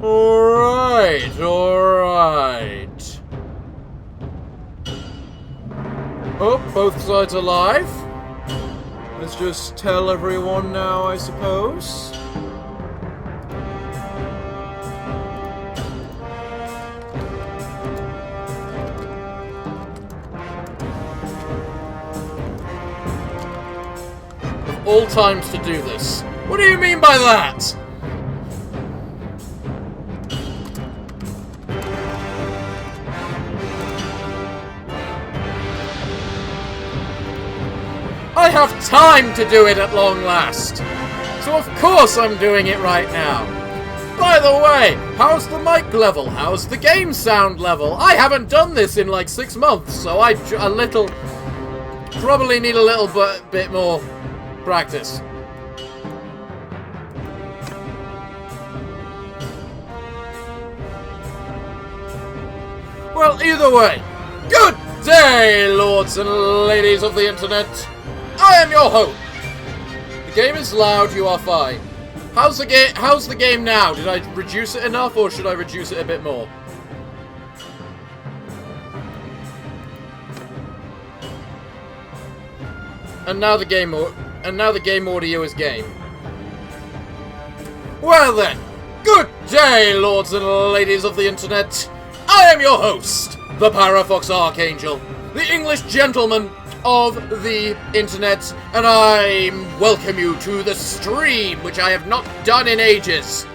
Alright, alright. Oh, both sides alive. Let's just tell everyone now, I suppose. Of all times to do this. What do you mean by that? I have time to do it at long last. So of course I'm doing it right now. By the way, how's the mic level? How's the game sound level? I haven't done this in like 6 months, so probably need a little bit more practice. Well, either way, good day, lords and ladies of the internet. I am your host. The game is loud, you are fine. How's the game now? Did I reduce it enough, or should I reduce it a bit more? And now the game audio is game. Well then, good day, lords and ladies of the internet. I am your host, the Parafox Archangel, the English gentleman of the internet, and I welcome you to the stream, which I have not done in ages.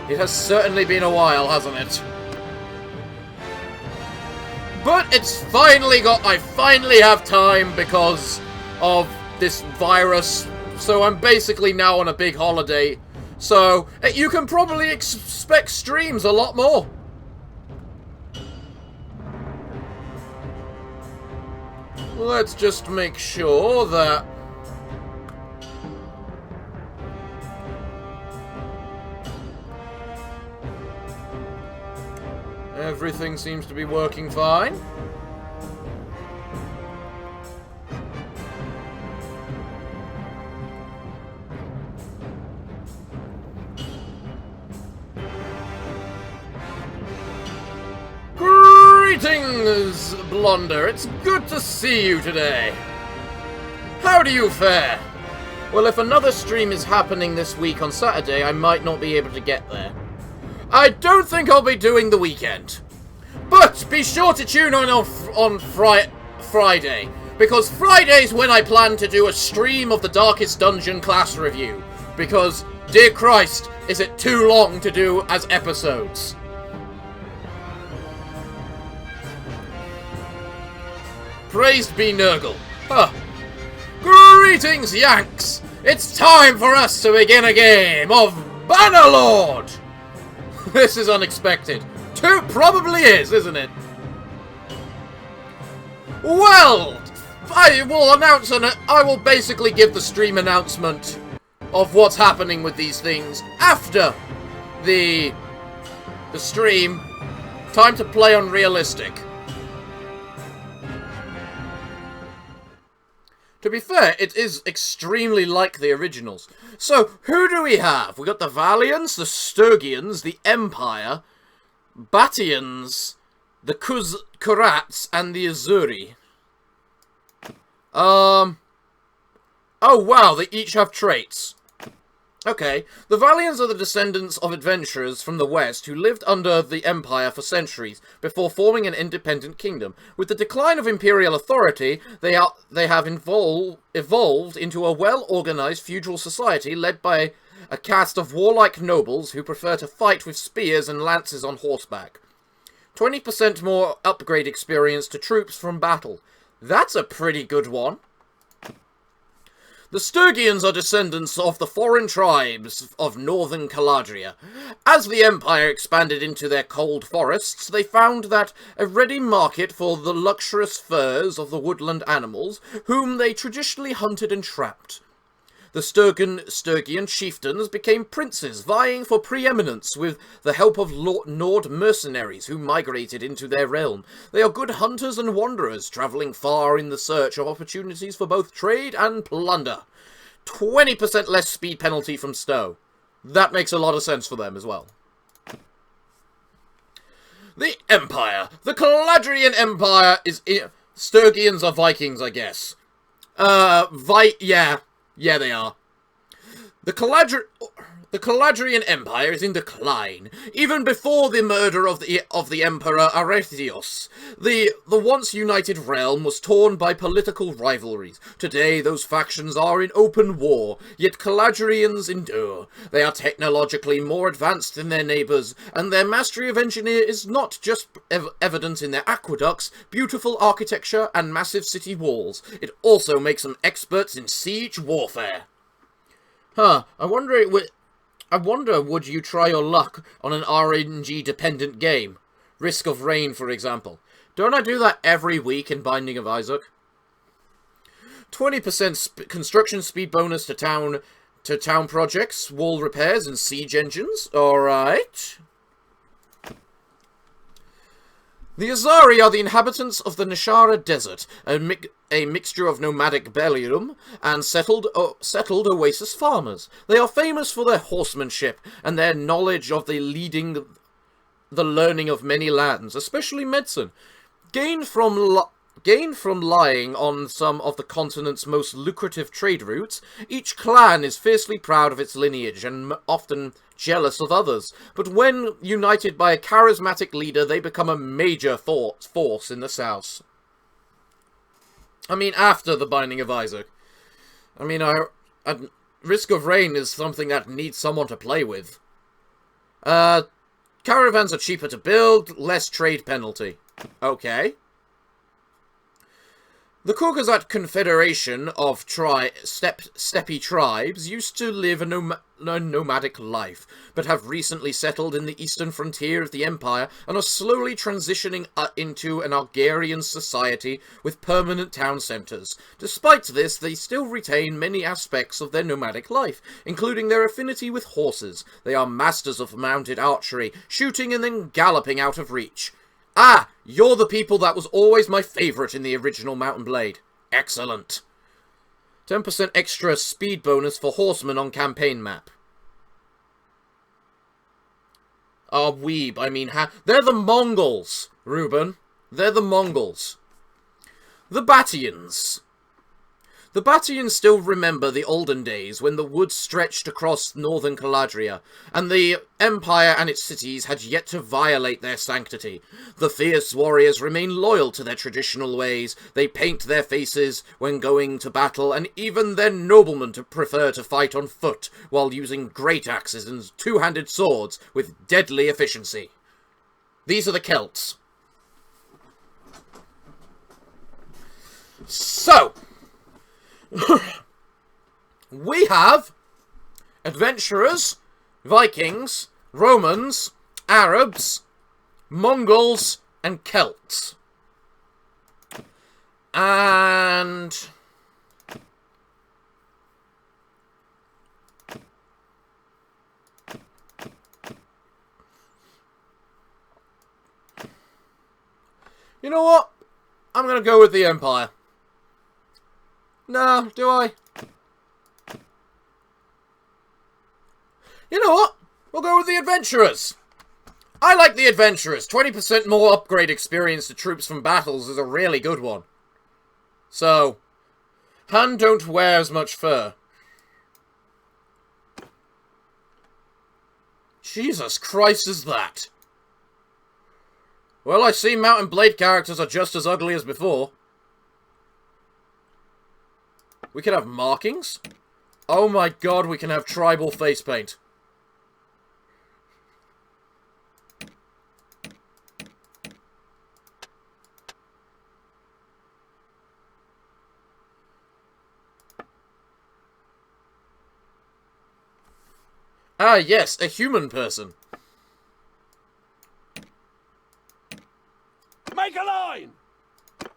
It has certainly been a while, hasn't it? But I finally have time because of this virus, so I'm basically now on a big holiday. So, you can probably expect streams a lot more. Let's just make sure that everything seems to be working fine. Greetings, Blonder. It's good to see you today. How do you fare? Well, if another stream is happening this week on Saturday, I might not be able to get there. I don't think I'll be doing the weekend. But be sure to tune in on Friday, because Friday's when I plan to do a stream of the Darkest Dungeon class review. Because, dear Christ, is it too long to do as episodes. Praised be Nurgle. Huh. Greetings, Yanks! It's time for us to begin a game of Bannerlord! This is unexpected. Probably is, isn't it? Well, I will basically give the stream announcement of what's happening with these things after the stream. Time to play on realistic. To be fair, it is extremely like the originals. So, who do we have? We got the Valiants, the Sturgians, the Empire, Batians, the Kurats, and the Azuri. Oh wow, they each have traits. Okay, the Valiants are the descendants of adventurers from the West who lived under the Empire for centuries before forming an independent kingdom. With the decline of imperial authority, they have evolved into a well-organized feudal society led by a caste of warlike nobles who prefer to fight with spears and lances on horseback. 20% more upgrade experience to troops from battle. That's a pretty good one. The Sturgians are descendants of the foreign tribes of northern Caladria. As the Empire expanded into their cold forests, they found that a ready market for the luxurious furs of the woodland animals, whom they traditionally hunted and trapped. The Sturgian chieftains became princes, vying for preeminence with the help of Nord mercenaries who migrated into their realm. They are good hunters and wanderers, travelling far in the search of opportunities for both trade and plunder. 20% less speed penalty from Stowe. That makes a lot of sense for them as well. The Empire. The Caladrian Empire is... Sturgians are Vikings, I guess. Yeah. Yeah, they are. The Caladrian Empire is in decline, even before the murder of the Emperor Arethios. The once united realm was torn by political rivalries. Today, those factions are in open war, yet Caladrians endure. They are technologically more advanced than their neighbours, and their mastery of engineer is not just evident in their aqueducts, beautiful architecture, and massive city walls. It also makes them experts in siege warfare. Huh, I wonder, would you try your luck on an RNG-dependent game? Risk of Rain, for example. Don't I do that every week in Binding of Isaac? 20% construction speed bonus to town projects, wall repairs, and siege engines. Alright. The Azari are the inhabitants of the Nishara Desert, a mixture of nomadic Bellium and settled oasis farmers. They are famous for their horsemanship and their knowledge of the learning of many lands, especially medicine, gained from lying on some of the continent's most lucrative trade routes. Each clan is fiercely proud of its lineage and often jealous of others, but when united by a charismatic leader, they become a major force in the south. I mean, after the Binding of Isaac. I mean, Risk of Rain is something that needs someone to play with. Caravans are cheaper to build, less trade penalty. Okay. The Kurgazat Confederation of steppe tribes used to live a nomadic life, but have recently settled in the eastern frontier of the Empire and are slowly transitioning into an agrarian society with permanent town centres. Despite this, they still retain many aspects of their nomadic life, including their affinity with horses. They are masters of mounted archery, shooting and then galloping out of reach. Ah, you're the people that was always my favourite in the original Mount and Blade. Excellent. 10% extra speed bonus for horsemen on campaign map. Ah, weeb, I mean, they're the Mongols, Reuben. They're the Mongols. The Batians. The Batians still remember the olden days when the woods stretched across northern Caladria, and the Empire and its cities had yet to violate their sanctity. The fierce warriors remain loyal to their traditional ways. They paint their faces when going to battle, and even their noblemen prefer to fight on foot, while using great axes and two-handed swords with deadly efficiency. These are the Celts. So... we have adventurers, Vikings, Romans, Arabs, Mongols, and Celts. And... you know what? I'm going to go with the Empire. No, do I? You know what? We'll go with the Adventurers. I like the Adventurers. 20% more upgrade experience to troops from battles is a really good one. So, Han don't wear as much fur. Jesus Christ is that? Well, I see Mount and Blade characters are just as ugly as before. We can have markings? Oh my god, we can have tribal face paint. Ah, yes, a human person. Make a line!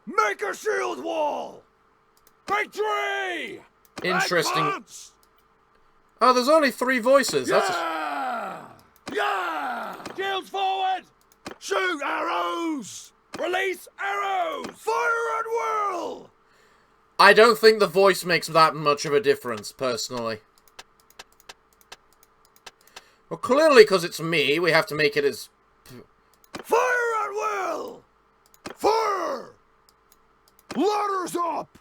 Make a shield wall! Victory! Interesting. Advance! Oh, there's only 3 voices. Yeah! Yeah! Shields forward! Shoot arrows! Release arrows! Fire at will! I don't think the voice makes that much of a difference, personally. Well, clearly, because it's me, we have to make it as... Fire Ladders up!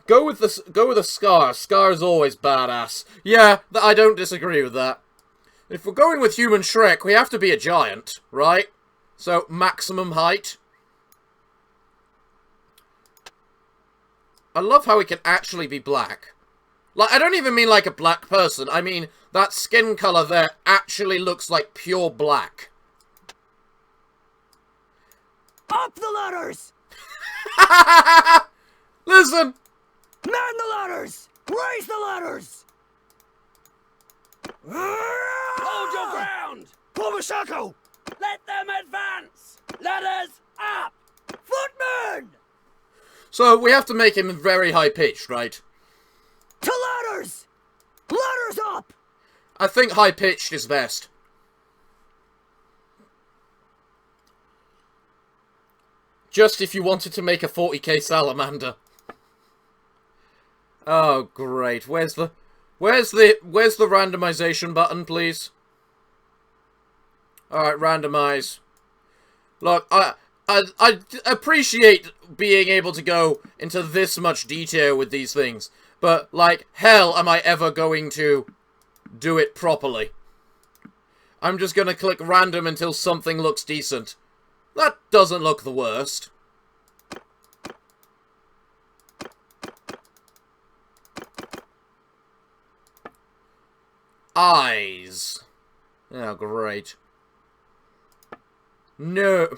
Go with a Scar. Scar's always badass. Yeah, I don't disagree with that. If we're going with Human Shrek, we have to be a giant, right? So, maximum height. I love how he can actually be black. Like, I don't even mean like a black person. I mean, that skin color there actually looks like pure black. Up the ladders! Listen! Man the ladders! Raise the ladders! Hold your ground! Pomashako! Let them advance! Ladders up! Footmen! So, we have to make him very high-pitched, right? To ladders! Ladders up! I think high-pitched is best. Just if you wanted to make a 40k salamander. Oh, great. Where's the randomization button, please? Alright, randomize. Look, I appreciate being able to go into this much detail with these things, but, like, hell am I ever going to do it properly. I'm just gonna click random until something looks decent. That doesn't look the worst. Eyes. Oh, great. No.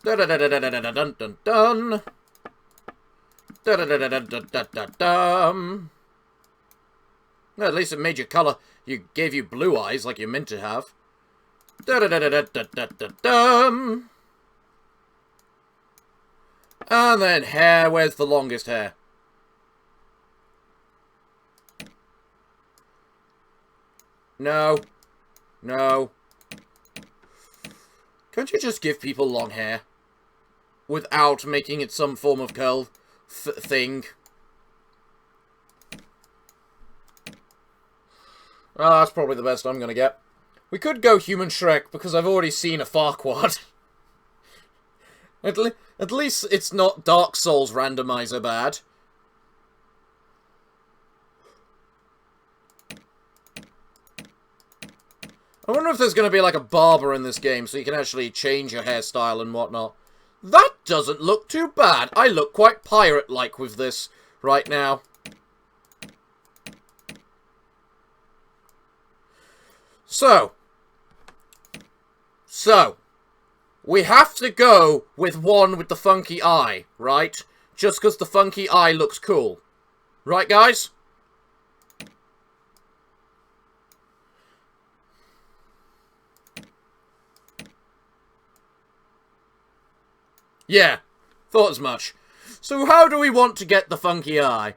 Dun-dun-dun-dun-dun-dun-dun-dun. Dun-dun-dun-dun-dun-dun-dun. Well, at least it made your colour. You gave you blue eyes like you meant to have. Dun-dun-dun-dun-dun-dun-dun. And then hair. Where's the longest hair? No. No. Can't you just give people long hair? Without making it some form of curl thing? Oh, that's probably the best I'm gonna get. We could go Human Shrek, because I've already seen a Farquaad. At least it's not Dark Souls randomizer bad. I wonder if there's going to be like a barber in this game so you can actually change your hairstyle and whatnot. That doesn't look too bad. I look quite pirate-like with this right now. So, we have to go with one with the funky eye, right? Just because the funky eye looks cool. Right, guys? Yeah, thought as much. So how do we want to get the funky eye?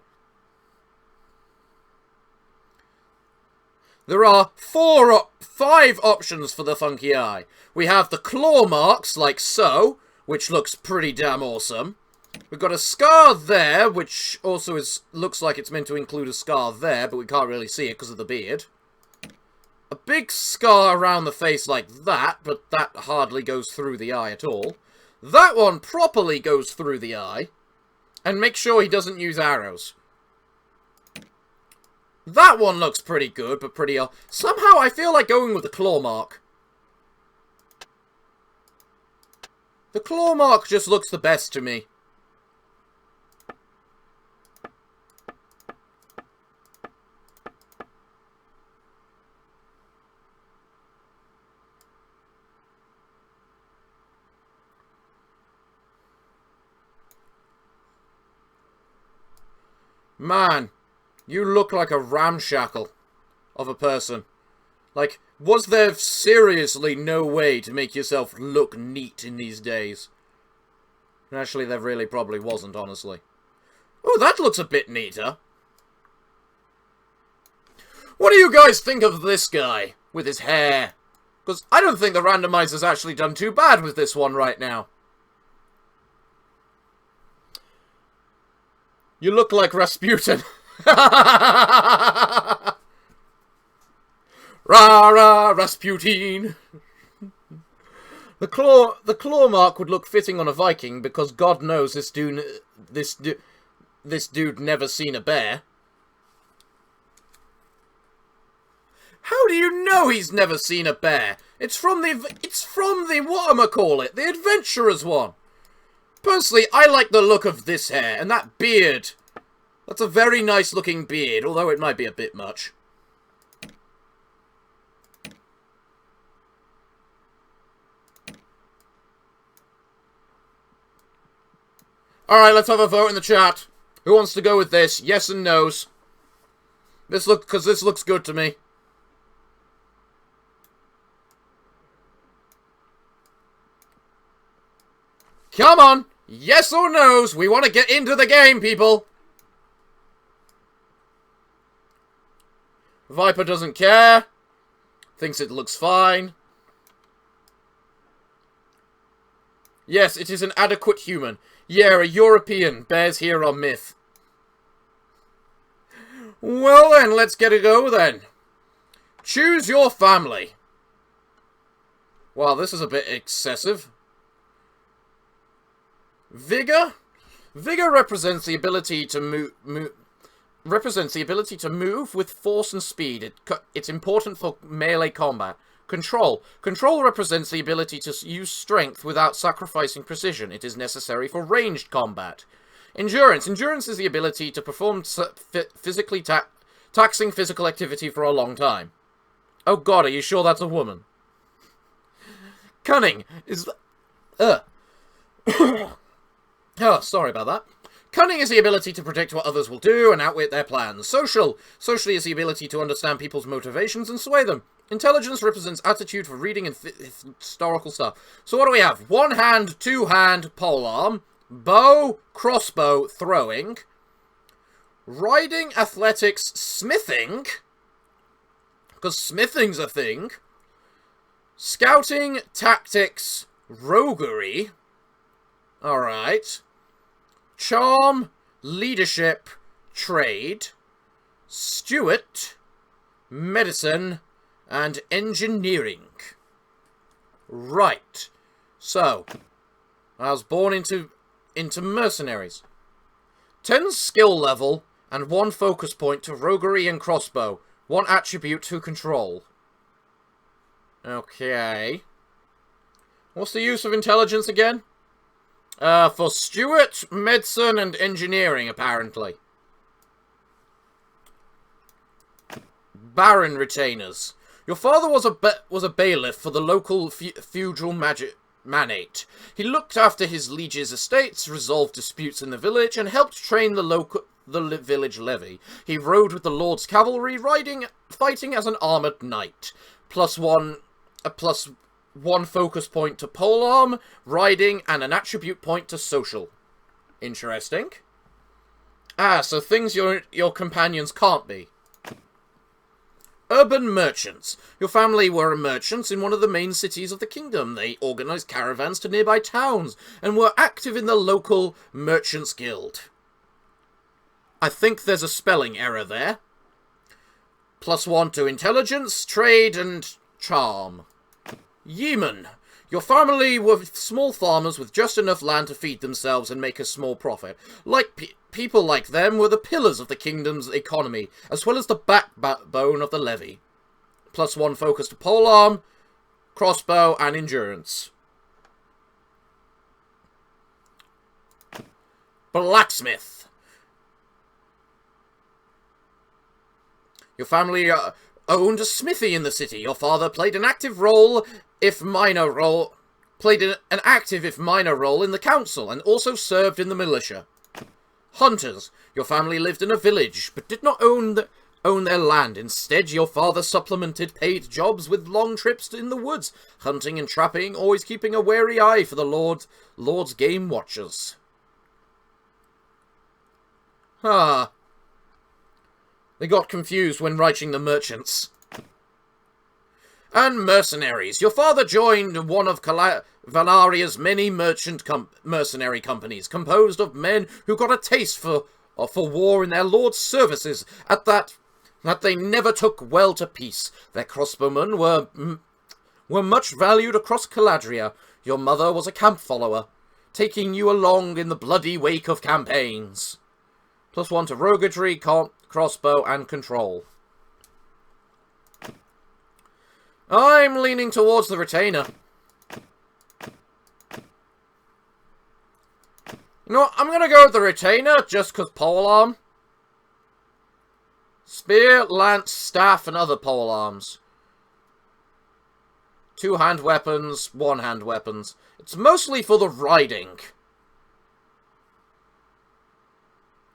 There are 5 options for the funky eye. We have the claw marks, like so, which looks pretty damn awesome. We've got a scar there, which also looks like it's meant to include a scar there, but we can't really see it because of the beard. A big scar around the face like that, but that hardly goes through the eye at all. That one properly goes through the eye. And make sure he doesn't use arrows. That one looks pretty good, but pretty... somehow I feel like going with the claw mark. The claw mark just looks the best to me. Man, you look like a ramshackle of a person. Like, was there seriously no way to make yourself look neat in these days? Actually, there really probably wasn't, honestly. Oh, that looks a bit neater. What do you guys think of this guy with his hair? Because I don't think the randomizer's actually done too bad with this one right now. You look like Rasputin. Rah, rah, Rasputin. The claw mark would look fitting on a Viking because God knows this dude never seen a bear. How do you know he's never seen a bear? It's from the whatchamacallit, the adventurers one. Personally, I like the look of this hair and that beard. That's a very nice looking beard, although it might be a bit much. Alright, let's have a vote in the chat. Who wants to go with this? Yes and no's. Because this looks good to me. Come on! Yes or no's? We want to get into the game, people! Viper doesn't care. Thinks it looks fine. Yes, it is an adequate human. Yeah, a European. Bears here are myth. Well then, let's get it go then. Choose your family. Wow, this is a bit excessive. Vigor? Vigor represents the ability to move with force and speed. It's important for melee combat. Control. Control represents the ability to use strength without sacrificing precision. It is necessary for ranged combat. Endurance. Endurance is the ability to perform physically taxing physical activity for a long time. Oh god, are you sure that's a woman? Cunning is... Oh, sorry about that. Cunning is the ability to predict what others will do and outwit their plans. Social. Socially is the ability to understand people's motivations and sway them. Intelligence represents aptitude for reading and historical stuff. So what do we have? One hand, two hand, polearm. Bow, crossbow, throwing. Riding, athletics, smithing. Because smithing's a thing. Scouting, tactics, roguery. Alright. Charm, leadership, trade, steward, medicine, and engineering. Right. So, I was born into mercenaries. 10 skill level, and 1 focus point to roguery and crossbow. 1 attribute to control. Okay. What's the use of intelligence again? For steward, medicine, and engineering, apparently. Baron retainers. Your father was a bailiff for the local feudal manate. He looked after his liege's estates, resolved disputes in the village, and helped train the village levy. He rode with the Lord's cavalry, fighting as an armoured knight. +1 focus point to polearm, riding, and an attribute point to social. Interesting. Ah, so things your companions can't be. Urban merchants. Your family were merchants in one of the main cities of the kingdom. They organised caravans to nearby towns and were active in the local merchants' guild. I think there's a spelling error there. +1 to intelligence, trade, and charm. Yeoman. Your family were small farmers with just enough land to feed themselves and make a small profit. People like them were the pillars of the kingdom's economy, as well as the backbone of the levy. +1 focus to polearm, crossbow, and endurance. Blacksmith. Your family owned a smithy in the city. Your father played an active role, if minor role in the council, and also served in the militia. Hunters. Your family lived in a village, but did not own their land. Instead, your father supplemented paid jobs with long trips in the woods, hunting and trapping, always keeping a wary eye for the Lord's game watchers. Ah. They got confused when writing the merchants. And mercenaries. Your father joined one of Valaria's many mercenary companies, composed of men who got a taste for war in their lord's services, that they never took well to peace. Their crossbowmen were much valued across Caladria. Your mother was a camp follower, taking you along in the bloody wake of campaigns. +1 to roguery, crossbow, and control. I'm leaning towards the retainer. You know what? I'm gonna go with the retainer just because polearm. Spear, lance, staff, and other polearms. 2-hand weapons, 1-hand weapons. It's mostly for the riding.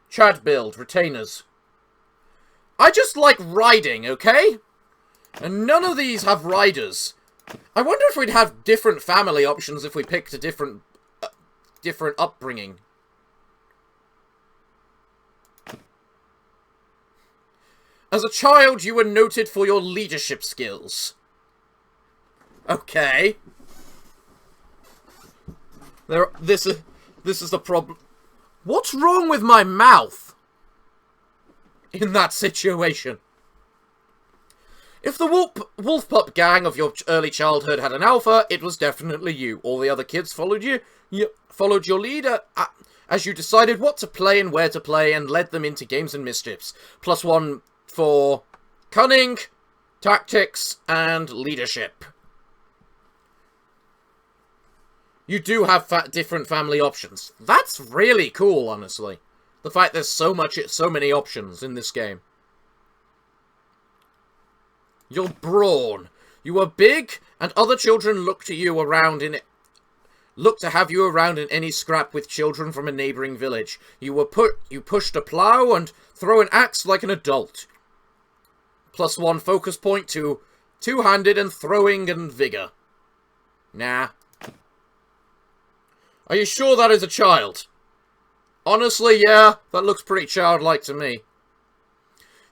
Chad build, retainers. I just like riding, okay? And none of these have riders. I wonder if we'd have different family options if we picked a different upbringing. As a child, you were noted for your leadership skills. Okay. This is the problem. What's wrong with my mouth in that situation? If the wolf pup gang of your early childhood had an alpha, it was definitely you. All the other kids followed you. Followed your leader as you decided what to play and where to play and led them into games and mischiefs. +1 for cunning, tactics, and leadership. You do have different family options. That's really cool, honestly. The fact there's so many options in this game. You're brawn. You are big, and other children look to have you around in any scrap with children from a neighbouring village. You pushed a plough and throw an axe like an adult. +1 focus point to two-handed and throwing and vigour. Nah. Are you sure that is a child? Honestly, yeah, that looks pretty childlike to me.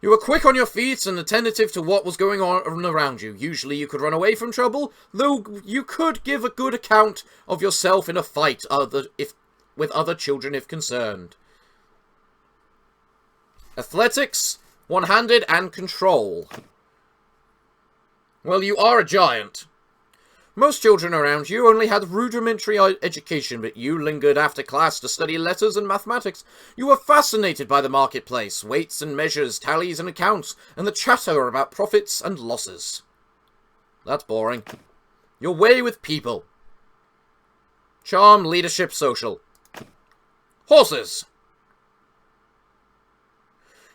You were quick on your feet and attentive to what was going on around you. Usually you could run away from trouble, though you could give a good account of yourself in a fight with other children if concerned. Athletics, one-handed, and control. Well, you are a giant. Most children around you only had rudimentary education, but you lingered after class to study letters and mathematics. You were fascinated by the marketplace, weights and measures, tallies and accounts, and the chatter about profits and losses. That's boring. Your way with people. Charm, leadership, social. Horses.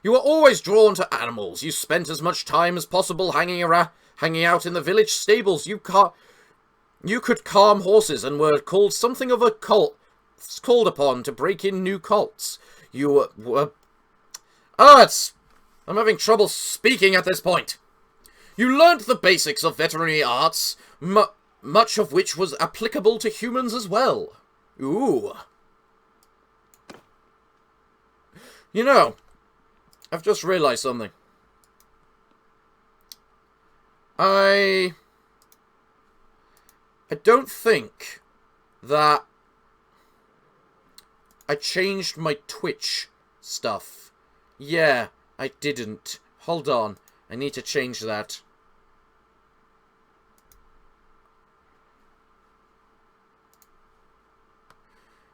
You were always drawn to animals. You spent as much time as possible hanging out in the village stables. You could calm horses and were called something of a cult, called upon to break in new cults. You were... I'm having trouble speaking at this point. You learned the basics of veterinary arts, much of which was applicable to humans as well. Ooh. You know, I've just realized something. I don't think that I changed my Twitch stuff. Yeah, I didn't. Hold on. I need to change that.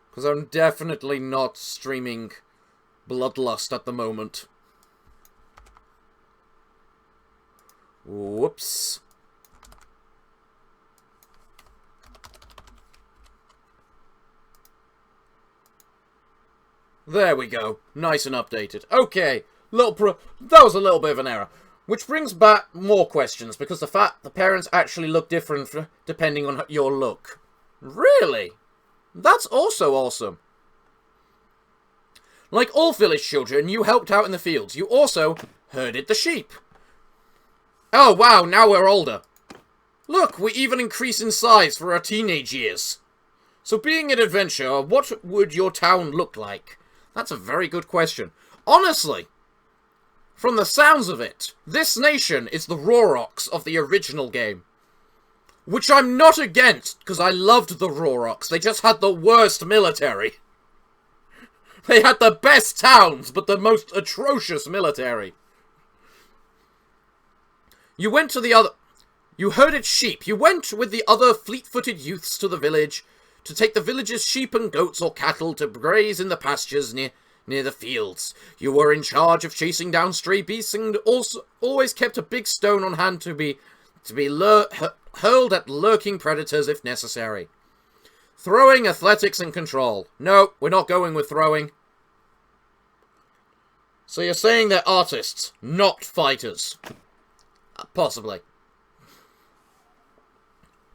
Because I'm definitely not streaming Bloodlust at the moment. Whoops. There we go. Nice and updated. Okay. That was a little bit of an error. Which brings back more questions, because the parents actually look different depending on your look. Really? That's also awesome. Like all village children, you helped out in the fields. You also herded the sheep. Oh, wow, now we're older. Look, we even increase in size for our teenage years. So being an adventurer, what would your town look like? That's a very good question. Honestly, from the sounds of it, this nation is the Roroks of the original game. Which I'm not against, because I loved the Roroks. They just had the worst military. They had the best towns, but the most atrocious military. You went to the You herded sheep. You went with the other fleet-footed youths to the village to take the village's sheep and goats or cattle to graze in the pastures near the fields. You were in charge of chasing down stray beasts and also always kept a big stone on hand to be hurled at lurking predators if necessary. Throwing, athletics, and control. No, we're not going with throwing. So you're saying they're artists, not fighters. Possibly.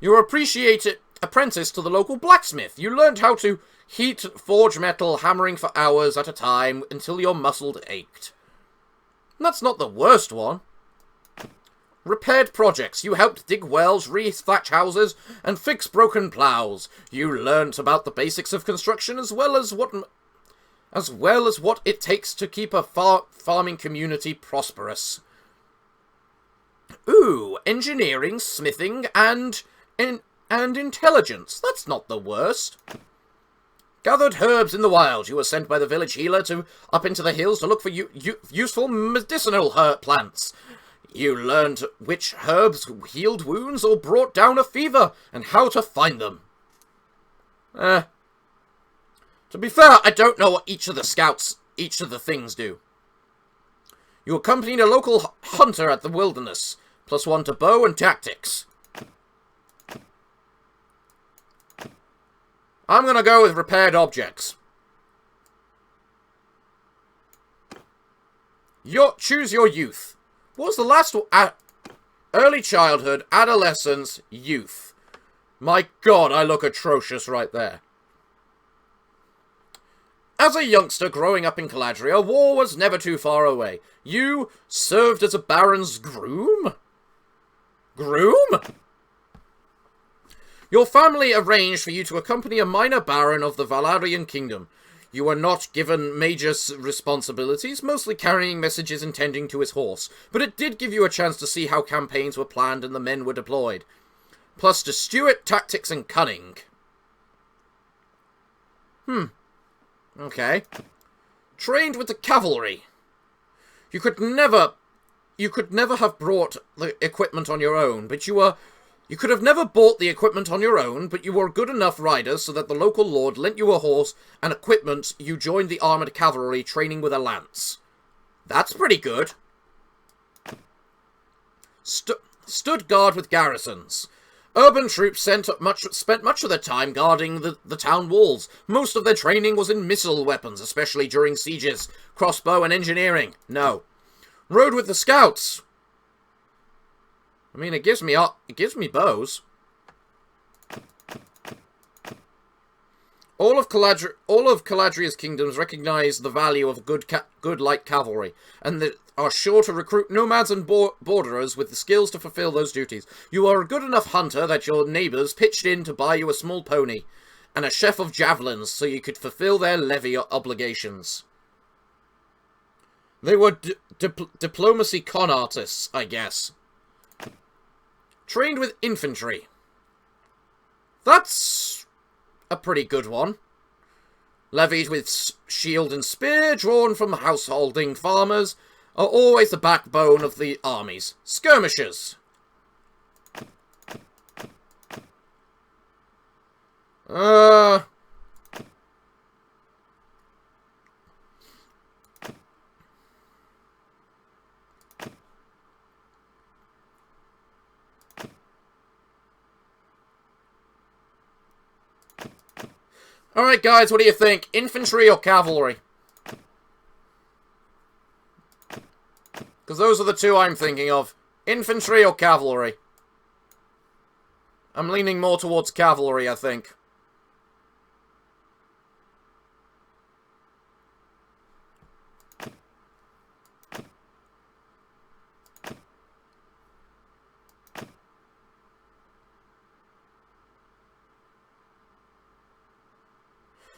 You were apprentice to the local blacksmith. You learned how to heat, forge metal, hammering for hours at a time until your muscles ached. That's not the worst one. Repaired projects. You helped dig wells, re-thatch houses, and fix broken plows. You learnt about the basics of construction as well as what it takes to keep a farming community prosperous. Ooh, engineering, smithing, and intelligence. That's not the worst. Gathered herbs in the wild. You were sent by the village healer up into the hills to look for useful medicinal plants. You learned which herbs healed wounds or brought down a fever, and how to find them. To be fair, I don't know what each of the things do. You accompanied a local hunter at the wilderness, +1 to bow and tactics. I'm gonna go with repaired objects. Choose your youth. What was the last one? Early childhood, adolescence, youth. My god, I look atrocious right there. As a youngster growing up in Caladria, war was never too far away. You served as a baron's groom? Groom? Your family arranged for you to accompany a minor baron of the Valarian kingdom. You were not given major responsibilities, mostly carrying messages and tending to his horse, but it did give you a chance to see how campaigns were planned and the men were deployed. Plus to Stuart, tactics, and cunning. Okay. Trained with the cavalry. You could never have brought the equipment on your own, but you could have never bought the equipment on your own, but you were a good enough rider so that the local lord lent you a horse and equipment. You joined the armoured cavalry, training with a lance. That's pretty good. Stood guard with garrisons. Urban troops spent much of their time guarding the town walls. Most of their training was in missile weapons, especially during sieges, crossbow, and engineering. No. Rode with the scouts. I mean, it gives me bows. All of Caladria's kingdoms recognize the value of good light cavalry, and they are sure to recruit nomads and borderers with the skills to fulfill those duties. You are a good enough hunter that your neighbors pitched in to buy you a small pony, and a chef of javelins so you could fulfill their levy obligations. They were diplomacy con artists, I guess. Trained with infantry. That's a pretty good one. Levied with shield and spear, drawn from householding farmers, are always the backbone of the armies. Skirmishers. Alright guys, what do you think? Infantry or cavalry? Because those are the two I'm thinking of. Infantry or cavalry? I'm leaning more towards cavalry, I think.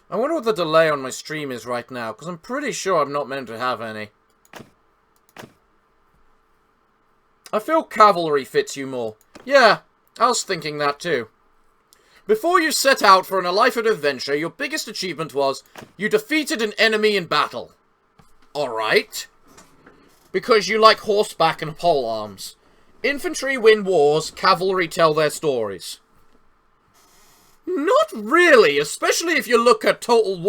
I wonder what the delay on my stream is right now, because I'm pretty sure I'm not meant to have any. I feel cavalry fits you more. Yeah, I was thinking that too. Before you set out for a life of adventure, your biggest achievement was you defeated an enemy in battle. Alright. Because you like horseback and polearms. Infantry win wars, cavalry tell their stories. Not really, especially if you look at total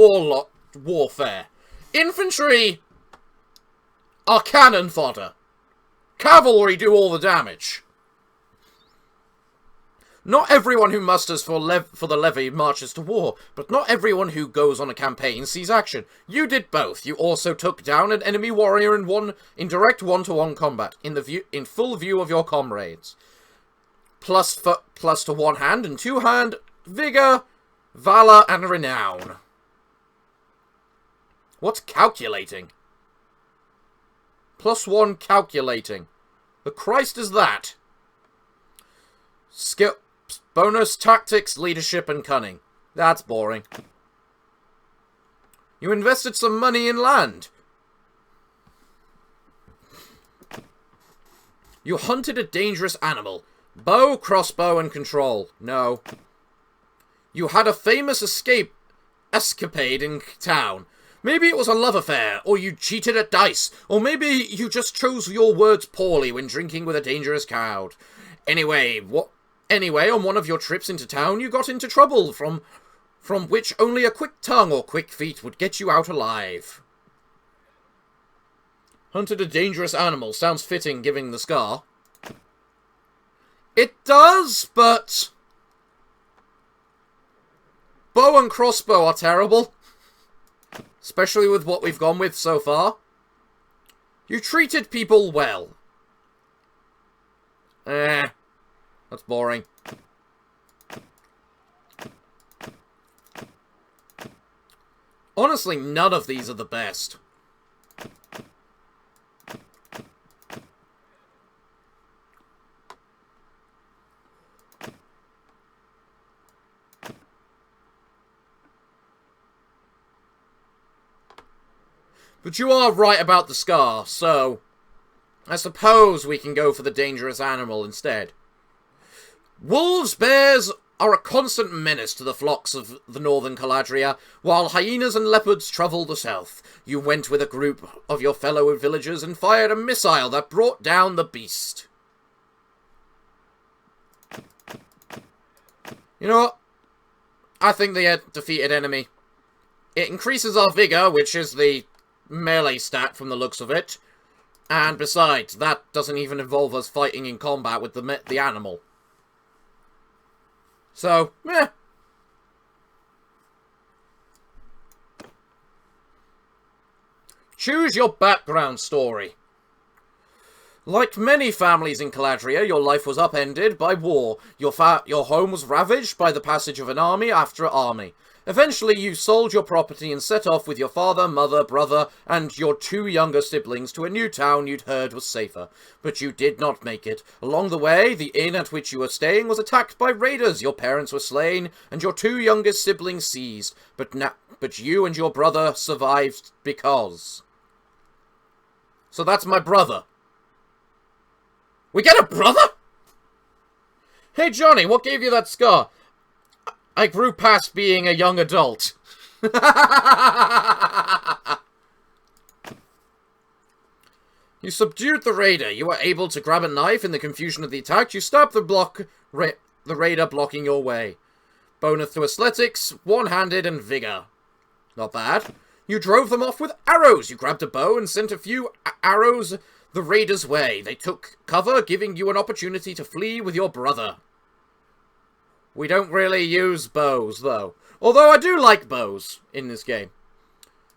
warfare. Infantry are cannon fodder. Cavalry do all the damage. Not everyone who musters for the levy marches to war, but not everyone who goes on a campaign sees action. You did both. You also took down an enemy warrior in direct one-to-one combat, in full view of your comrades. Plus to one hand and two hand, vigor, valor, and renown. What's calculating? +1 calculating. The Christ is that? Skill, bonus, tactics, leadership, and cunning. That's boring. You invested some money in land. You hunted a dangerous animal. Bow, crossbow, and control. No. You had a famous escapade in town. Maybe it was a love affair, or you cheated at dice, or maybe you just chose your words poorly when drinking with a dangerous crowd. Anyway, on one of your trips into town, you got into trouble from which only a quick tongue or quick feet would get you out alive. Hunted a dangerous animal. Sounds fitting, given the scar. It does, but bow and crossbow are terrible. Especially with what we've gone with so far. You treated people well. That's boring. Honestly, none of these are the best. But you are right about the scar, so I suppose we can go for the dangerous animal instead. Wolves, bears are a constant menace to the flocks of the northern Caladria, while hyenas and leopards travel the south. You went with a group of your fellow villagers and fired a missile that brought down the beast. You know what? I think they had defeated enemy. It increases our vigor, which is the melee stat from the looks of it. And besides, that doesn't even involve us fighting in combat with the animal. So, meh. Choose your background story. Like many families in Caladria, your life was upended by war. Your home was ravaged by the passage of an army after army. Eventually, you sold your property and set off with your father, mother, brother, and your two younger siblings to a new town you'd heard was safer. But you did not make it. Along the way, the inn at which you were staying was attacked by raiders. Your parents were slain, and your two youngest siblings seized. But you and your brother survived because... So that's my brother. We get a brother? Hey, Johnny, what gave you that scar? I grew past being a young adult. You subdued the raider. You were able to grab a knife in the confusion of the attack. You stabbed the raider blocking your way. Bonus to athletics, one-handed, and vigor. Not bad. You drove them off with arrows. You grabbed a bow and sent a few arrows the raiders' way. They took cover, giving you an opportunity to flee with your brother. We don't really use bows, though. Although I do like bows in this game.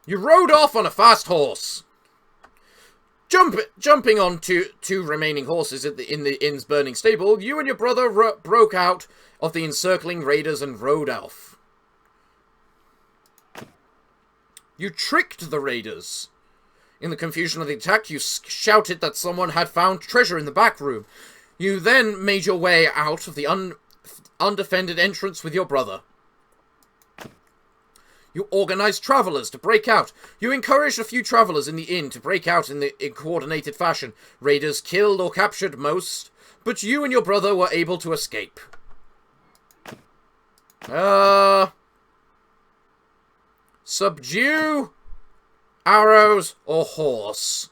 You rode off on a fast horse. Jumping on two remaining horses in the inn's burning stable, you and your brother broke out of the encircling raiders and rode off. You tricked the raiders. In the confusion of the attack, you shouted that someone had found treasure in the back room. You then made your way out of the undefended entrance with your brother. You organized travelers to break out. You encouraged a few travelers in the inn to break out in coordinated fashion. Raiders killed or captured most, but you and your brother were able to escape. Subdue, arrows, or horse.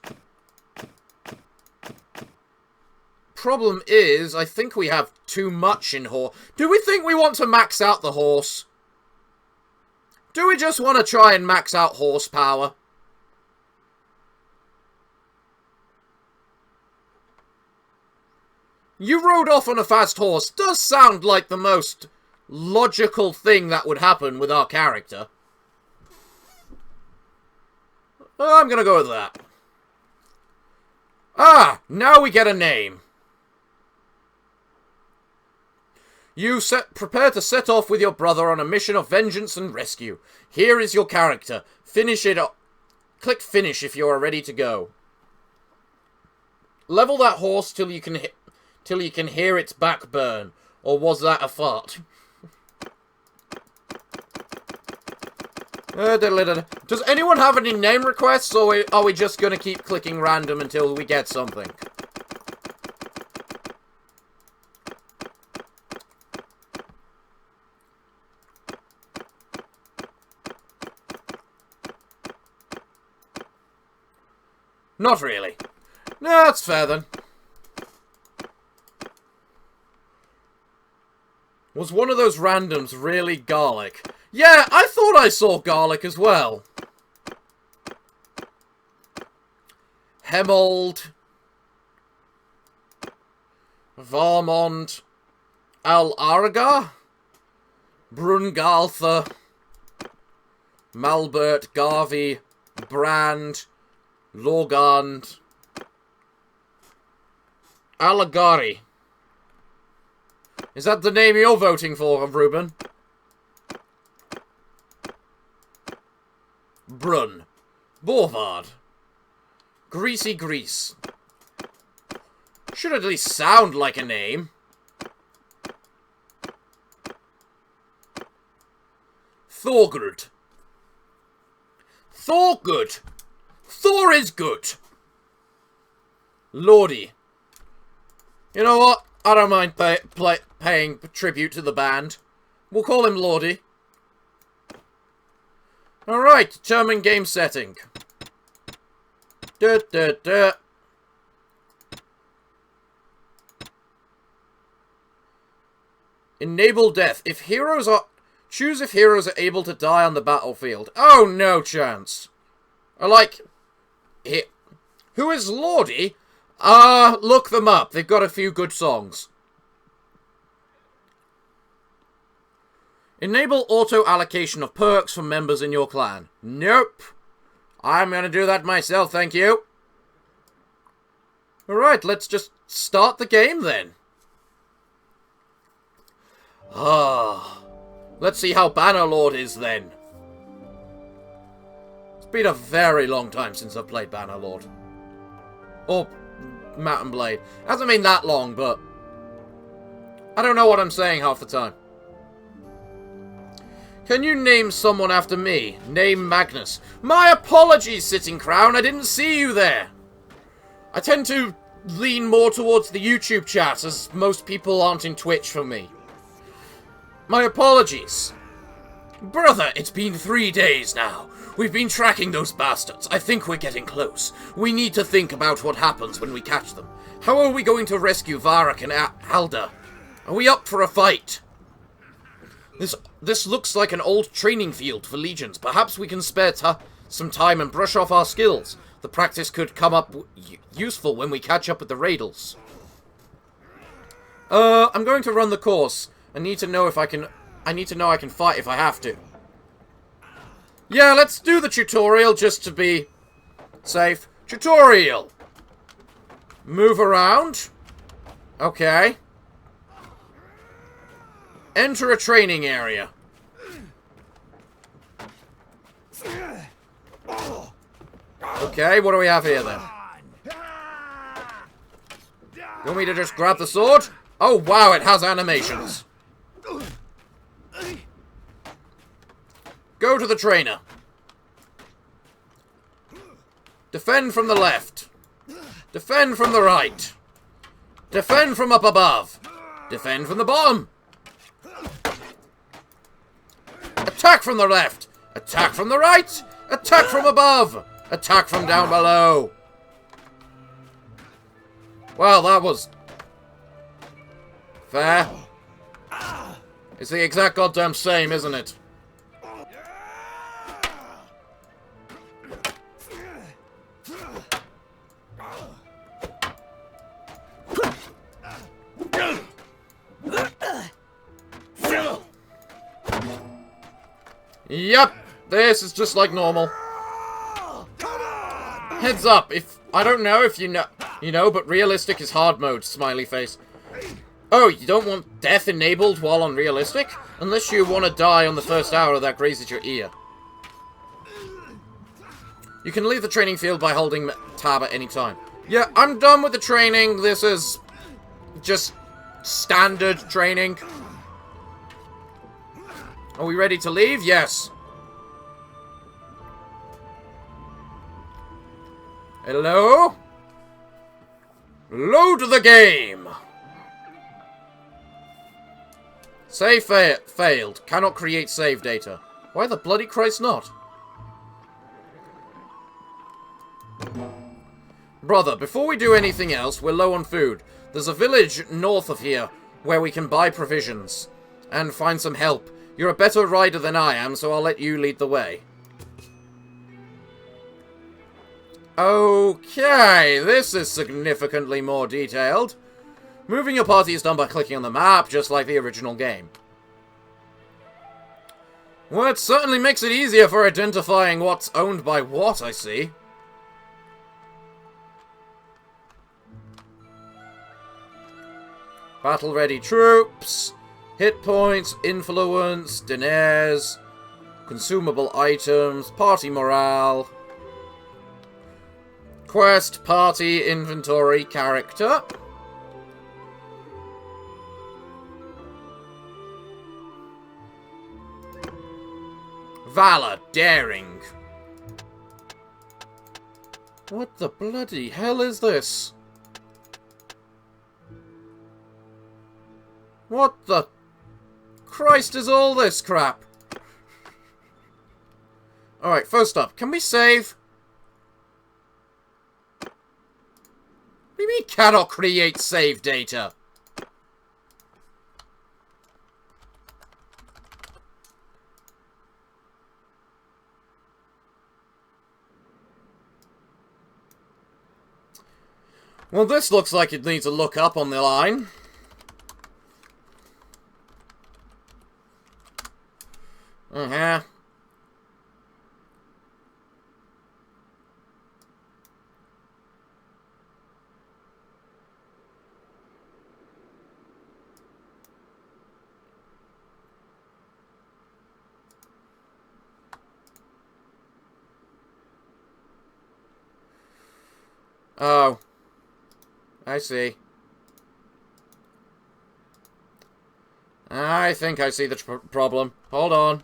problem is, I think we have too much in horse. Do we think we want to max out the horse? Do we just want to try and max out horsepower? You rode off on a fast horse. Does sound like the most logical thing that would happen with our character. I'm gonna go with that. Ah, now we get a name. You prepare to set off with your brother on a mission of vengeance and rescue. Here is your character. Finish it up. Click finish if you are ready to go. Level that horse till you can hear its back burn. Or was that a fart? Does anyone have any name requests, or are we just going to keep clicking random until we get something? Not really. No, that's fair then. Was one of those randoms really garlic? Yeah, I thought I saw garlic as well. Hemold. Varmond. Al-Araga. Brungaltha. Malbert, Garvey, Brand, Lorgand. Alagari. Is that the name you're voting for, Ruben? Brun. Borvard. Greasy Grease. Should at least sound like a name. Thorgud. Thorgood. Thor is good. Lordy. You know what? I don't mind paying tribute to the band. We'll call him Lordy. Alright, determine game setting. Enable death. If heroes are... Choose if heroes are able to die on the battlefield. Oh, no chance. I like... Who is Lordy? Look them up. They've got a few good songs. Enable auto-allocation of perks from members in your clan. Nope. I'm gonna do that myself, thank you. Alright, let's just start the game then. Let's see how Bannerlord is then. It's been a very long time since I've played Bannerlord. Or Mount and Blade. Hasn't been that long, but I don't know what I'm saying half the time. Can you name someone after me? Name Magnus. My apologies, Sitting Crown. I didn't see you there. I tend to lean more towards the YouTube chat, as most people aren't in Twitch for me. My apologies. Brother, it's been 3 days now. We've been tracking those bastards. I think we're getting close. We need to think about what happens when we catch them. How are we going to rescue Varrock and Alda? Are we up for a fight? This looks like an old training field for legions. Perhaps we can spare some time and brush off our skills. The practice could come up useful when we catch up with the Raidles. I'm going to run the course. I need to know I can fight if I have to. Yeah, let's do the tutorial just to be safe. Tutorial. Move around. Okay. Enter a training area. Okay, what do we have here then? You want me to just grab the sword? Oh wow, it has animations. Go to the trainer. Defend from the left. Defend from the right. Defend from up above. Defend from the bottom. Attack from the left. Attack from the right. Attack from above. Attack from down below. Well, that was Fair. It's the exact goddamn same, isn't it? Yep, this is just like normal. Heads up, if I don't know if you know, but realistic is hard mode, smiley face. Oh, you don't want death enabled while on realistic? Unless you want to die on the first hour that grazes your ear. You can leave the training field by holding tab at any time. Yeah, I'm done with the training. This is just standard training. Are we ready to leave? Yes. Hello? Load the game! Save failed. Cannot create save data. Why the bloody Christ not? Brother, before we do anything else, we're low on food. There's a village north of here where we can buy provisions and find some help. You're a better rider than I am, so I'll let you lead the way. Okay, this is significantly more detailed. Moving your party is done by clicking on the map, just like the original game. Well, it certainly makes it easier for identifying what's owned by what, I see. Battle-ready troops, hit points, influence, deniers, consumable items, party morale, quest, party, inventory, character. Valor, daring. What the bloody hell is this? What the Christ is all this crap? Alright, first up, can we save? What do you mean cannot create save data? Well, this looks like it needs a look up on the line. Uh-huh. Oh. I see. I think I see the problem. Hold on.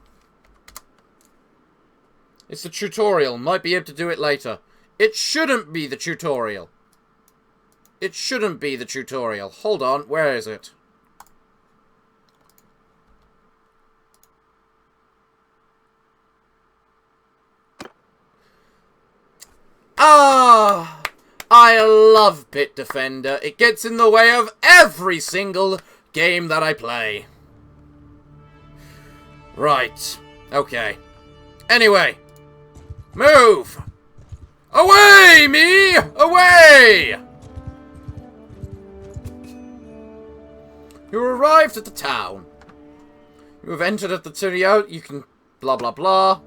It's the tutorial. Might be able to do it later. It shouldn't be the tutorial. It shouldn't be the tutorial. Hold on. Where is it? Ah! I love Pit Defender. It gets in the way of every single game that I play. Right. Okay. Anyway. Move! Away, me! Away! You arrived at the town. You have entered at the studio. You can blah blah blah.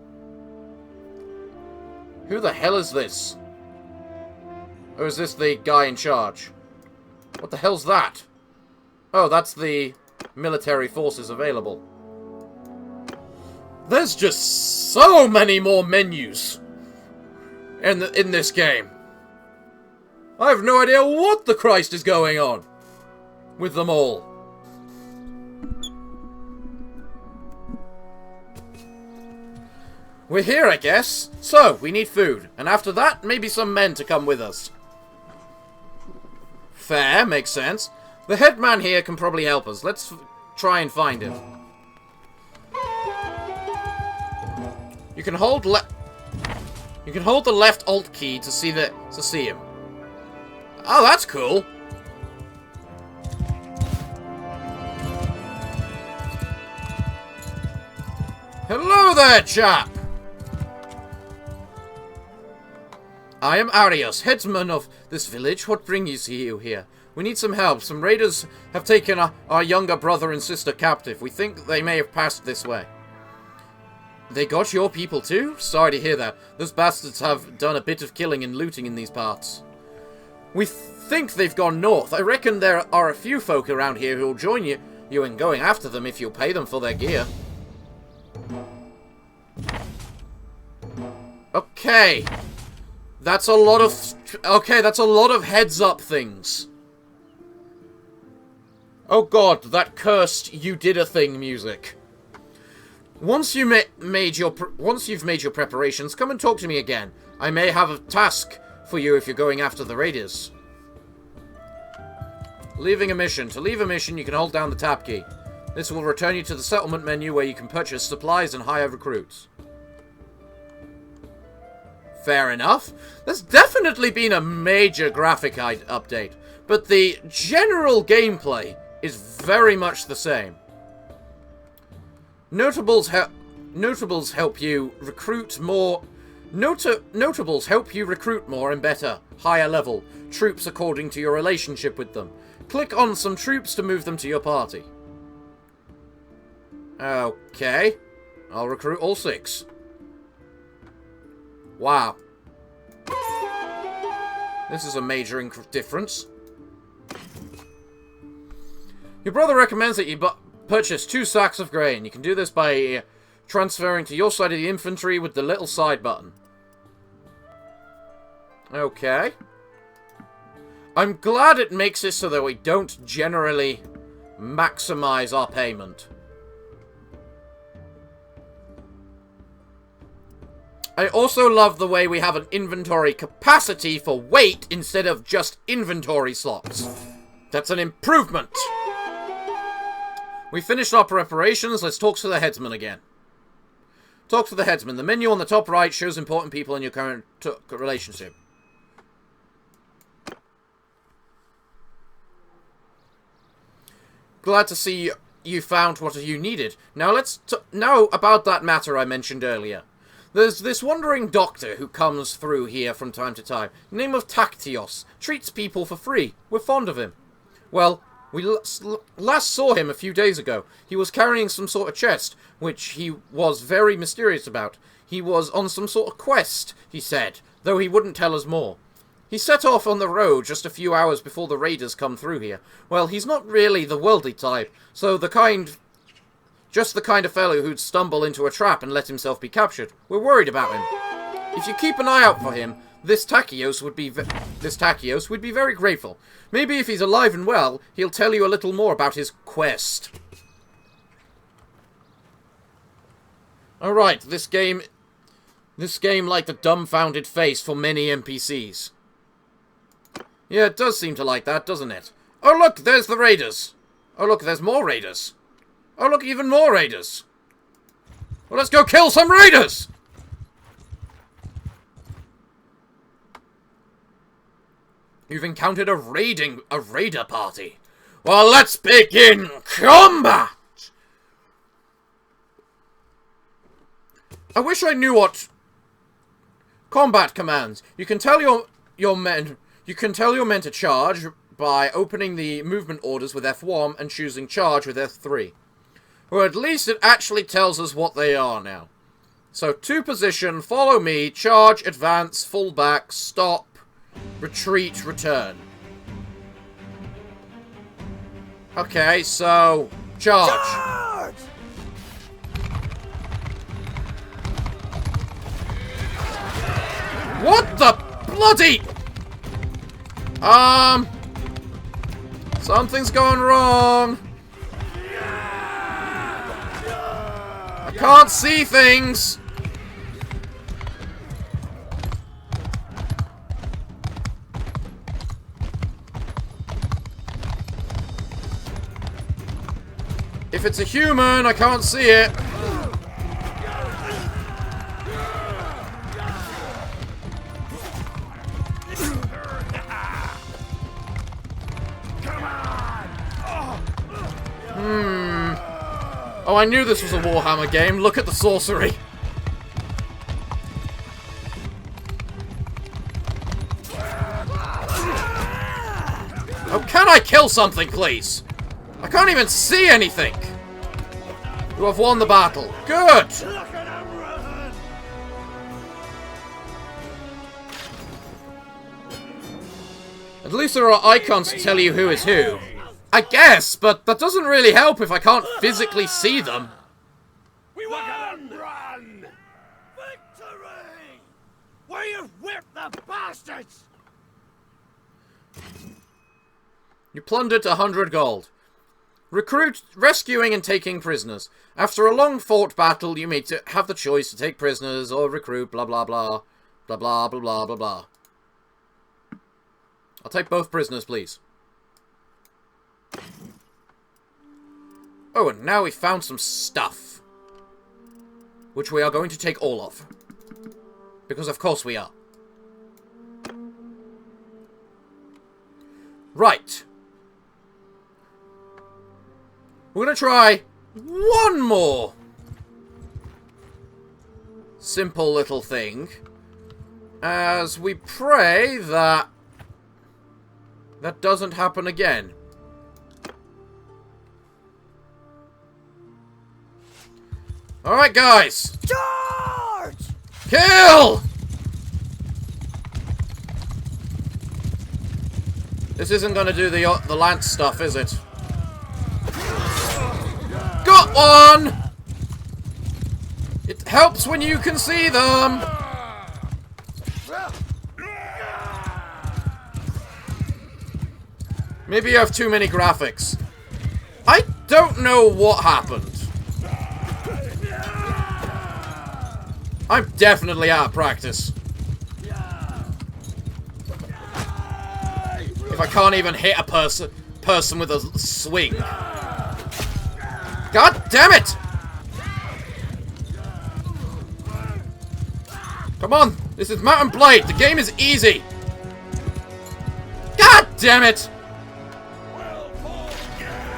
Who the hell is this? Or is this the guy in charge? What the hell's that? Oh, that's the military forces available. There's just so many more menus in this game. I have no idea what the Christ is going on with them all. We're here, I guess. So, we need food. And after that, maybe some men to come with us. Fair, makes sense. The headman here can probably help us. Let's try and find him. You can hold the left alt key to see him. Oh, that's cool. Hello there, chap! I am Arius, headsman of this village. What brings you here? We need some help. Some raiders have taken our younger brother and sister captive. We think they may have passed this way. They got your people too? Sorry to hear that. Those bastards have done a bit of killing and looting in these parts. We think they've gone north. I reckon there are a few folk around here who'll join you in going after them if you'll pay them for their gear. Okay. That's a lot of... Okay, that's a lot of heads-up things. Oh god, that cursed "you did a thing" music. Once you've made your preparations, come and talk to me again. I may have a task for you if you're going after the raiders. Leaving a mission. To leave a mission, you can hold down the tab key. This will return you to the settlement menu where you can purchase supplies and hire recruits. Fair enough. There's definitely been a major graphic update, but the general gameplay is very much the same. Notables help you recruit more. Notables help you recruit more and better, higher level troops according to your relationship with them. Click on some troops to move them to your party. Okay. I'll recruit all 6. Wow. This is a major difference. Your brother recommends that you purchase 2 sacks of grain. You can do this by transferring to your side of the infantry with the little side button. Okay. I'm glad it makes it so that we don't generally maximize our payment. I also love the way we have an inventory capacity for weight instead of just inventory slots. That's an improvement. We finished our preparations. Let's talk to the headsman again. Talk to the headsman. The menu on the top right shows important people in your current relationship. Glad to see you found what you needed. Now let's now about that matter I mentioned earlier. There's this wandering doctor who comes through here from time to time. Name of Tactios. Treats people for free. We're fond of him. Well, we last saw him a few days ago. He was carrying some sort of chest, which he was very mysterious about. He was on some sort of quest, he said, though he wouldn't tell us more. He set off on the road just a few hours before the raiders come through here. Well, he's not really the worldly type, so just the kind of fellow who'd stumble into a trap and let himself be captured. We're worried about him. If you keep an eye out for him, this Tactios would be very grateful. Maybe if he's alive and well, he'll tell you a little more about his quest. Alright, this game like the dumbfounded face for many NPCs. Yeah, it does seem to like that, doesn't it? Oh look, there's the raiders. Oh look, there's more raiders. Oh look, even more raiders. Well, let's go kill some raiders! You've encountered a raider party. Well, let's begin combat! I wish I knew what combat commands. You can tell your men to charge by opening the movement orders with F1 and choosing charge with F3. Or at least it actually tells us what they are now. So, to position, follow me, charge, advance, fall back, stop, retreat, return. Okay, so, charge! Charge! What the bloody... Something's going wrong. I can't see things. If it's a human, I can't see it. Oh, I knew this was a Warhammer game. Look at the sorcery. Oh, can I kill something, please? I can't even see anything. You have won the battle. Good. At least there are icons to tell you who is who. I guess, but that doesn't really help if I can't physically see them. We won! Run! Victory! We have whipped the bastards! You plundered 100 gold. Recruit, rescuing and taking prisoners. After a long fought battle, you may have the choice to take prisoners or recruit, blah blah blah. Blah blah blah blah blah blah. I'll take both prisoners, please. Oh, and now we found some stuff. Which we are going to take all of. Because of course we are. Right. We're going to try one more simple little thing. As we pray that that doesn't happen again. Alright, guys. Charge! Kill! This isn't going to do the lance stuff, is it? Got one! It helps when you can see them. Maybe you have too many graphics. I don't know what happened. I'm definitely out of practice. If I can't even hit a person with a swing. God damn it! Come on, this is Mount and Blade. The game is easy. God damn it!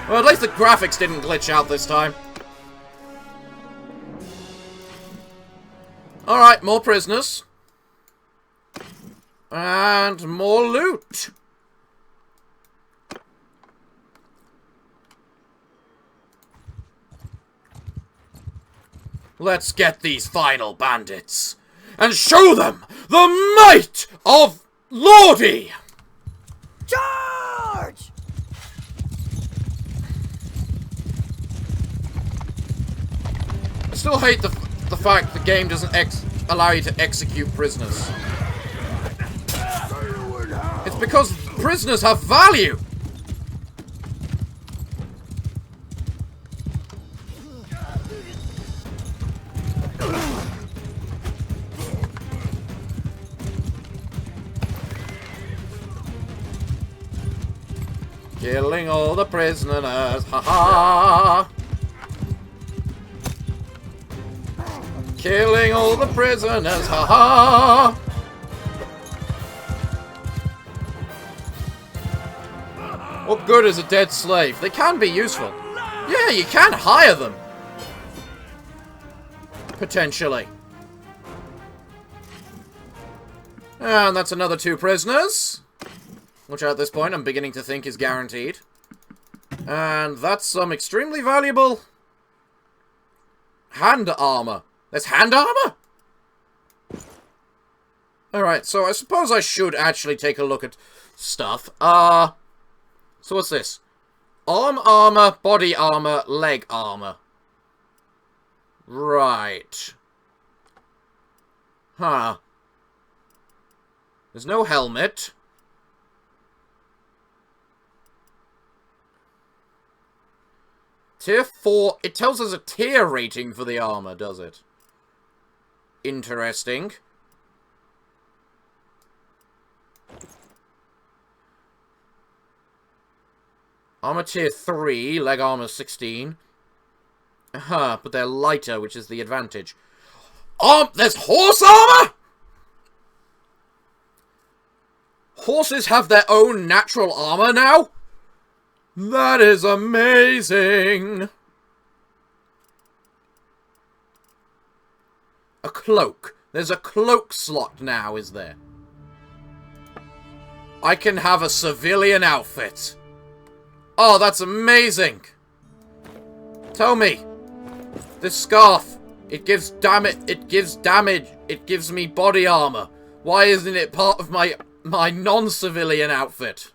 Well, at least the graphics didn't glitch out this time. Alright, more prisoners. And more loot. Let's get these final bandits. And show them the might of Lordy! Charge! I still hate the fact the game doesn't allow you to execute prisoners. It's because prisoners have value! Killing all the prisoners, ha-ha! Killing all the prisoners, ha-ha! What good is a dead slave? They can be useful. Yeah, you can hire them. Potentially. And that's another 2 prisoners. Which at this point I'm beginning to think is guaranteed. And that's some extremely valuable hand armor. There's hand armor? Alright, so I suppose I should actually take a look at stuff. So what's this? Arm armor, body armor, leg armor. Right. Huh. There's no helmet. Tier 4. It tells us a tier rating for the armor, does it? Interesting. Armor tier 3, leg armor 16. But they're lighter, which is the advantage. There's horse armor?! Horses have their own natural armor now? That is amazing! A cloak. There's a cloak slot now, is there? I can have a civilian outfit. Oh, that's amazing. Tell me. This scarf. It gives damage. It gives damage. It gives me body armor. Why isn't it part of my non-civilian outfit?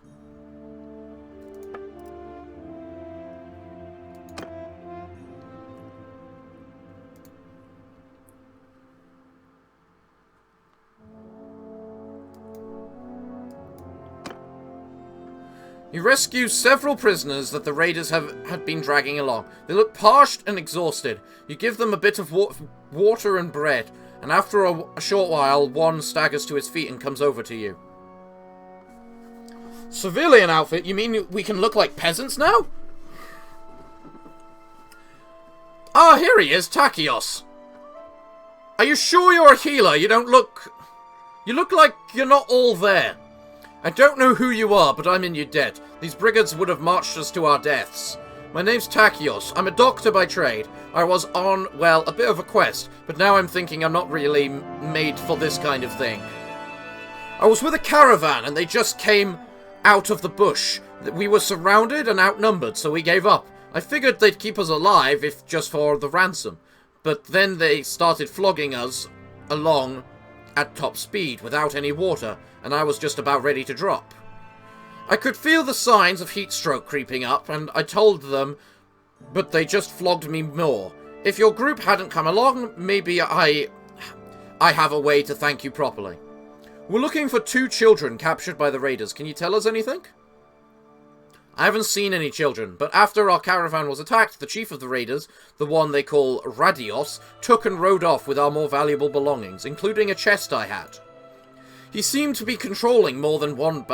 You rescue several prisoners that the raiders had been dragging along. They look parched and exhausted. You give them a bit of water and bread, and after a short while, one staggers to his feet and comes over to you. Civilian outfit? You mean we can look like peasants now? Ah, here he is, Takios. Are you sure you're a healer? You don't look... You look like you're not all there. I don't know who you are, but I'm in your debt. These brigands would have marched us to our deaths. My name's Takios. I'm a doctor by trade. I was on, well, a bit of a quest, but now I'm thinking I'm not really made for this kind of thing. I was with a caravan, and they just came out of the bush. We were surrounded and outnumbered, so we gave up. I figured they'd keep us alive, if just for the ransom. But then they started flogging us along at top speed, without any water, and I was just about ready to drop. I could feel the signs of heat stroke creeping up, and I told them, but they just flogged me more. If your group hadn't come along, maybe I have a way to thank you properly. We're looking for 2 children captured by the raiders. Can you tell us anything? I haven't seen any children, but after our caravan was attacked, the chief of the raiders, the one they call Radios, took and rode off with our more valuable belongings, including a chest I had. He seemed to be controlling more than one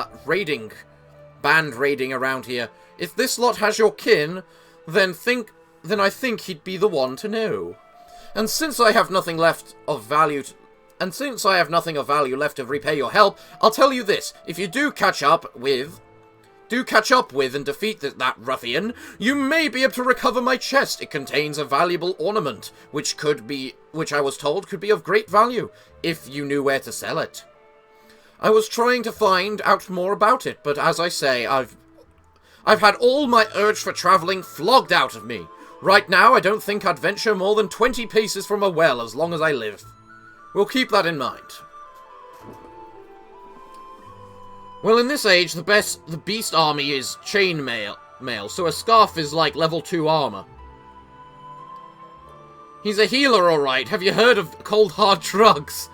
band raiding around here. If this lot has your kin, then I think he'd be the one to know. And since I have nothing left of value left to repay your help, I'll tell you this: if you do catch up with and defeat that ruffian, you may be able to recover my chest. It contains a valuable ornament, which I was told could be of great value, if you knew where to sell it. I was trying to find out more about it, but as I say, I've had all my urge for travelling flogged out of me. Right now, I don't think I'd venture more than 20 paces from a well as long as I live. We'll keep that in mind. Well, in this age, the beast army is chainmail, so a scarf is like level 2 armor. He's a healer, alright. Have you heard of cold hard drugs?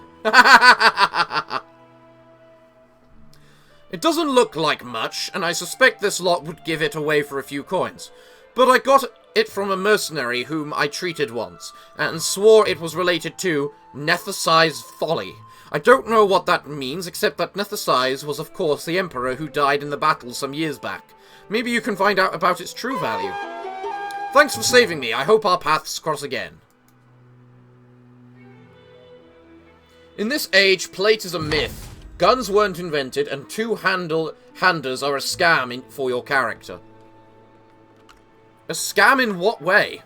It doesn't look like much, and I suspect this lot would give it away for a few coins. But I got it from a mercenary whom I treated once, and swore it was related to Nethasi's folly. I don't know what that means, except that Nethasi's was of course the emperor who died in the battle some years back. Maybe you can find out about its true value. Thanks for saving me. I hope our paths cross again. In this age, plate is a myth. Guns weren't invented, and 2-handers are a scam for your character. A scam in what way?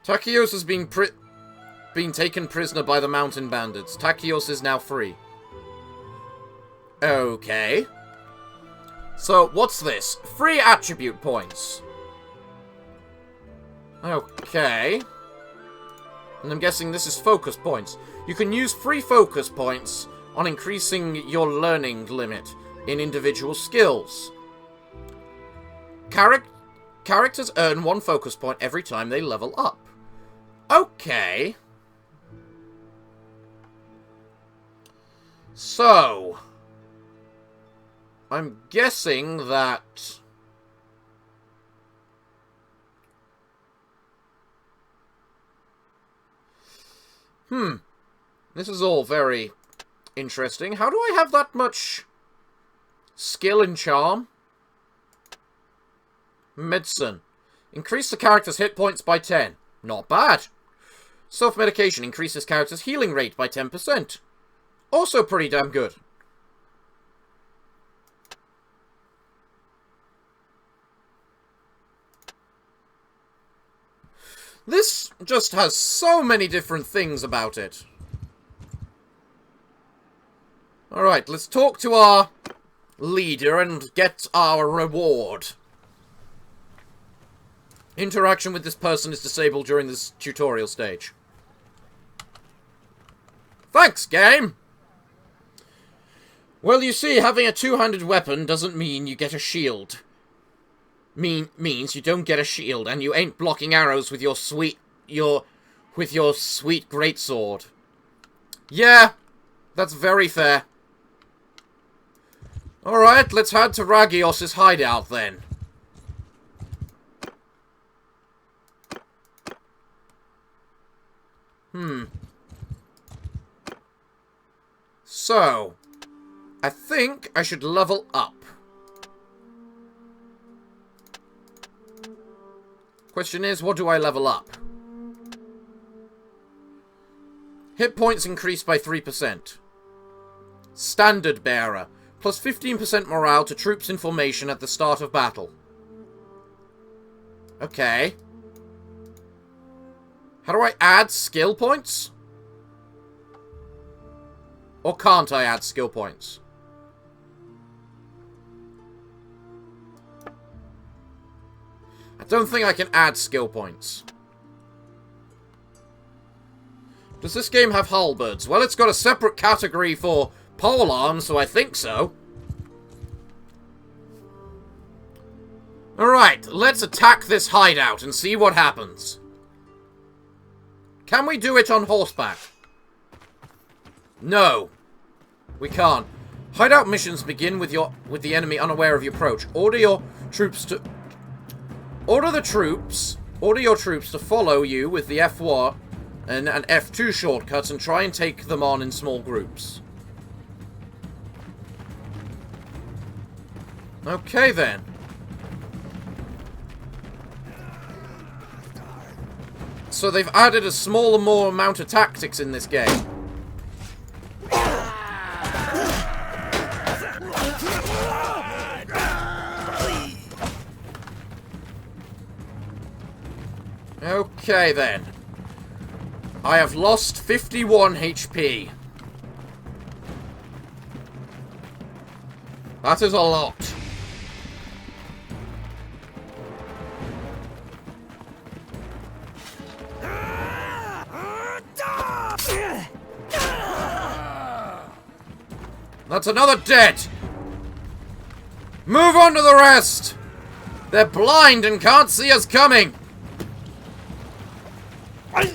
Takios has been taken prisoner by the mountain bandits. Takios is now free. Okay. So, what's this? Free attribute points. Okay. And I'm guessing this is focus points. You can use free focus points on increasing your learning limit in individual skills. Characters earn 1 focus point every time they level up. Okay. So, I'm guessing that... This is all very interesting. How do I have that much skill and charm? Medicine. Increase the character's hit points by 10. Not bad. Self-medication increases character's healing rate by 10%. Also pretty damn good. This just has so many different things about it. Alright, let's talk to our leader and get our reward. Interaction with this person is disabled during this tutorial stage. Thanks, game! Well, you see, having a two-handed weapon doesn't mean you get a shield. Means you don't get a shield, and you ain't blocking arrows with your sweet greatsword. Yeah, that's very fair. Alright, let's head to Ragios' hideout then. So, I think I should level up. Question is, what do I level up? Hit points increased by 3%. Standard Bearer. Plus 15% morale to troops in formation at the start of battle. Okay. How do I add skill points? Or can't I add skill points? I don't think I can add skill points. Does this game have halberds? Well, it's got a separate category for polearms, so I think so. Alright, let's attack this hideout and see what happens. Can we do it on horseback? No. We can't. Hideout missions begin with the enemy unaware of your approach. Order your troops to follow you with the F1 and F2 shortcuts and try and take them on in small groups. Okay then. So they've added a smaller, more amount of tactics in this game. Okay then. I have lost 51 HP. That is a lot. That's another dead! Move on to the rest! They're blind and can't see us coming! I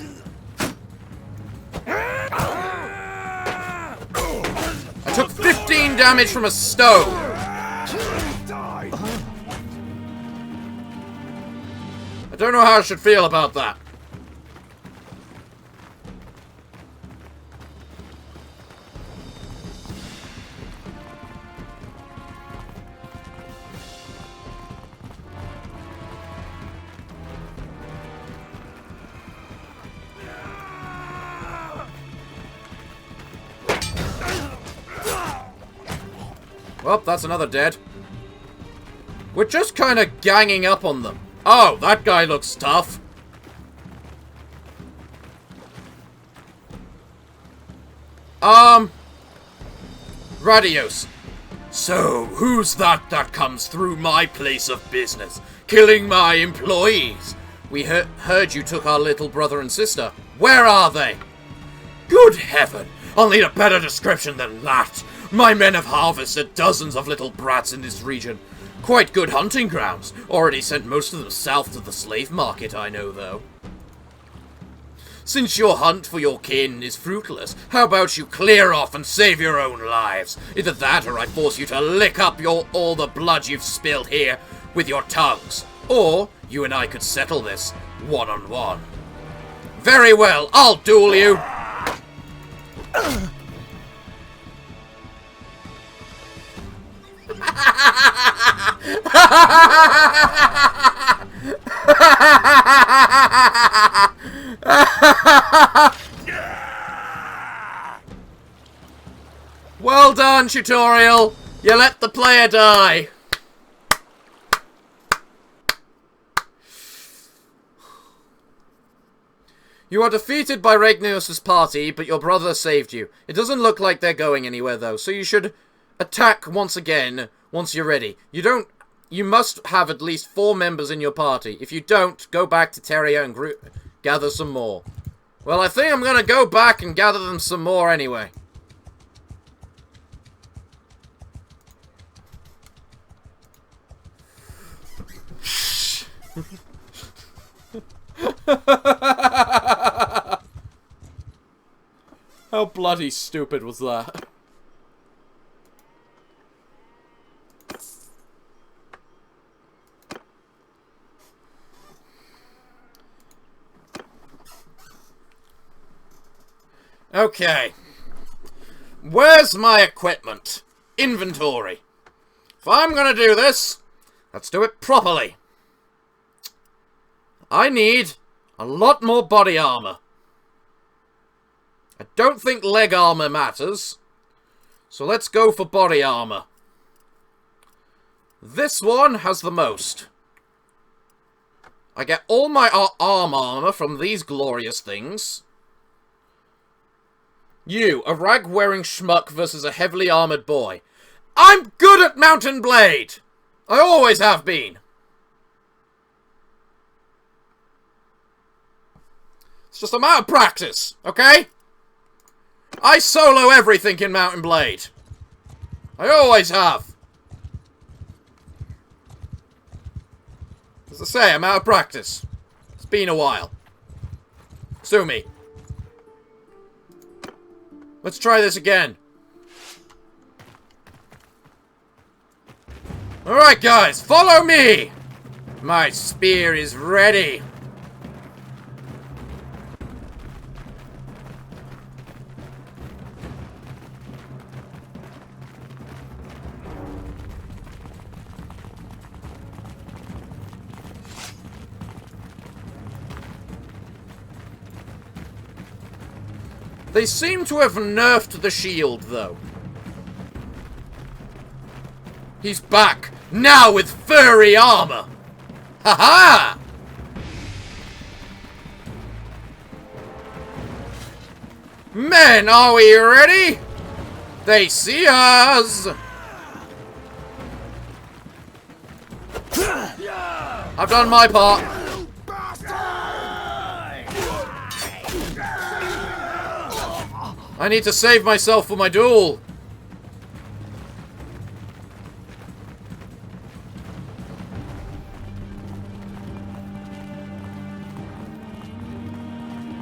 took 15 damage from a stone! I don't know how I should feel about that. Well, that's another dead. We're just kind of ganging up on them. Oh, that guy looks tough. Radios. So, who's that comes through my place of business, killing my employees? We heard you took our little brother and sister. Where are they? Good heaven, I'll need a better description than that. My men have harvested dozens of little brats in this region. Quite good hunting grounds. Already sent most of them south to the slave market, I know, though. Since your hunt for your kin is fruitless, how about you clear off and save your own lives? Either that or I force you to lick up all the blood you've spilled here with your tongues. Or you and I could settle this one-on-one. Very well, I'll duel you! Well done, tutorial! You let the player die! You are defeated by Regnius' party, but your brother saved you. It doesn't look like they're going anywhere, though, so you should attack once again, once you're ready. You must have at least 4 members in your party. If you don't, go back to Terria and gather some more. Well, I think I'm gonna go back and gather them some more anyway. How bloody stupid was that? Okay. Where's my equipment? Inventory. If I'm gonna do this, let's do it properly. I need a lot more body armor. I don't think leg armor matters, so let's go for body armor. This one has the most. I get all my arm armor from these glorious things. You, a rag-wearing schmuck versus a heavily armored boy. I'm good at Mountain Blade! I always have been. It's just a matter of practice, okay? I solo everything in Mountain Blade. I always have. As I say, I'm out of practice. It's been a while. Sue me. Let's try this again. Alright guys, follow me! My spear is ready. They seem to have nerfed the shield, though. He's back, now with furry armor! Ha-ha! Men, are we ready? They see us! I've done my part. I need to save myself for my duel.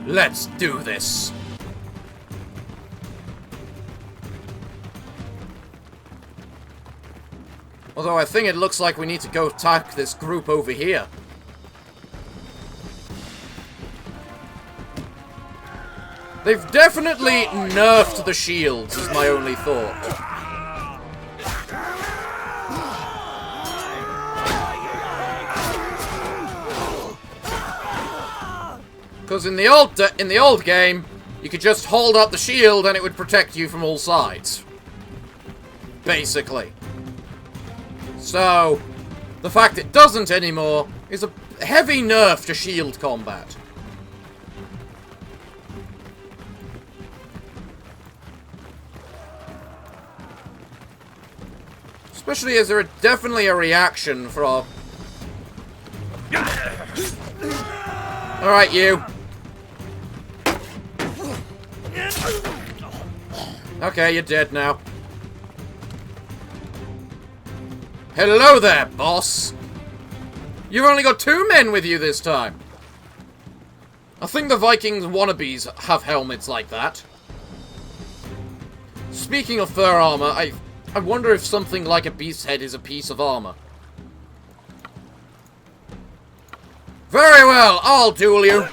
Let's do this. Although I think it looks like we need to go attack this group over here. They've definitely nerfed the shields, is my only thought. Because in the old game, you could just hold up the shield and it would protect you from all sides. Basically. So, the fact it doesn't anymore is a heavy nerf to shield combat. Especially as there is definitely a reaction for our... Alright, you. Okay, you're dead now. Hello there, boss. You've only got 2 men with you this time. I think the Vikings wannabes have helmets like that. Speaking of fur armor, I wonder if something like a beast's head is a piece of armor. Very well, I'll duel you.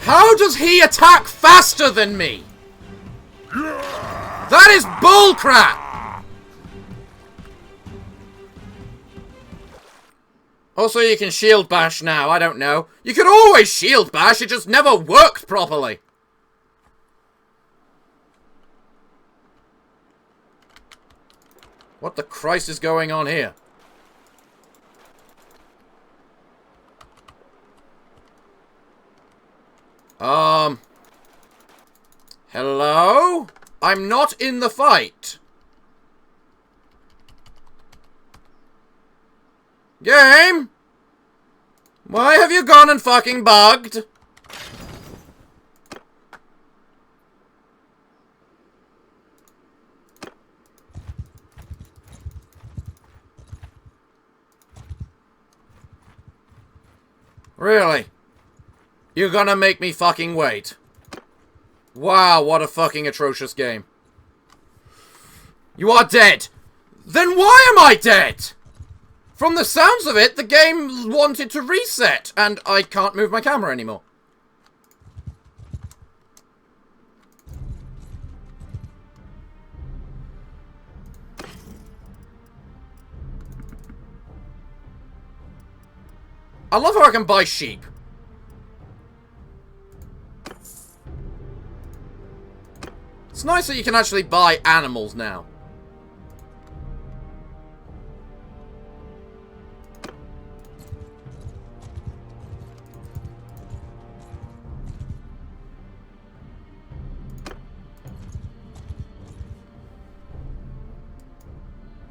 How does he attack faster than me? That is bullcrap! Also, you can shield bash now, I don't know. You could always shield bash, it just never worked properly. What the Christ is going on here? Hello? I'm not in the fight. Game? Why have you gone and fucking bugged? Really? You're gonna make me fucking wait? Wow, what a fucking atrocious game. You are dead! Then why am I dead? From the sounds of it, the game wanted to reset, and I can't move my camera anymore. I love how I can buy sheep. It's nice that you can actually buy animals now.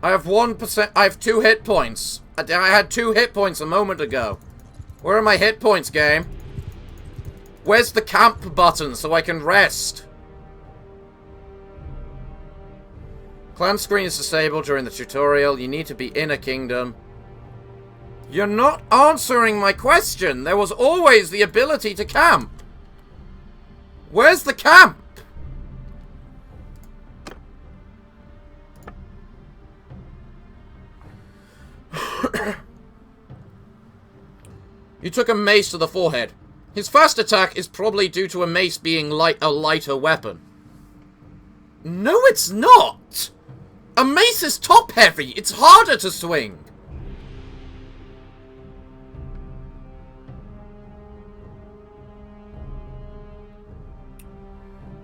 I have 1%. I have 2 hit points. I had 2 hit points a moment ago. Where are my hit points, game? Where's the camp button so I can rest? Clan screen is disabled during the tutorial. You need to be in a kingdom. You're not answering my question. There was always the ability to camp. Where's the camp? You took a mace to the forehead. His fast attack is probably due to a mace being a lighter weapon. No, it's not! A mace is top-heavy. It's harder to swing.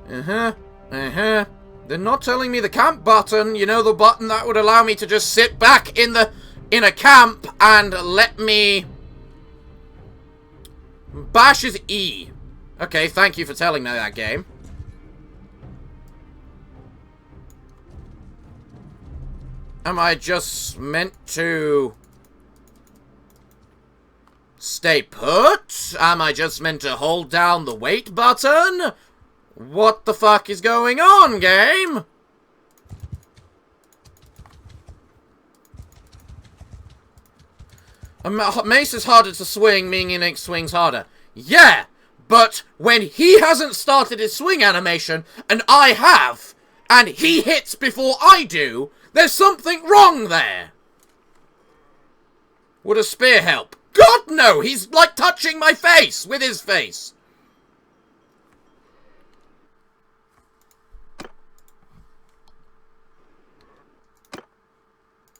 They're not telling me the camp button. You know, the button that would allow me to just sit back in a camp and let me... Bash is E. Okay, thank you for telling me that, game. Am I just meant to... stay put? Am I just meant to hold down the wait button? What the fuck is going on, game? A mace is harder to swing, meaning it swings harder. Yeah, but when he hasn't started his swing animation, and I have, and he hits before I do, there's something wrong there. Would a spear help? God, no! He's, like, touching my face with his face.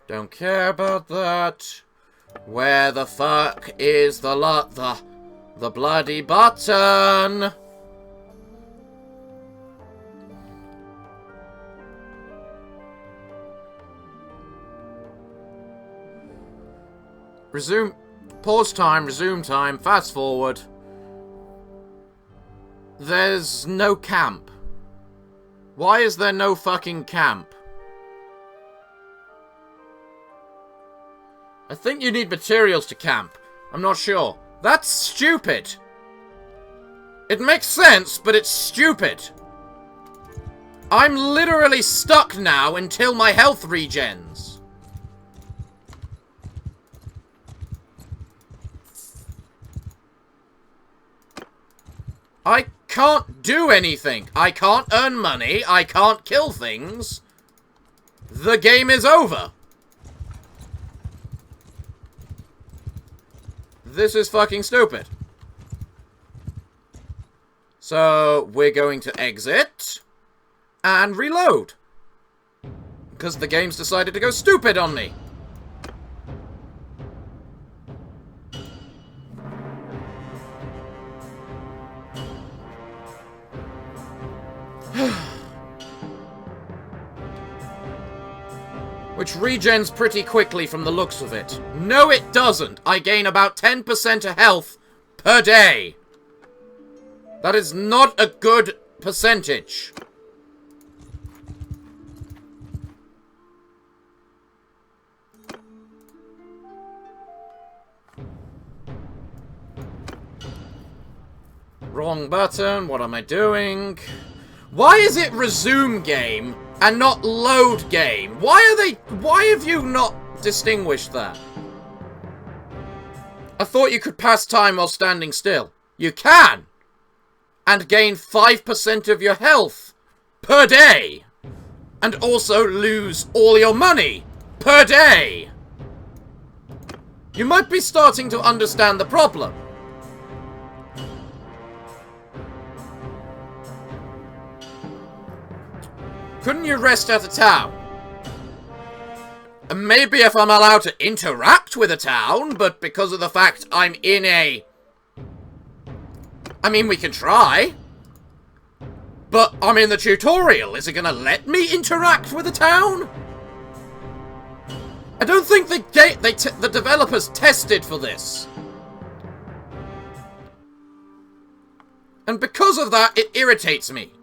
Don't care about that. Where the fuck is the bloody button? Resume. Pause time, resume time, fast forward. There's no camp. Why is there no fucking camp? I think you need materials to camp. I'm not sure. That's stupid. It makes sense, but it's stupid. I'm literally stuck now until my health regens. I can't do anything. I can't earn money. I can't kill things. The game is over. This is fucking stupid. So, we're going to exit and reload. Because the game's decided to go stupid on me. Which regens pretty quickly from the looks of it. No, it doesn't. I gain about 10% of health per day. That is not a good percentage. Wrong button. What am I doing? Why is it resume game and not load game? Why have you not distinguished that? I thought you could pass time while standing still. You can! And gain 5% of your health per day. And also lose all your money per day. You might be starting to understand the problem. Couldn't you rest at a town? And maybe if I'm allowed to interact with a town, but because of the fact I'm in a... I mean, we can try. But I'm in the tutorial. Is it gonna let me interact with a town? I don't think the developers tested for this. And because of that, it irritates me.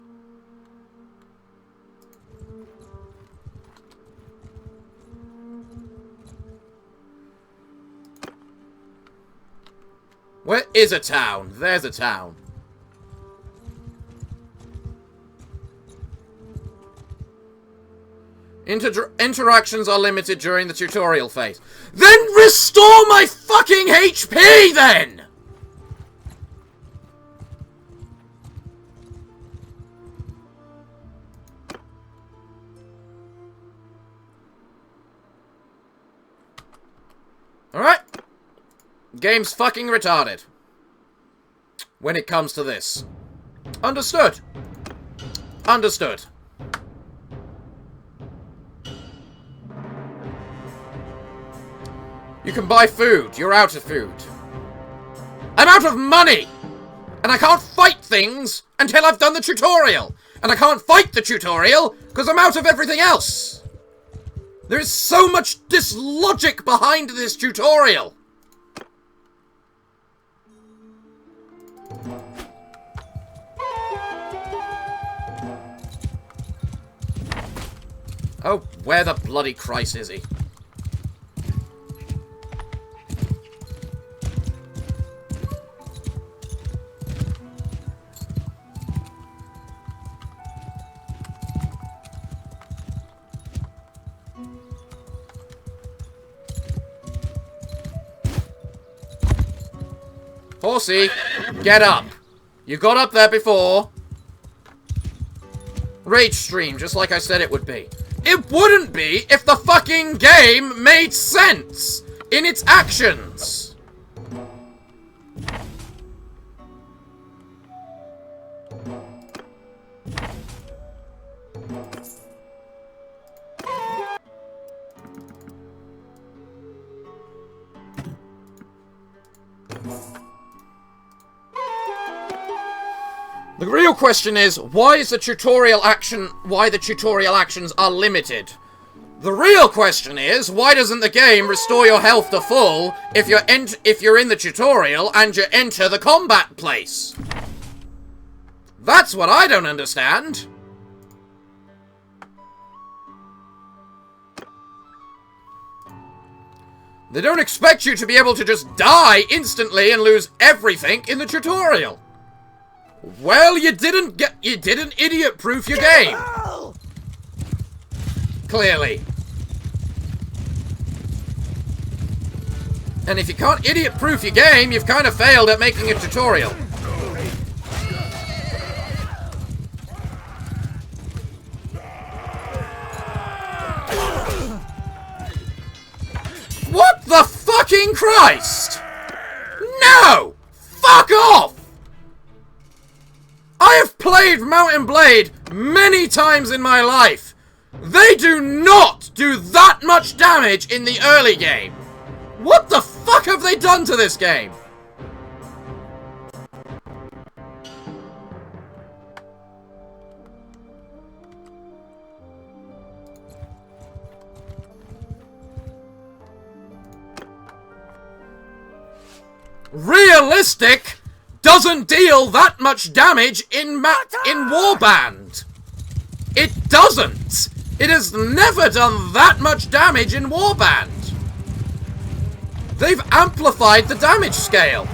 Where is a town? There's a town. Interactions are limited during the tutorial phase. Then restore my fucking HP, then! Alright. Game's fucking retarded. When it comes to this. Understood. Understood. You can buy food. You're out of food. I'm out of money! And I can't fight things until I've done the tutorial. And I can't fight the tutorial because I'm out of everything else. There is so much dislogic behind this tutorial. Oh, where the bloody Christ is he? Horsey, get up. You got up there before. Rage stream, just like I said it would be. It wouldn't be if the fucking game made sense in its actions. The real question is, why the tutorial actions are limited? The real question is, why doesn't the game restore your health to full if you're in the tutorial and you enter the combat place? That's what I don't understand. They don't expect you to be able to just die instantly and lose everything in the tutorial. Well, you didn't idiot-proof your game. Clearly. And if you can't idiot-proof your game, you've kind of failed at making a tutorial. What the fucking Christ? No! Fuck off! I have played Mount and Blade many times in my life. They do not do that much damage in the early game. What the fuck have they done to this game? realistic doesn't deal that much damage in Warband. It doesn't. It has never done that much damage in Warband. They've amplified the damage scale.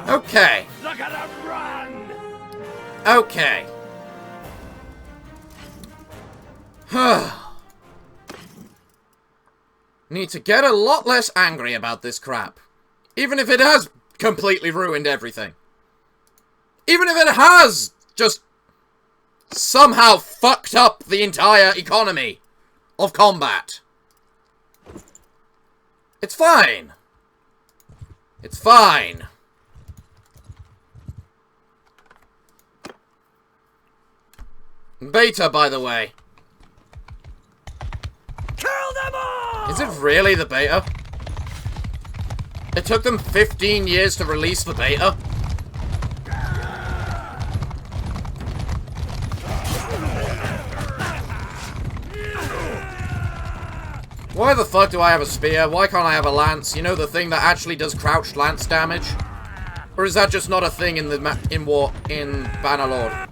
Okay. Look at them run! Okay. Need to get a lot less angry about this crap. Even if it has completely ruined everything. Even if it has just somehow fucked up the entire economy of combat. It's fine. It's fine. Beta, by the way. Kill them all! Is it really the beta? It took them 15 years to release the beta? Why the fuck do I have a spear? Why can't I have a lance? You know, the thing that actually does crouched lance damage? Or is that just not a thing in the in Bannerlord?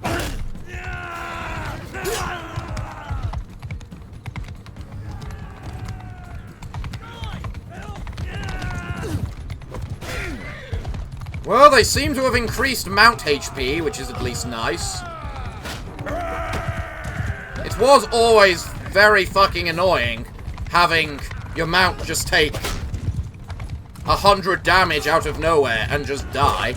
Well, they seem to have increased mount HP, which is at least nice. It was always very fucking annoying having your mount just take 100 damage out of nowhere and just die.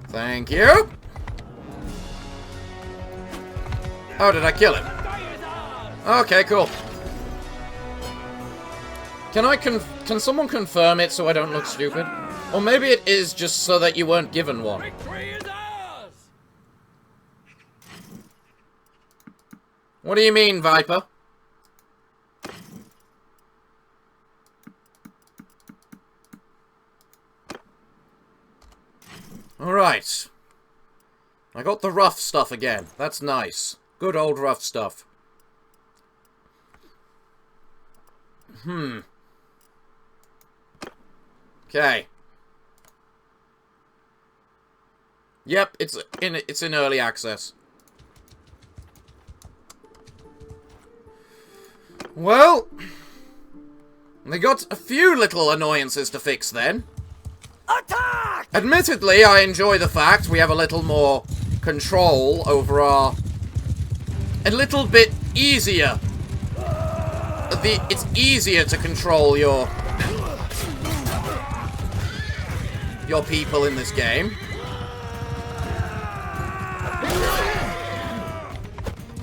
Thank you. Oh, did I kill him? Okay, cool. Can someone confirm it so I don't look stupid? Or maybe it is just so that you weren't given one. What do you mean, Viper? Alright. I got the rough stuff again. That's nice. Good old rough stuff. Okay. Yep, it's in early access. Well, they got a few little annoyances to fix then. Attack! Admittedly, I enjoy the fact we have a little more control over our... A little bit easier. It's easier to control your people in this game.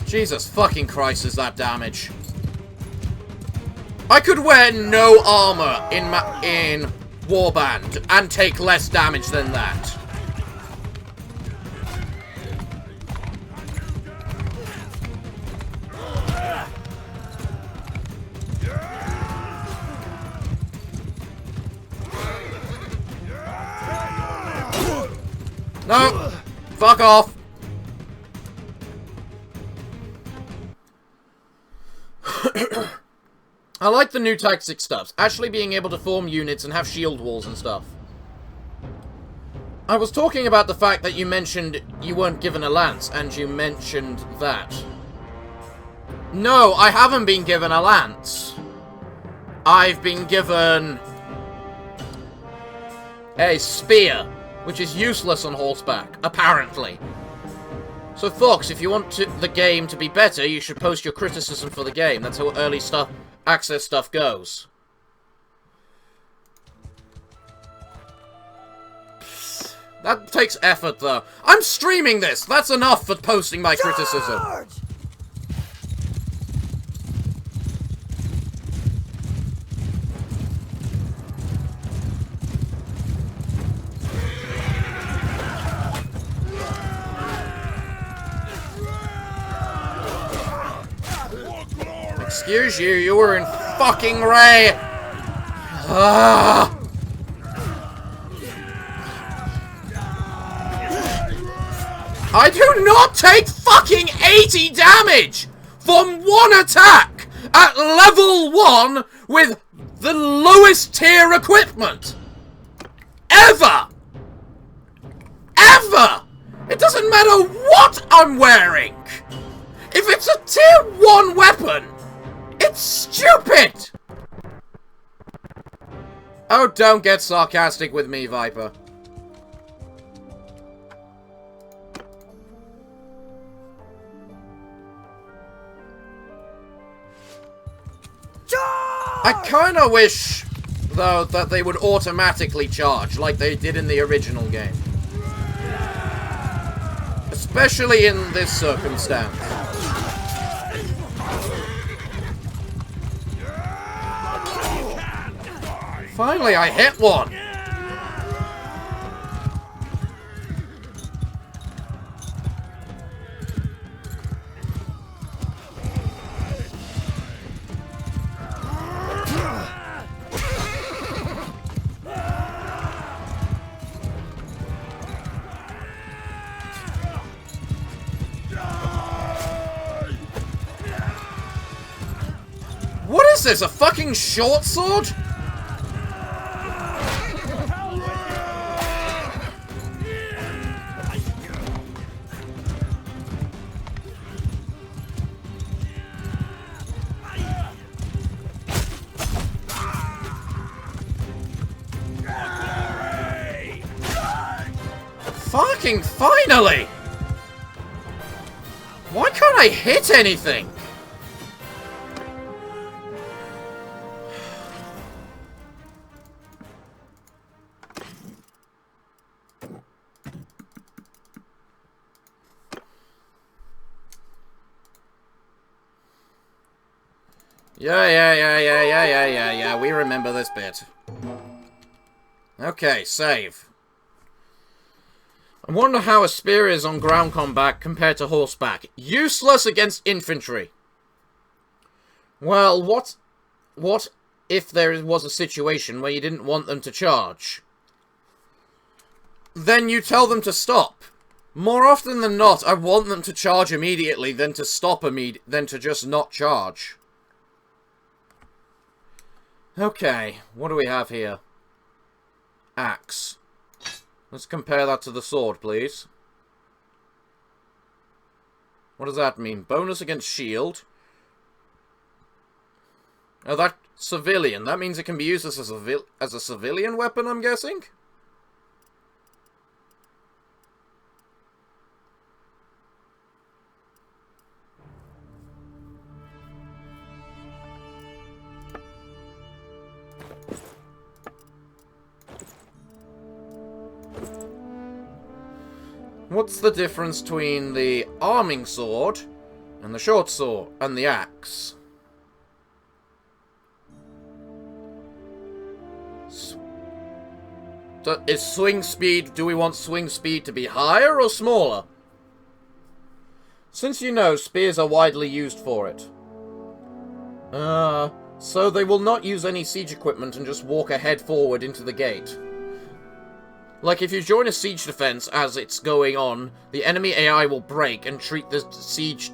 Jesus fucking Christ, is that damage. I could wear no armor in Warband and take less damage than that. No! Fuck off! I like the new tactic stuff. Actually being able to form units and have shield walls and stuff. I was talking about the fact that you mentioned you weren't given a lance, and you mentioned that. No, I haven't been given a lance. I've been given a spear, which is useless on horseback, apparently. So, folks, if you want the game to be better, you should post your criticism for the game. That's how early access stuff goes. That takes effort, though. I'm streaming this! That's enough for posting my criticism. Charge! Excuse you, you were in fucking Ray! I do not take fucking 80 damage from one attack at level 1 with the lowest tier equipment! Ever! Ever! It doesn't matter what I'm wearing! If it's a tier 1 weapon, it's stupid! Oh, don't get sarcastic with me, Viper. I kinda wish, though, that they would automatically charge, like they did in the original game. Especially in this circumstance. Finally, I hit one! What is this, a fucking short sword? Fucking finally! Why can't I hit anything? Yeah, we remember this bit. Okay, save. I wonder how a spear is on ground combat compared to horseback. Useless against infantry. Well, what if there was a situation where you didn't want them to charge? Then you tell them to stop. More often than not, I want them to charge immediately than to stop than to just not charge. Okay, what do we have here? Axe. Let's compare that to the sword, please. What does that mean? Bonus against shield. Oh, that civilian. That means it can be used as a civilian weapon, I'm guessing? What's the difference between the arming sword and the short sword and the axe? Is swing speed... Do we want swing speed to be higher or smaller? Since you know, spears are widely used for it. So they will not use any siege equipment and just walk ahead forward into the gate. Like, if you join a siege defense as it's going on, the enemy AI will break and treat the siege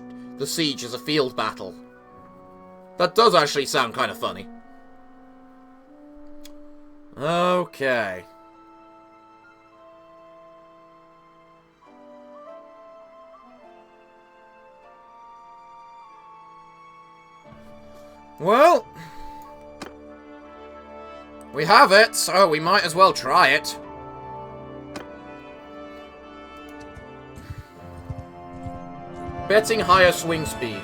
as a field battle. That does actually sound kind of funny. Okay. Well, we have it, so we might as well try it. Betting higher swing speed.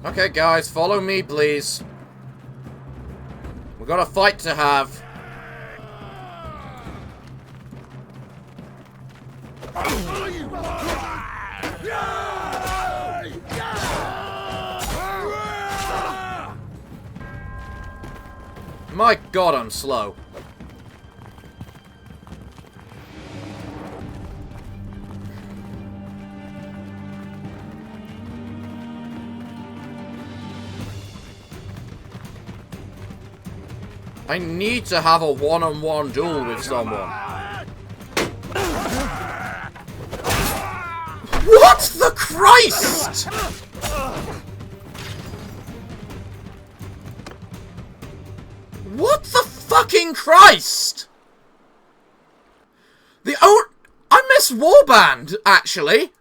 Okay, guys, follow me, please. We've got a fight to have. My God, I'm slow. I need to have a one-on-one duel with someone. What the Christ? What the fucking Christ? I miss Warband, actually.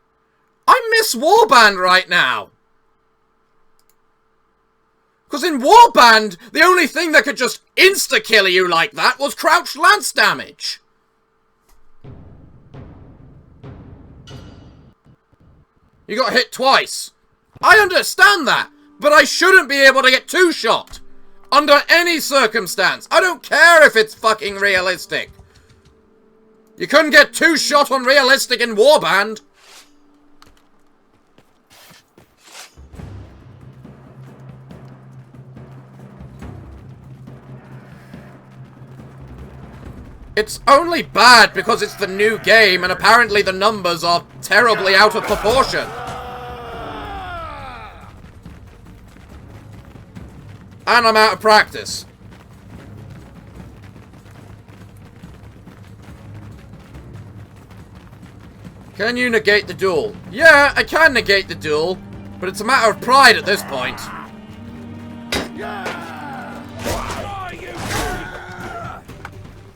I miss Warband right now. Because in Warband, the only thing that could just insta-kill you like that was crouched lance damage. You got hit twice. I understand that, but I shouldn't be able to get two-shot. Under any circumstance. I don't care if it's fucking realistic. You couldn't get two-shot on realistic in Warband. It's only bad because it's the new game and apparently the numbers are terribly out of proportion. And I'm out of practice. Can you negate the duel? Yeah, I can negate the duel, but it's a matter of pride at this point.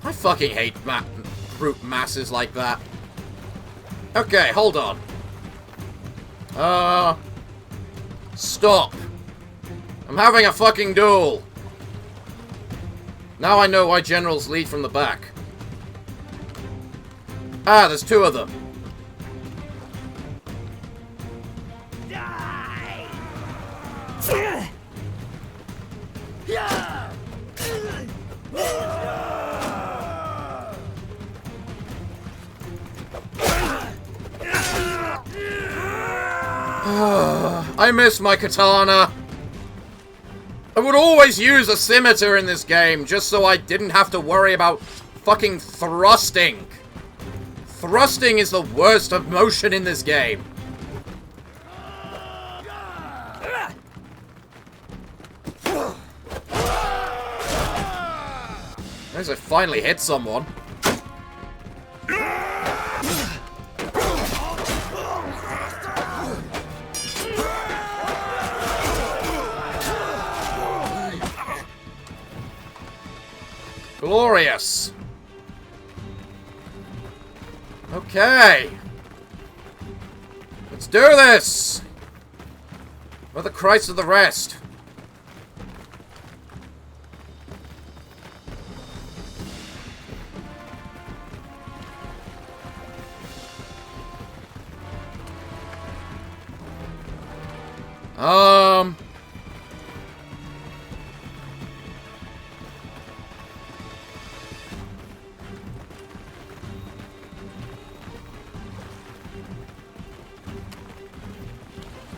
I fucking hate brute masses like that. Okay, hold on. Stop. I'm having a fucking duel. Now I know why generals lead from the back. Ah, there's two of them. Die! I miss my katana. I would always use a scimitar in this game, just so I didn't have to worry about fucking thrusting. Thrusting is the worst of motion in this game. At least I finally hit someone. Glorious. Okay. Let's do this. Where the Christ of the rest?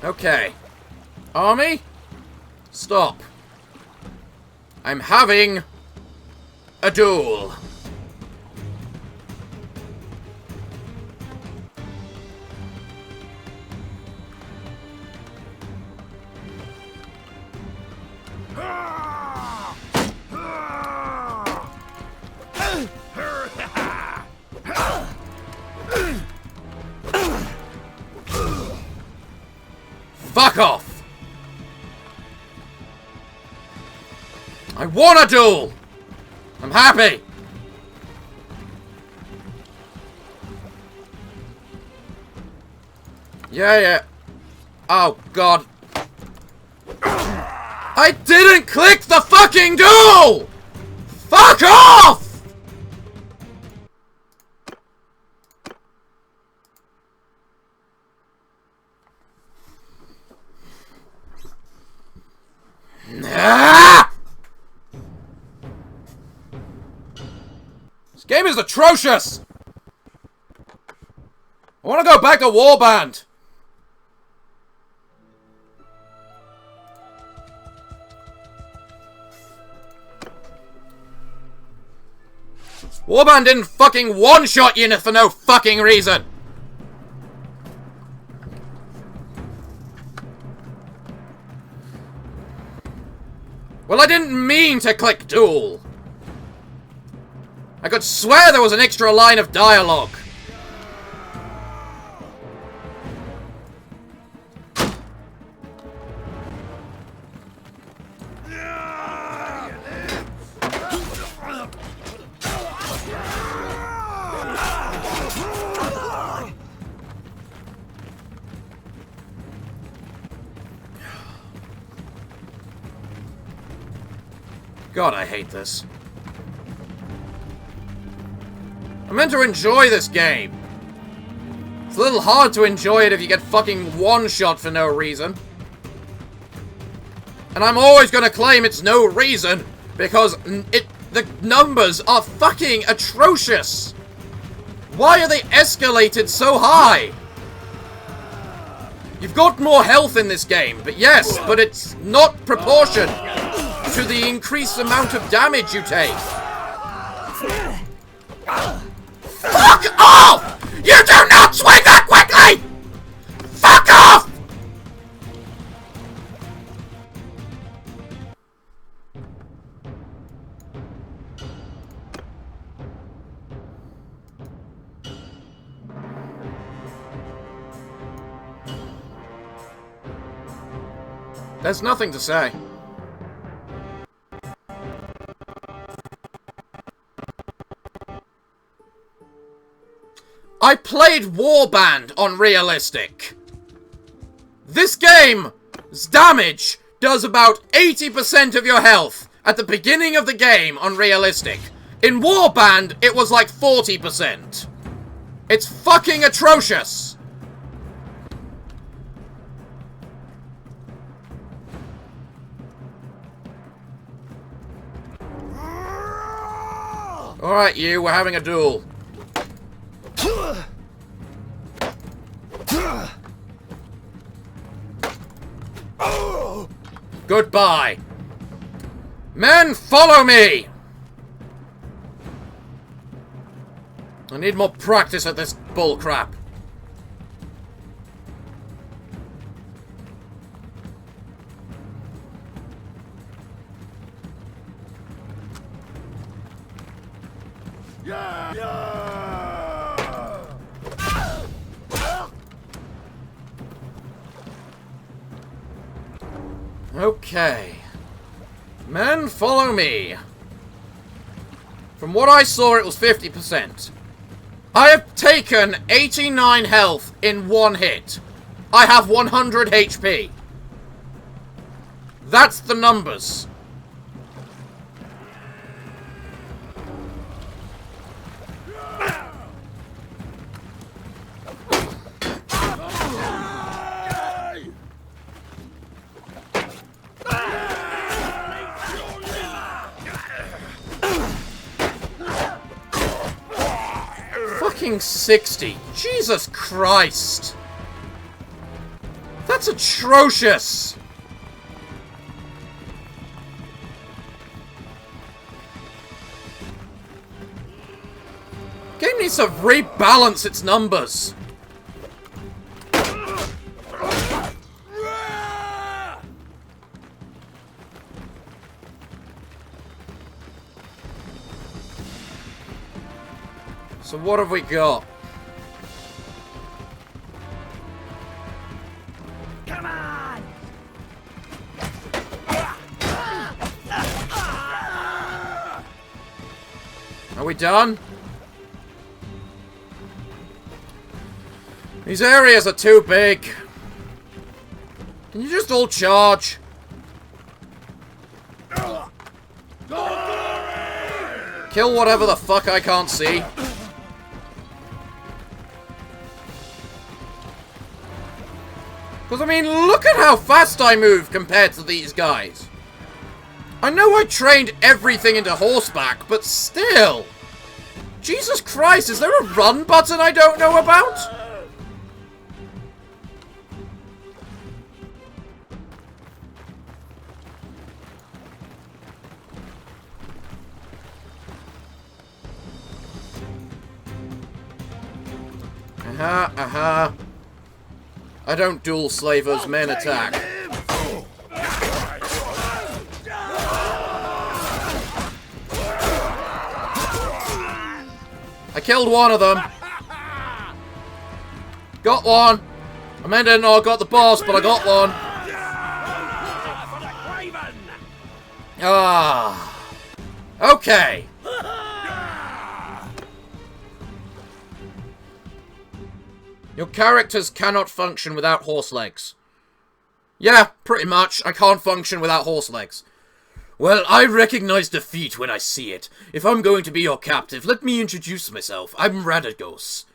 Okay. Army? Stop. I'm having a duel. Fuck off! I want a duel! I'm happy! Yeah. Oh, God. I didn't click the fucking duel! Fuck off! atrocious! I want to go back to Warband! Warband didn't fucking one-shot you for no fucking reason! Well, I didn't mean to click duel! I could swear there was an extra line of dialogue! God, I hate this. I'm meant to enjoy this game. It's a little hard to enjoy it if you get fucking one-shot for no reason. And I'm always gonna claim it's no reason, because the numbers are fucking atrocious! Why are they escalated so high? You've got more health in this game, but yes, but it's not proportion to the increased amount of damage you take. Fuck off! You do not swing that quickly! Fuck off! There's nothing to say. I played Warband on Realistic. This game's damage does about 80% of your health at the beginning of the game on Realistic. In Warband, it was like 40%. It's fucking atrocious. Alright, you, we're having a duel. Goodbye. Men, follow me! I need more practice at this bullcrap. Okay. Men, follow me. From what I saw, it was 50%. I have taken 89 health in one hit. I have 100 HP. That's the numbers. Fucking 60. Jesus Christ. That's atrocious. Game needs to rebalance its numbers. So what have we got? Come on! Are we done? These areas are too big. Can you just all charge? Kill whatever the fuck I can't see. Because, I mean, look at how fast I move compared to these guys. I know I trained everything into horseback, but still. Jesus Christ, is there a run button I don't know about? Aha, aha. I don't dual slavers, men attack. I killed one of them. Got one. I didn't know I got the boss, but I got one. Ah. Okay. Your characters cannot function without horse legs. Yeah, pretty much. I can't function without horse legs. Well, I recognize defeat when I see it. If I'm going to be your captive, let me introduce myself. I'm Radagos.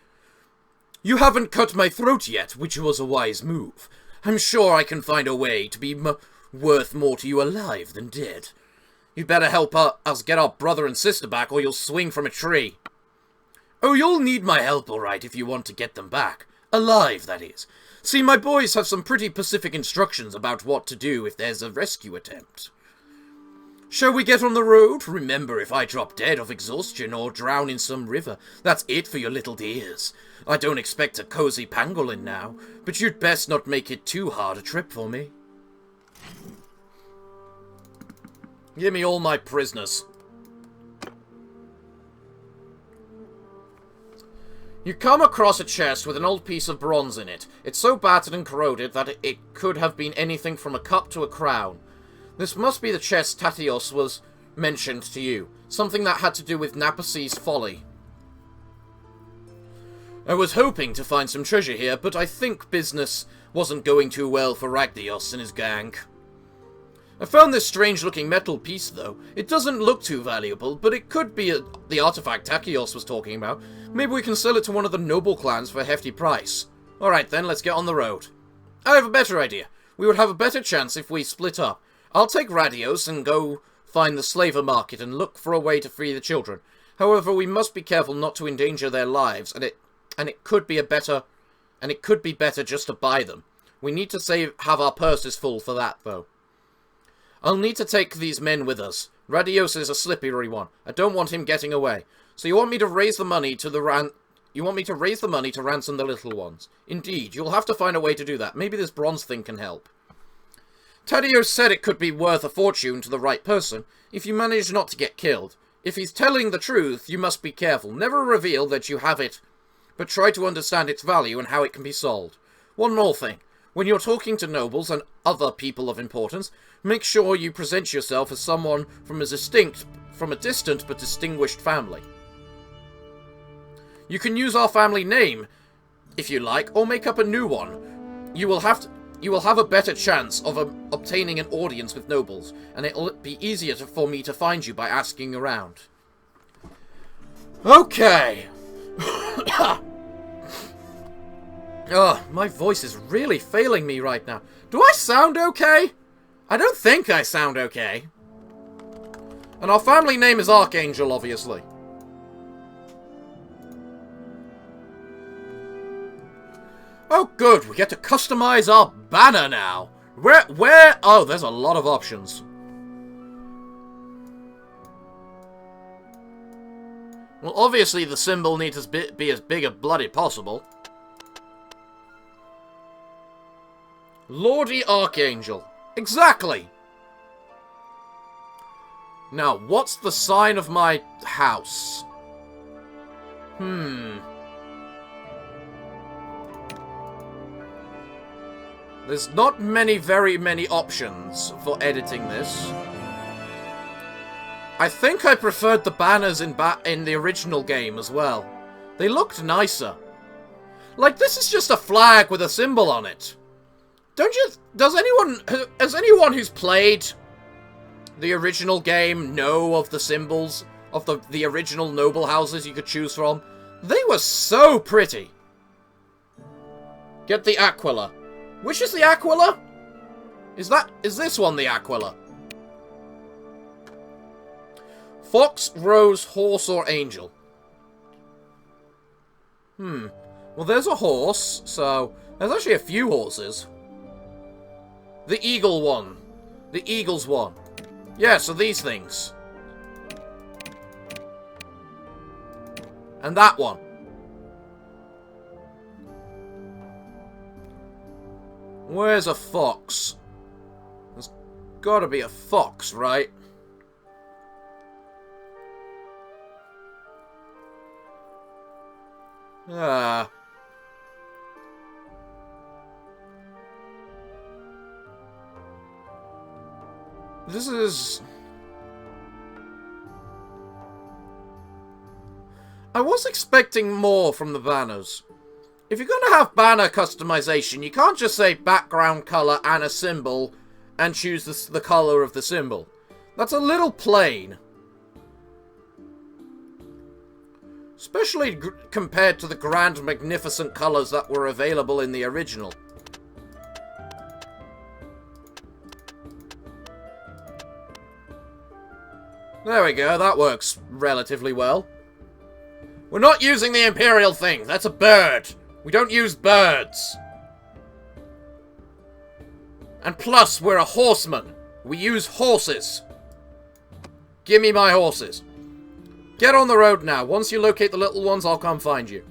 You haven't cut my throat yet, which was a wise move. I'm sure I can find a way to be worth more to you alive than dead. You'd better help us get our brother and sister back, or you'll swing from a tree. Oh, you'll need my help, all right, if you want to get them back. Alive, that is. See, my boys have some pretty specific instructions about what to do if there's a rescue attempt. Shall we get on the road? Remember, if I drop dead of exhaustion or drown in some river, that's it for your little dears. I don't expect a cozy pangolin now, but you'd best not make it too hard a trip for me. Give me all my prisoners. You come across a chest with an old piece of bronze in it. It's so battered and corroded that it could have been anything from a cup to a crown. This must be the chest Tatios was mentioned to you. Something that had to do with Napasee's folly. I was hoping to find some treasure here, but I think business wasn't going too well for Ragdios and his gang. I found this strange-looking metal piece, though. It doesn't look too valuable, but it could be the artifact Takios was talking about. Maybe we can sell it to one of the noble clans for a hefty price. Alright then, let's get on the road. I have a better idea. We would have a better chance if we split up. I'll take Radios and go find the slaver market and look for a way to free the children. However, we must be careful not to endanger their lives, and it could be better just to buy them. We need to have our purses full for that, though. I'll need to take these men with us. Radios is a slippery one. I don't want him getting away. So you want me to raise the money to ransom the little ones? Indeed, you'll have to find a way to do that. Maybe this bronze thing can help. Tadios said it could be worth a fortune to the right person, if you manage not to get killed. If he's telling the truth, you must be careful. Never reveal that you have it, but try to understand its value and how it can be sold. One more thing. When you're talking to nobles and other people of importance, make sure you present yourself as someone from a distant but distinguished family. You can use our family name, if you like, or make up a new one. You will have a better chance of obtaining an audience with nobles, and it'll be easier for me to find you by asking around. Okay. Ugh, my voice is really failing me right now. Do I sound okay? I don't think I sound okay. And our family name is Archangel, obviously. Oh, good. We get to customize our banner now. Where? Oh, there's a lot of options. Well, obviously the symbol needs to be as big and bloody possible. Lordy Archangel. Exactly. Now, what's the sign of my house? There's not very many options for editing this. I think I preferred the banners in the original game as well. They looked nicer. Like, this is just a flag with a symbol on it. Has anyone who's played the original game know of the symbols of the original noble houses you could choose from? They were so pretty. Get the Aquila. Which is the Aquila? Is this one the Aquila? Fox, Rose, Horse, or Angel? Well, there's a horse, so... There's actually a few horses. The eagle one. The eagle's one. Yeah, so these things. And that one. Where's a fox? There's gotta be a fox, right? Ah. This is... I was expecting more from the banners. If you're going to have banner customization, you can't just say background color and a symbol and choose the color of the symbol. That's a little plain. Especially compared to the grand, magnificent colors that were available in the original. There we go, that works relatively well. We're not using the Imperial thing, that's a bird. We don't use birds. And plus, we're a horseman. We use horses. Give me my horses. Get on the road now. Once you locate the little ones, I'll come find you.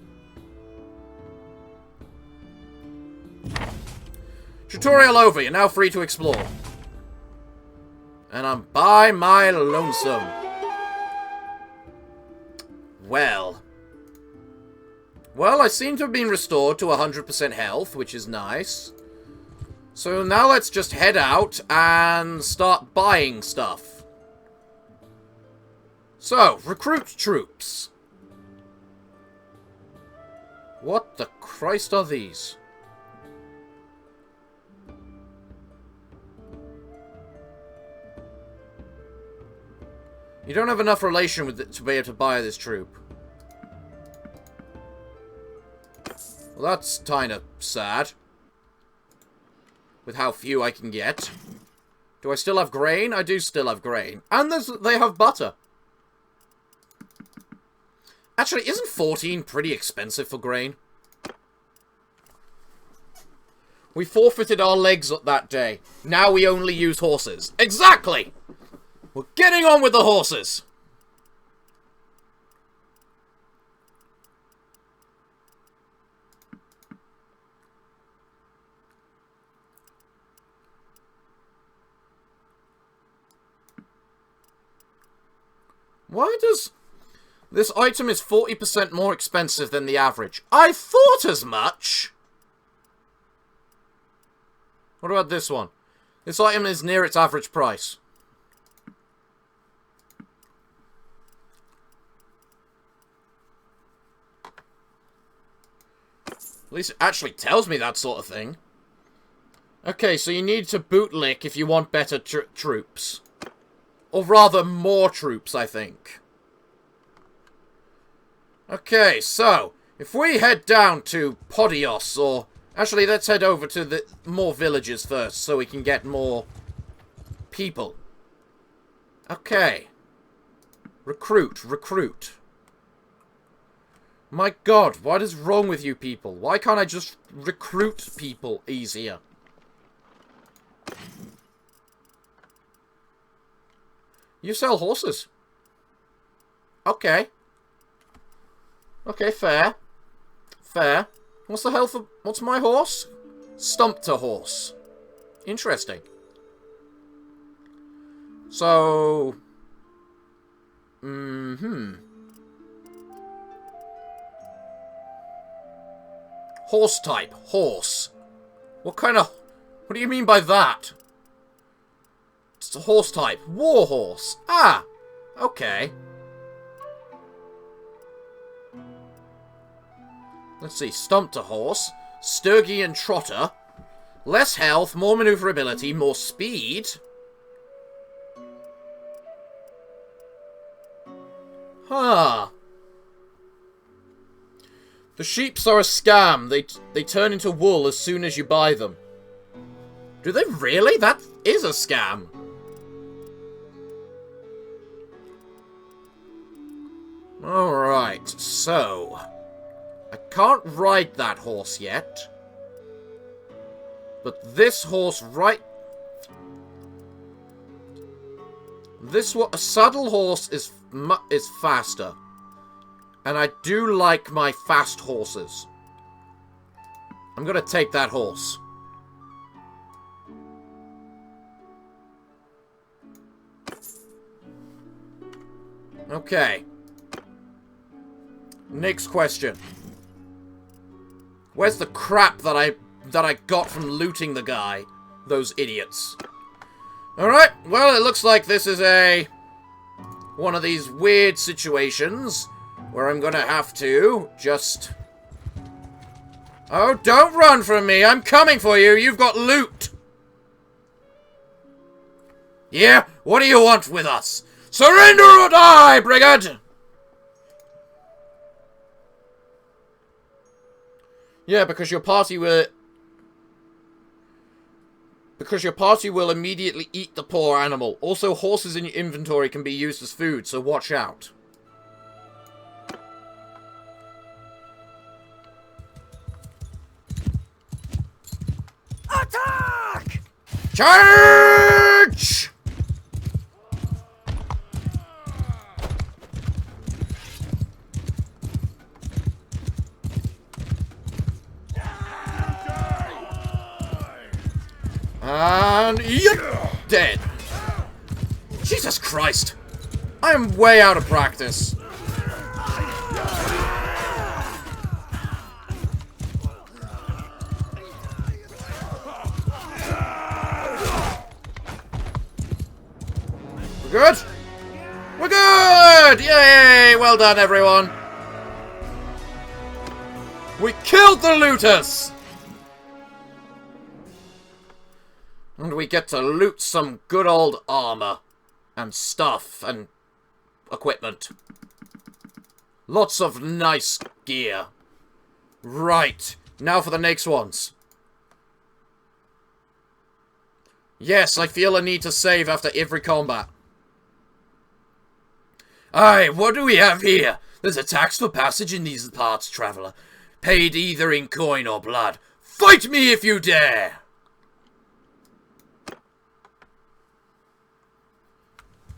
Tutorial over, you're now free to explore. And I'm by my lonesome. Well, I seem to have been restored to 100% health, which is nice. So now let's just head out and start buying stuff. So, recruit troops. What the Christ are these? You don't have enough relation with it to be able to buy this troop. Well, that's kinda sad. With how few I can get. Do I still have grain? I do still have grain. And they have butter. Actually, isn't 14 pretty expensive for grain? We forfeited our legs that day. Now we only use horses. Exactly! We're getting on with the horses! Why does... This item is 40% more expensive than the average. I thought as much! What about this one? This item is near its average price. At least it actually tells me that sort of thing. Okay, so you need to bootlick if you want better troops. Or rather, more troops, I think. Okay, so, if we head down to Podios, or... Actually, let's head over to the more villages first, so we can get more people. Okay. Recruit, recruit. My god, what is wrong with you people? Why can't I just recruit people easier? You sell horses. Okay. Okay, fair. Fair. What's the health of... What's my horse? Stumpter horse. Interesting. So... Horse type. Horse. What kind of... What do you mean by that? It's a horse type. War horse. Ah. Okay. Let's see. Stumpter horse. Sturgian trotter. Less health, more maneuverability, more speed. Huh. The sheeps are a scam. They turn into wool as soon as you buy them. Do they really? That is a scam. Alright, so... I can't ride that horse yet. But this horse a saddle horse is faster. And I do like my fast horses. I'm gonna take that horse. Okay. Next question. Where's the crap that I got from looting the guy? Those idiots. Alright, well, it looks like this is one of these weird situations where I'm gonna have to just... Oh, don't run from me! I'm coming for you! You've got loot! Yeah? What do you want with us? Surrender or die, brigand! Yeah, because your party will immediately eat the poor animal. Also, horses in your inventory can be used as food, so watch out. Attack! Charge! And you're dead. Jesus Christ. I am way out of practice. We're good? We're good! Yay! Well done, everyone. We killed the looters! And we get to loot some good old armor. And stuff. And equipment. Lots of nice gear. Right. Now for the next ones. Yes, I feel a need to save after every combat. Aye, what do we have here? There's a tax for passage in these parts, traveller. Paid either in coin or blood. Fight me if you dare!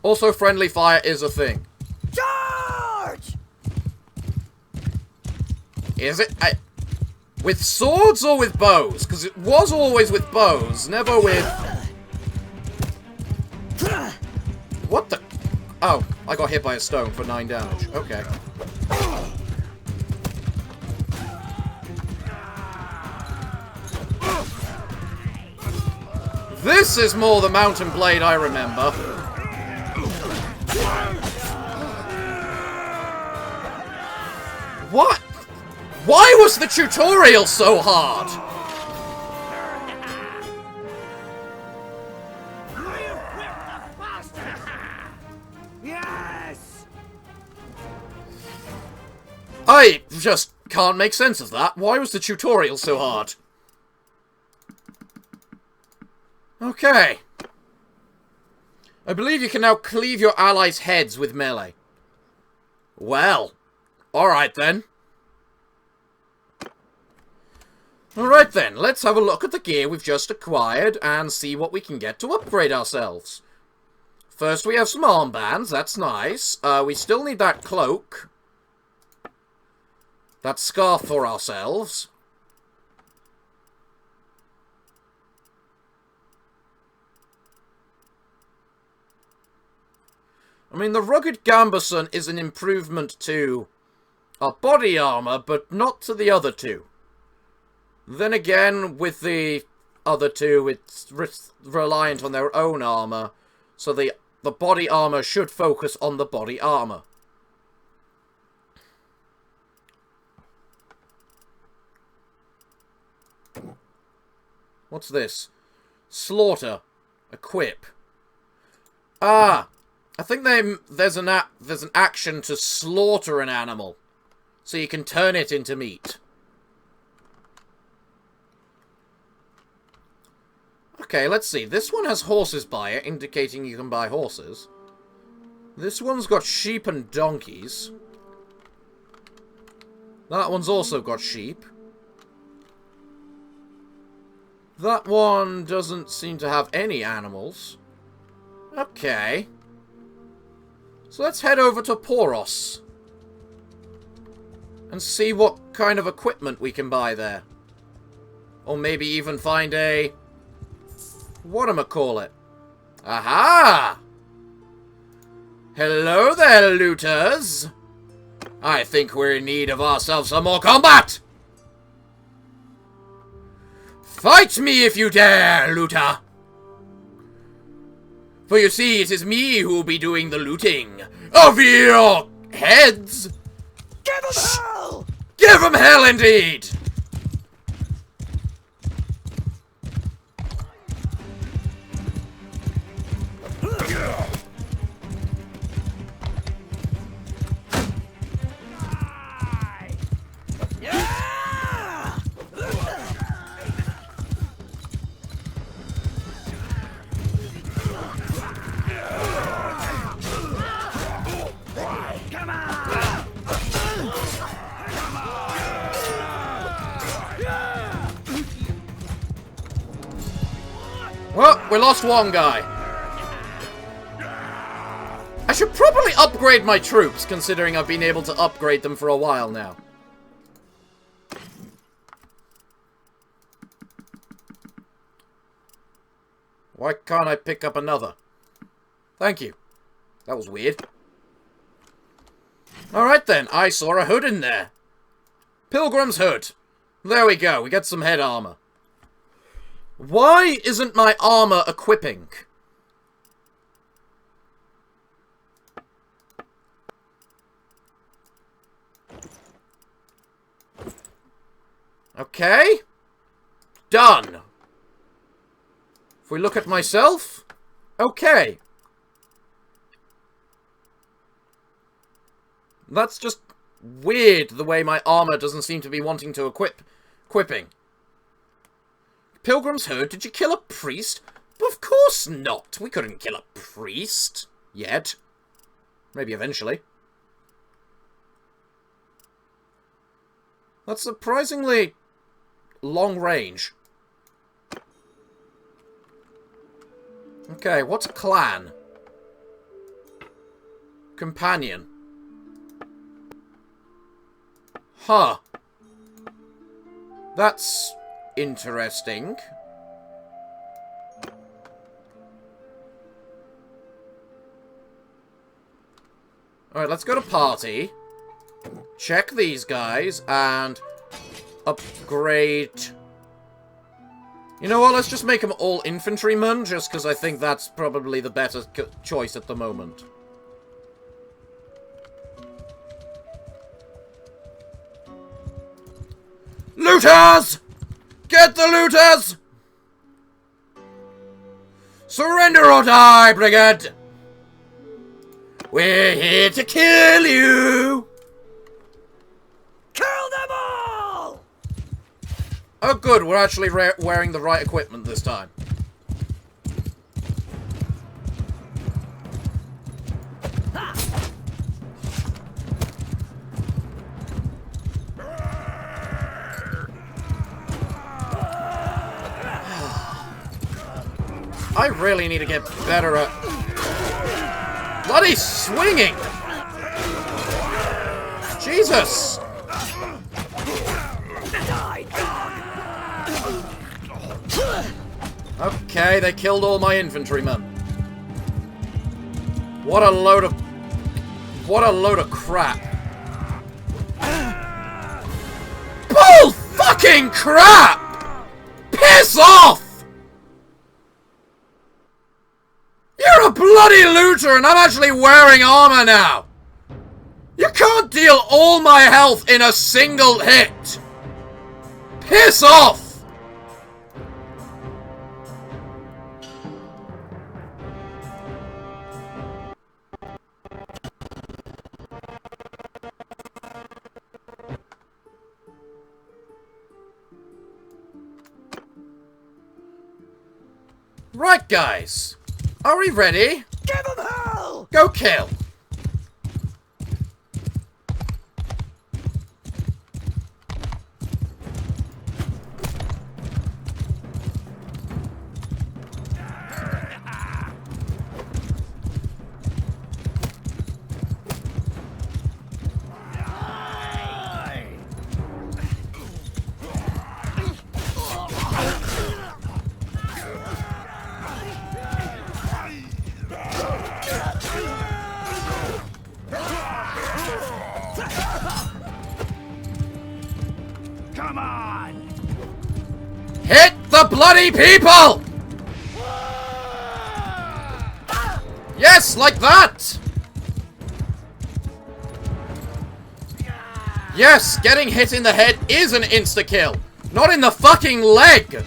Also, friendly fire is a thing. Charge! Is it? With swords or with bows? Because it was always with bows, never with... What the... Oh, I got hit by a stone for 9 damage. Okay. This is more the mountain blade I remember. What? Why was the tutorial so hard? Yes! I just can't make sense of that. Why was the tutorial so hard? Okay. I believe you can now cleave your allies' heads with melee. Well, alright then. Alright then, let's have a look at the gear we've just acquired and see what we can get to upgrade ourselves. First we have some armbands, that's nice. We still need that cloak. That scarf for ourselves. I mean, the rugged gambeson is an improvement to our body armor, but not to the other two. Then again, with the other two, it's reliant on their own armor, so the body armor should focus on the body armor. What's this? Slaughter. Equip. Ah! I think there's an action to slaughter an animal, so you can turn it into meat. Okay, let's see. This one has horses by it, indicating you can buy horses. This one's got sheep and donkeys. That one's also got sheep. That one doesn't seem to have any animals. Okay. So let's head over to Poros. And see what kind of equipment we can buy there. Or maybe even find a... whatchamacallit? Aha! Hello there, looters! I think we're in need of ourselves some more combat! Fight me if you dare, looter! For you see, it is me who will be doing the looting of your heads! Give him hell! Give him hell indeed! Well, we lost one guy. I should probably upgrade my troops, considering I've been able to upgrade them for a while now. Why can't I pick up another? Thank you. That was weird. Alright then, I saw a hood in there. Pilgrim's hood. There we go, we get some head armor. Why isn't my armor equipping? Okay. Done. If we look at myself, okay. That's just weird, the way my armor doesn't seem to be wanting to equipping. Pilgrim's Hood, did you kill a priest? Of course not. We couldn't kill a priest. Yet. Maybe eventually. That's surprisingly long range. Okay, what's clan? Companion. Huh. That's interesting. Alright, let's go to party. Check these guys and upgrade. You know what, let's just make them all infantrymen, just because I think that's probably the better choice at the moment. Looters! Get the looters! Surrender or die, brigade! We're here to kill you! Kill them all! Oh good, we're actually wearing the right equipment this time. I really need to get better at bloody swinging! Jesus! Okay, they killed all my infantrymen. What a load of crap. Bull fucking crap! Piss off! You're a bloody looter and I'm actually wearing armor now! You can't deal all my health in a single hit! Piss off! Right, guys. Are we ready? Give him hell! Go kill! Come on! Hit the bloody people! Yes, like that! Yes, getting hit in the head is an insta-kill. Not in the fucking leg!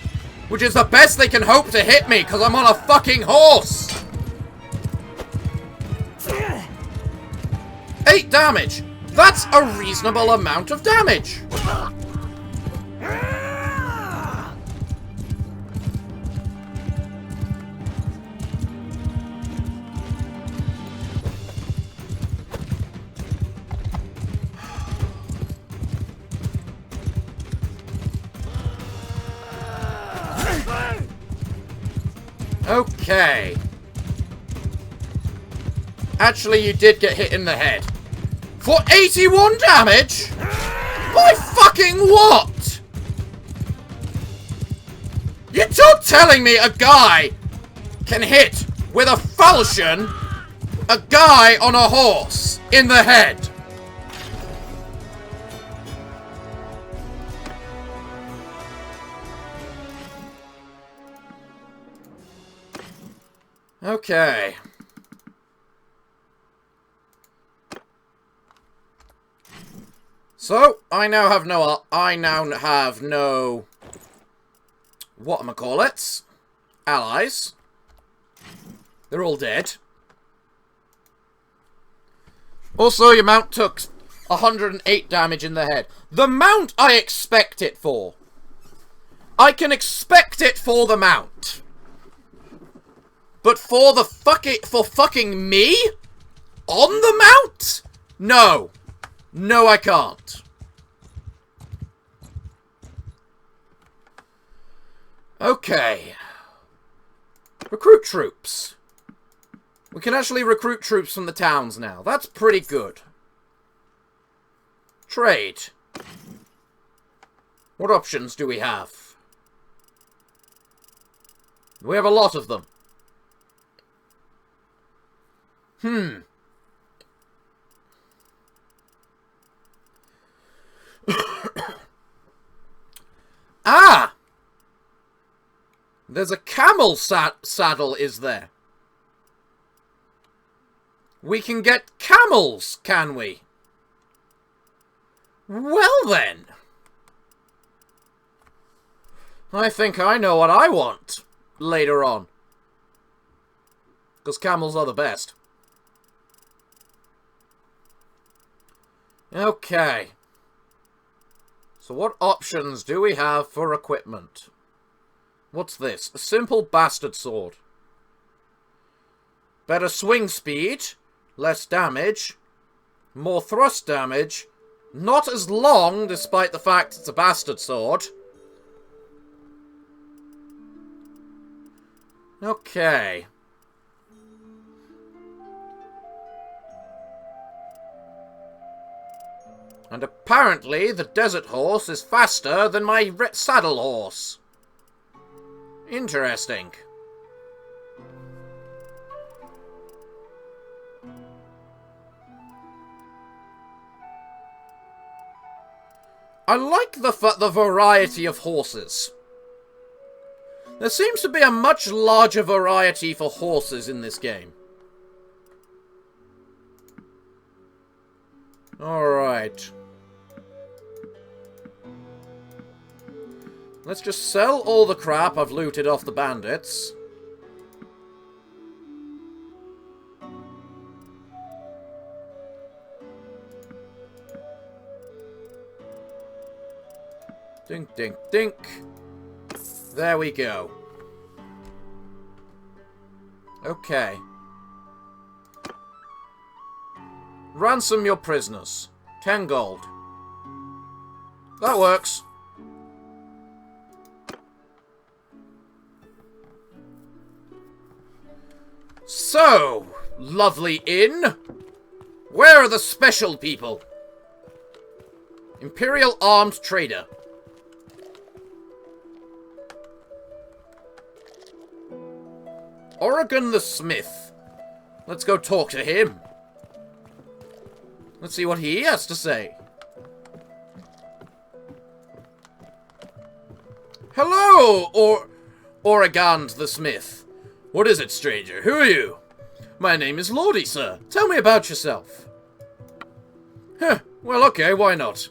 Which is the best they can hope to hit me, because I'm on a fucking horse! 8 damage! That's a reasonable amount of damage! Okay. Actually, you did get hit in the head. For 81 damage? By fucking what? You're telling me a guy can hit with a falchion a guy on a horse in the head? Okay. So, I now have no whatchamacallits? Allies. They're all dead. Also, your mount took 108 damage in the head. The mount I expect it for. I can expect it for the mount. But for the fucking me? On the mount? No. No, I can't. Okay. Recruit troops. We can actually recruit troops from the towns now. That's pretty good. Trade. What options do we have? We have a lot of them. Ah! There's a camel saddle, is there? We can get camels, can we? Well then. I think I know what I want later on. Because camels are the best. Okay. So what options do we have for equipment? What's this? A simple bastard sword. Better swing speed. Less damage. More thrust damage. Not as long, despite the fact it's a bastard sword. Okay. And apparently the desert horse is faster than my saddle horse. Interesting. I like the variety of horses. There seems to be a much larger variety for horses in this game. Alright. Let's just sell all the crap I've looted off the bandits. Dink, dink, dink. There we go. Okay. Ransom your prisoners. 10 gold. That works. So, lovely inn. Where are the special people? Imperial armed trader. Oregon the Smith. Let's go talk to him. Let's see what he has to say. Hello, Oregand the Smith. What is it, stranger? Who are you? My name is Lordy, sir. Tell me about yourself. Huh, well, okay, why not?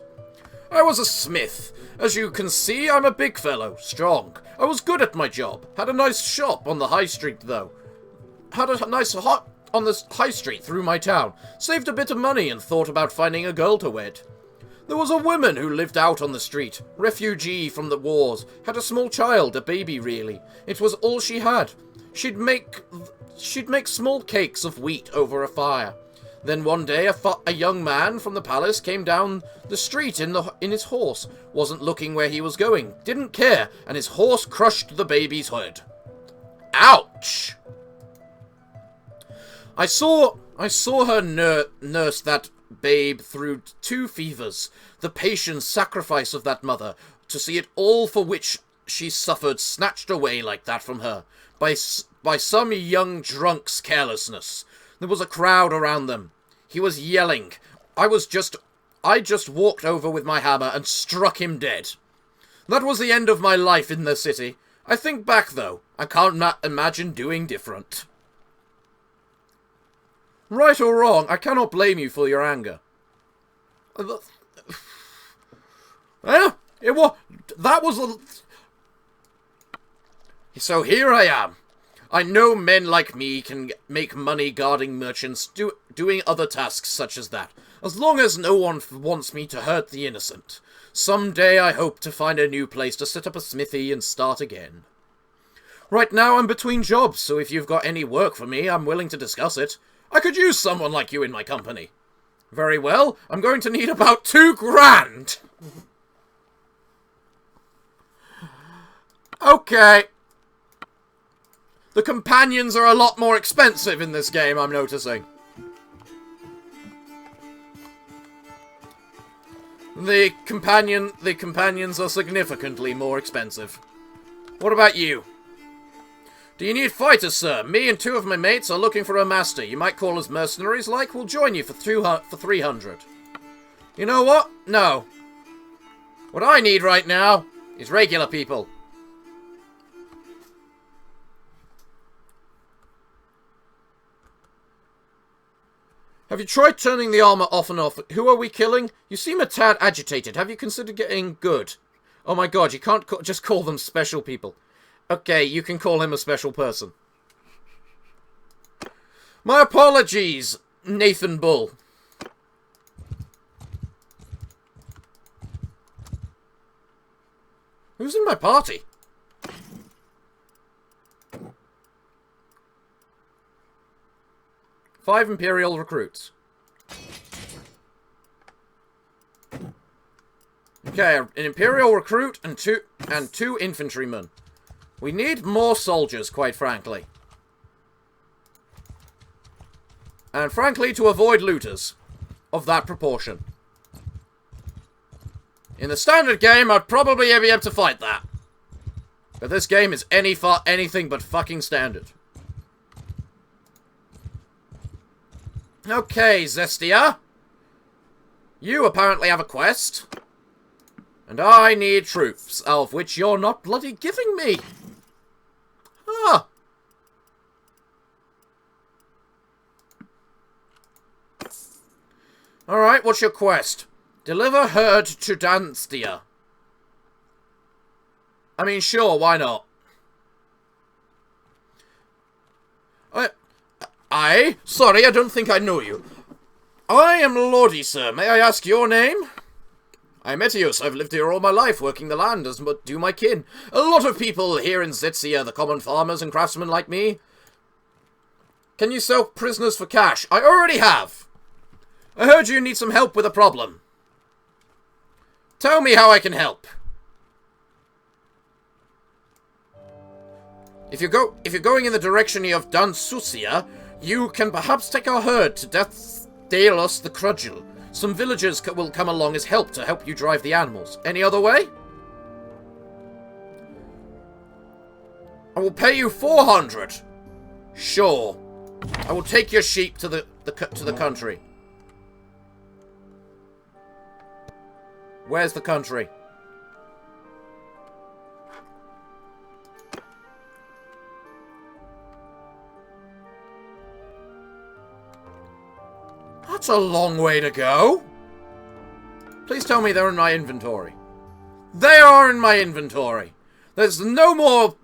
I was a smith. As you can see, I'm a big fellow, strong. I was good at my job. Had a nice shop on the high street, though. Had a nice hot on the high street through my town. Saved a bit of money and thought about finding a girl to wed. There was a woman who lived out on the street, refugee from the wars, had a small child, a baby really. It was all she had. She'd make small cakes of wheat over a fire. Then one day a young man from the palace came down the street in his horse, wasn't looking where he was going, didn't care, and his horse crushed the baby's head. Ouch! I saw her nurse that babe through 2 fevers, the patient sacrifice of that mother, to see it all for which she suffered snatched away like that from her, by some young drunk's carelessness. There was a crowd around them. He was yelling. I just walked over with my hammer and struck him dead. That was the end of my life in the city. I think back, though. I can't imagine doing different. Right or wrong, I cannot blame you for your anger. So here I am. I know men like me can make money guarding merchants, doing other tasks such as that, as long as no one wants me to hurt the innocent. Someday I hope to find a new place to set up a smithy and start again. Right now I'm between jobs, so if you've got any work for me, I'm willing to discuss it. I could use someone like you in my company. Very well, I'm going to need about 2 grand. Okay. The companions are a lot more expensive in this game, I'm noticing. The companions are significantly more expensive. What about you? Do you need fighters, sir? Me and 2 of my mates are looking for a master. You might call us mercenaries, like. We'll join you for 300. You know what? No. What I need right now is regular people. Have you tried turning the armor off and off? Who are we killing? You seem a tad agitated. Have you considered getting good? Oh my god, you can't just call them special people. Okay, you can call him a special person. My apologies, Nathan Bull. Who's in my party? Five Imperial recruits. Okay, an Imperial recruit and two infantrymen. We need more soldiers, quite frankly. And frankly, to avoid looters of that proportion. In the standard game, I'd probably be able to fight that. But this game is anything but fucking standard. Okay, Zestia. You apparently have a quest. And I need troops, of which you're not bloody giving me. Ah. Alright, what's your quest? Deliver herd to Danstia. I mean, sure, why not? Sorry, I don't think I know you. I am Lordy, sir. May I ask your name? I'm Etios. I've lived here all my life, working the land, as do my kin. A lot of people here in Zitsia, the common farmers and craftsmen like me. Can you sell prisoners for cash? I already have. I heard you need some help with a problem. Tell me how I can help. If you're going in the direction of Dansusia, you can perhaps take our herd to Deathdalos the Crudgel. Some villagers will come along as help to help you drive the animals. Any other way? I will pay you 400. Sure. I will take your sheep to the country. Where's the country? That's a long way to go. Please tell me they're in my inventory. They are in my inventory. There's no more...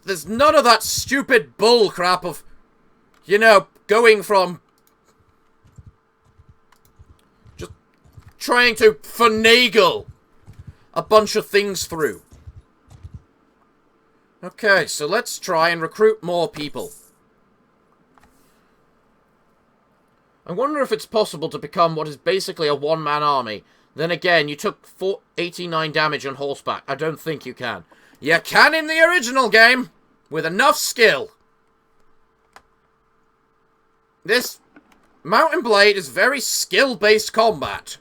There's none of that stupid bull crap of, you know, going from... just trying to finagle a bunch of things through. Okay, so let's try and recruit more people. I wonder if it's possible to become what is basically a one-man army. Then again, you took 89 damage on horseback. I don't think you can. You can in the original game, with enough skill. This Mount and Blade is very skill-based combat.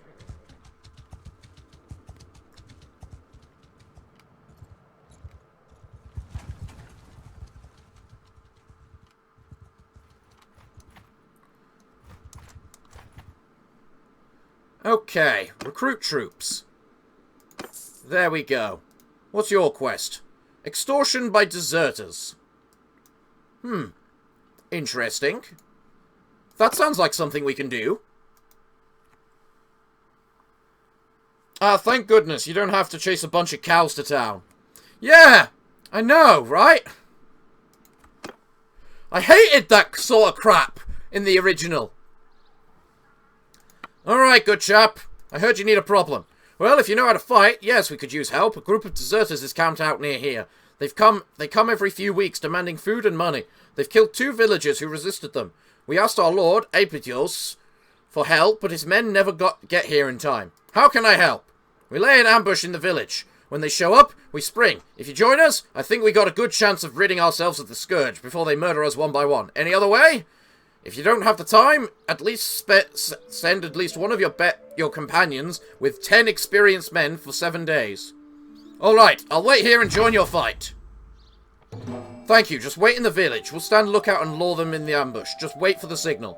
Okay, recruit troops. There we go. What's your quest? Extortion by deserters. Interesting. That sounds like something we can do. Ah, thank goodness you don't have to chase a bunch of cows to town. Yeah, I know, right? I hated that sort of crap in the original. Alright, good chap. I heard you need a problem. Well, if you know how to fight, yes, we could use help. A group of deserters is camped out near here. They come every few weeks, demanding food and money. They've killed 2 villagers who resisted them. We asked our lord, Apetios, for help, but his men never get here in time. How can I help? We lay an ambush in the village. When they show up, we spring. If you join us, I think we got a good chance of ridding ourselves of the scourge before they murder us one by one. Any other way? If you don't have the time, at least send at least one of your companions with 10 experienced men for 7 days. Alright, I'll wait here and join your fight. Thank you, just wait in the village. We'll stand lookout and lure them in the ambush. Just wait for the signal.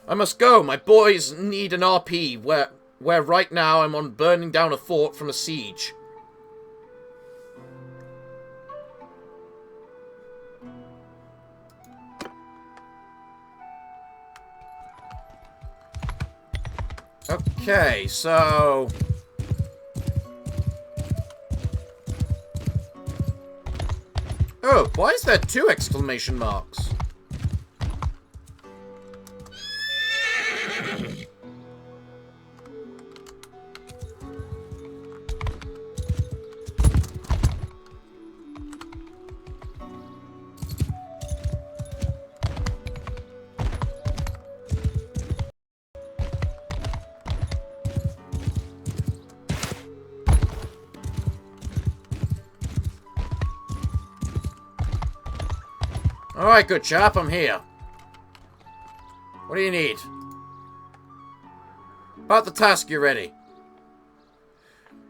I must go. My boys need an RP where right now I'm on burning down a fort from a siege. Okay, so... Oh, why is there 2 exclamation marks? Alright, good chap, I'm here. What do you need? About the task, you ready?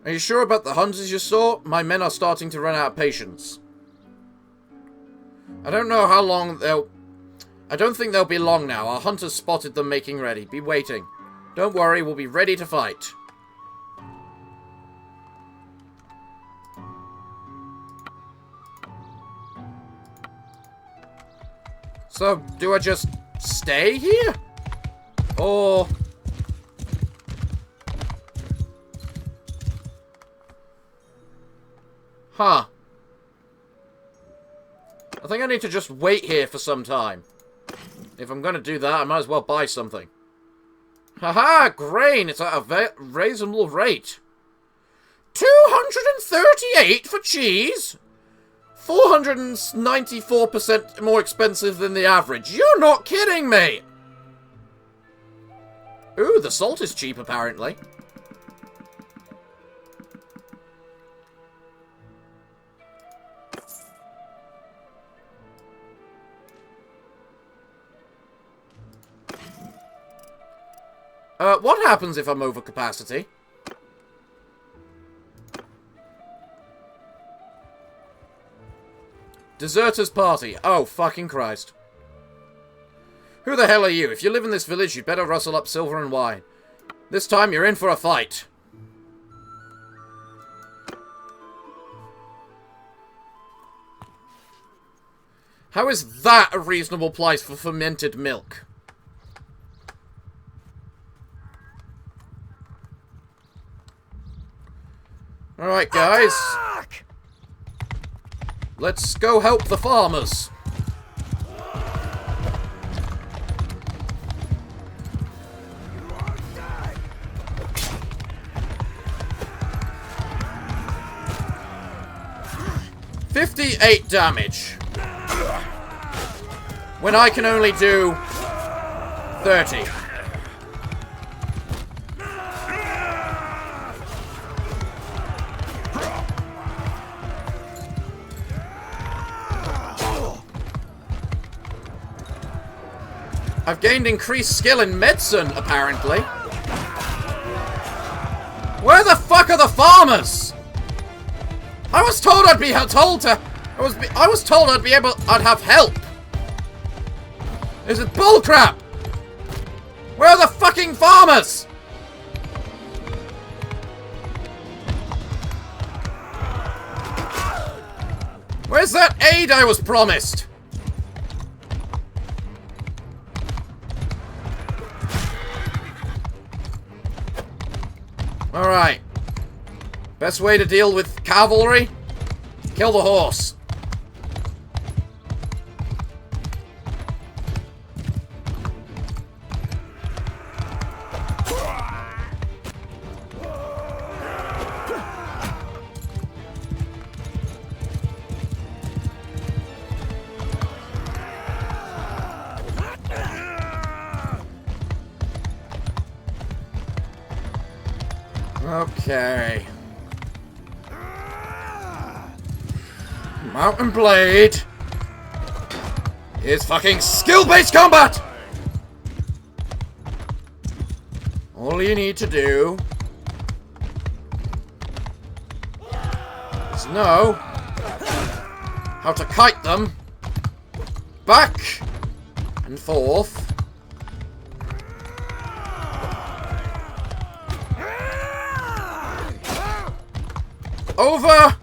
Are you sure about the hunters you saw? My men are starting to run out of patience. I don't know how long they'll... I don't think they'll be long now. Our hunters spotted them making ready. Be waiting. Don't worry, we'll be ready to fight. So, do I just stay here? Or... Huh. I think I need to just wait here for some time. If I'm going to do that, I might as well buy something. Haha, grain! It's at a reasonable rate. 238 for cheese? 494% more expensive than the average. You're not kidding me! Ooh, the salt is cheap, apparently. What happens if I'm over capacity? Deserters party. Oh, fucking Christ. Who the hell are you? If you live in this village, you'd better rustle up silver and wine. This time, you're in for a fight. How is that a reasonable price for fermented milk? Alright, guys. Attack! Let's go help the farmers. You are dead! 58 damage. When I can only do 30. I've gained increased skill in medicine, apparently. Where the fuck are the farmers? I was told I'd be told to. I was told I'd have help. This is bullcrap. Where are the fucking farmers? Where's that aid I was promised? Alright. Best way to deal with cavalry? Kill the horse. Okay. Mountain Blade is fucking skill-based combat! All you need to do is know how to kite them back and forth. Over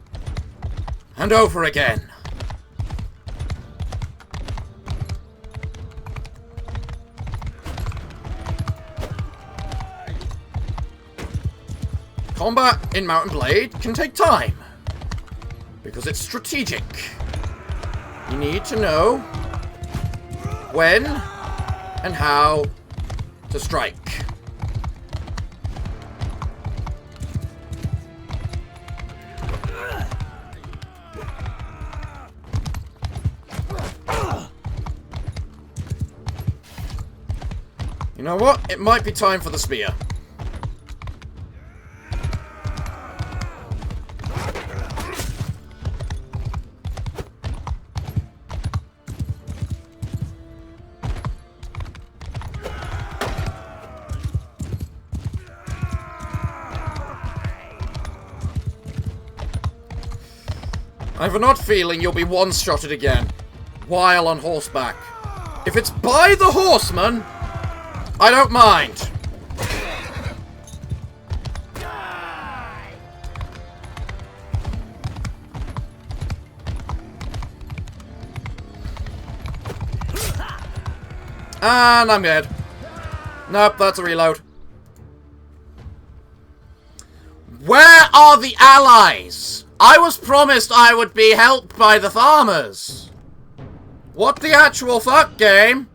and over again. Combat in Mountain Blade can take time because it's strategic. You need to know when and how to strike. You know what? It might be time for the spear. I have an odd feeling you'll be one-shotted again, while on horseback. If it's by the horseman, I don't mind. And I'm dead. Nope, that's a reload. Where are the allies? I was promised I would be helped by the farmers. What the actual fuck, game?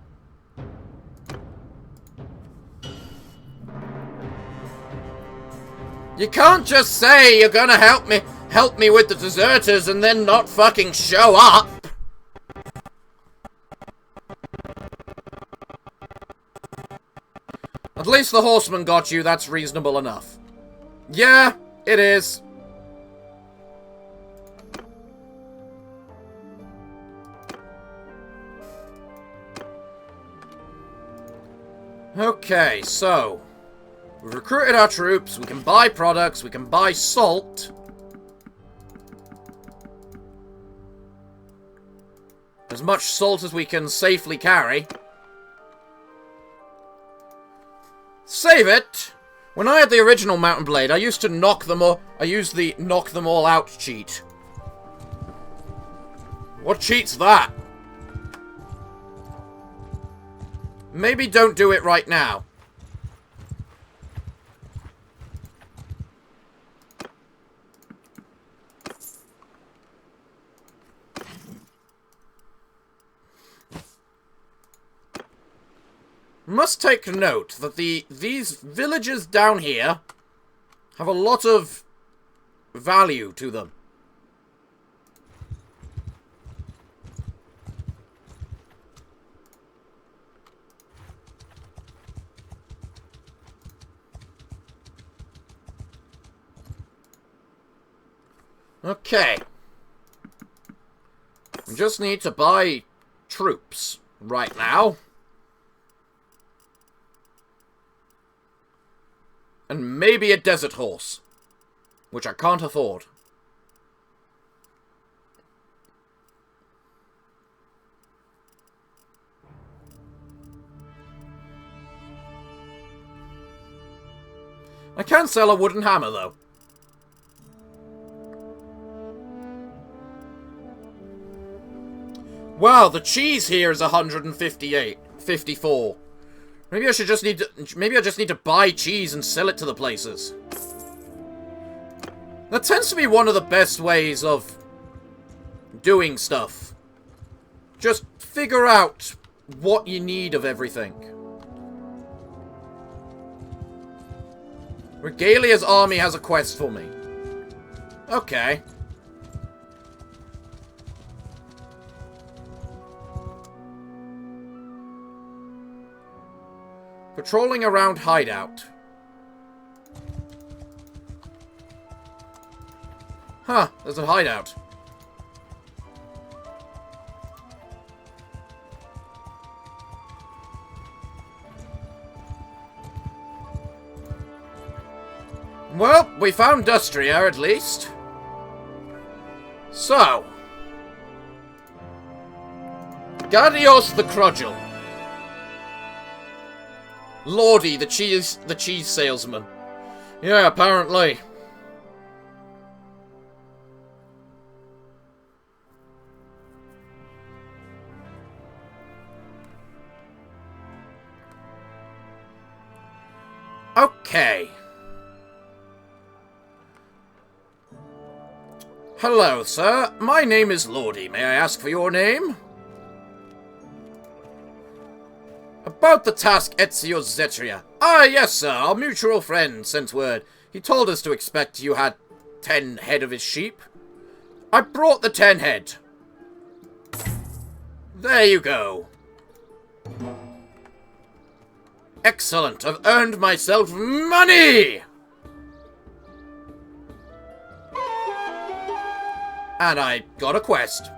You can't just say you're gonna help me with the deserters and then not fucking show up. At least the horseman got you, that's reasonable enough. Yeah, it is. Okay, so we've recruited our troops, we can buy products, we can buy salt. As much salt as we can safely carry. Save it! When I had the original Mountain Blade, I used to I used the knock them all out cheat. What cheat's that? Maybe don't do it right now. must take note that these villages down here have a lot of value to them. Okay. We just need to buy troops right now. And maybe a desert horse, which I can't afford. I can sell a wooden hammer, though. Wow, the cheese here is 54. Maybe I just need to buy cheese and sell it to the places. That tends to be one of the best ways of doing stuff. Just figure out what you need of everything. Regalia's army has a quest for me. Okay. Patrolling around hideout. Huh, there's a hideout. Well, we found Dustria, at least. So. Gadios the Crudgel. Lordy, the cheese salesman. Yeah, apparently. Okay. Hello, sir. My name is Lordy. May I ask for your name? About the task Ezio Zetria. Ah, yes, sir. Our mutual friend sent word. He told us to expect you had 10 head of his sheep. I brought the 10 head. There you go. Excellent. I've earned myself money! And I got a quest.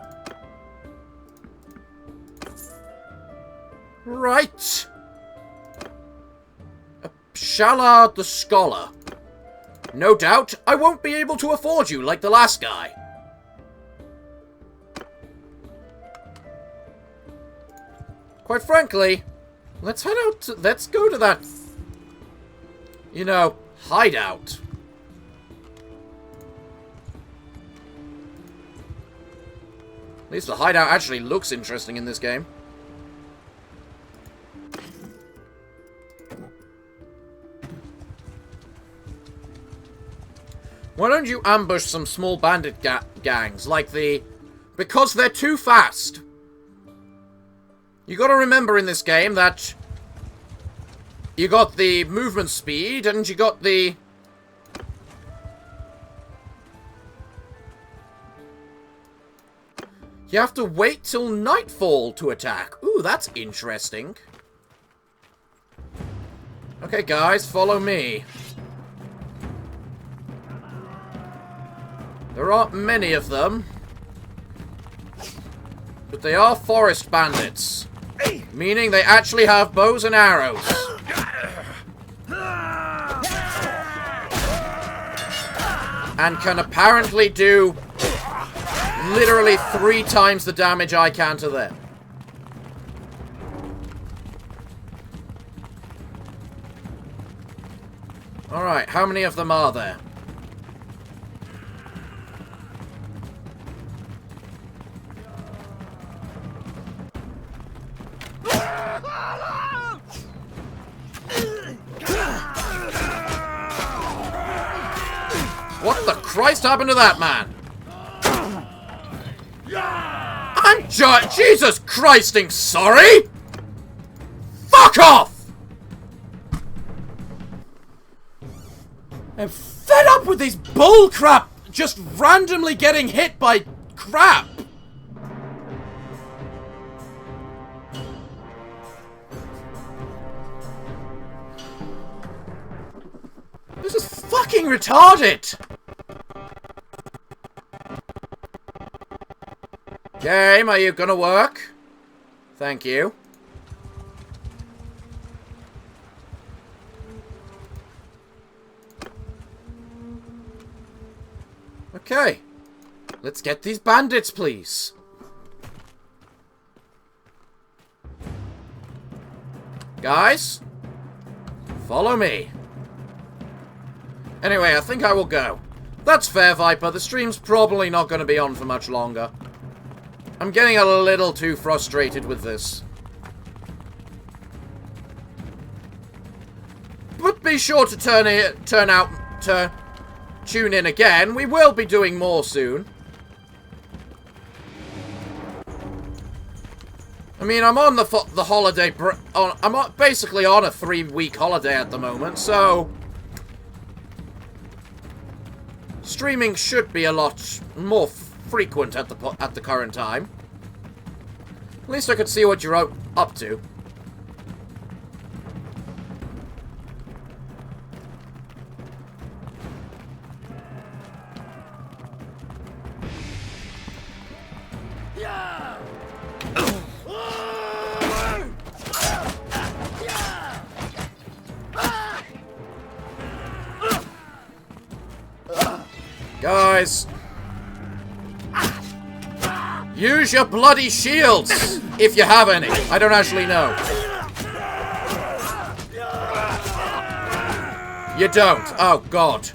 Right. Shalard the Scholar. No doubt I won't be able to afford you like the last guy. Quite frankly, let's head out let's go to that, you know, hideout. At least the hideout actually looks interesting in this game. Why don't you ambush some small bandit gangs like the... Because they're too fast. You gotta remember in this game that you got the movement speed and you got the... You have to wait till nightfall to attack. Ooh, that's interesting. Okay, guys, follow me. There aren't many of them. But they are forest bandits. Meaning they actually have bows and arrows. And can apparently do literally 3 times the damage I can to them. Alright, how many of them are there? What the Christ happened to that man? I'm Jesus Christing sorry! Fuck off! I'm fed up with this bull crap just randomly getting hit by crap. This is fucking retarded! Game, are you gonna work? Thank you. Okay. Let's get these bandits, please. Guys? Follow me. Anyway, I think I will go. That's fair, Viper. The stream's probably not going to be on for much longer. I'm getting a little too frustrated with this. But be sure to tune in again. We will be doing more soon. I mean, I'm on the holiday. I'm basically on a 3-week holiday at the moment, so streaming should be a lot more frequent at the current time. At least I could see what you're up to. Guys, use your bloody shields, if you have any. I don't actually know. You don't. Oh, God.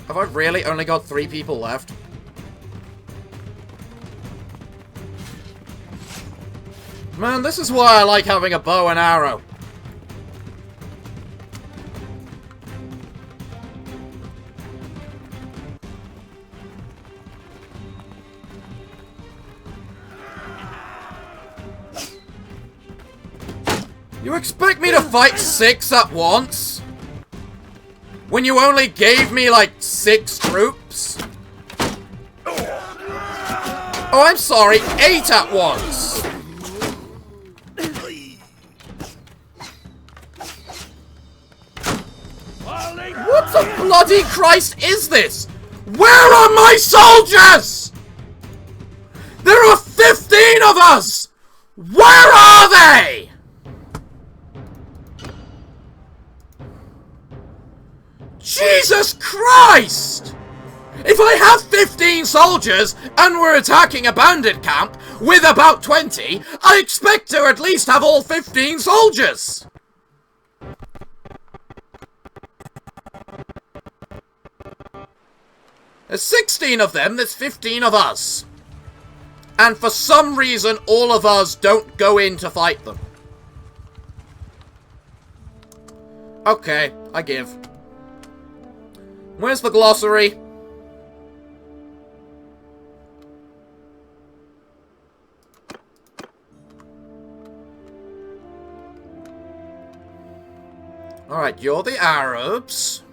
Have I really only got 3 people left? Man, this is why I like having a bow and arrow. You expect me to fight 6 at once? When you only gave me, like, 6 troops? Oh, I'm sorry, 8 at once! What the bloody Christ is this? Where are my soldiers? There are 15 of us! Where are they? Jesus Christ! If I have 15 soldiers and we're attacking a bandit camp with about 20, I expect to at least have all 15 soldiers! There's 16 of them, there's 15 of us. And for some reason, all of us don't go in to fight them. Okay, I give. Where's the glossary? Alright, you're the Arabs.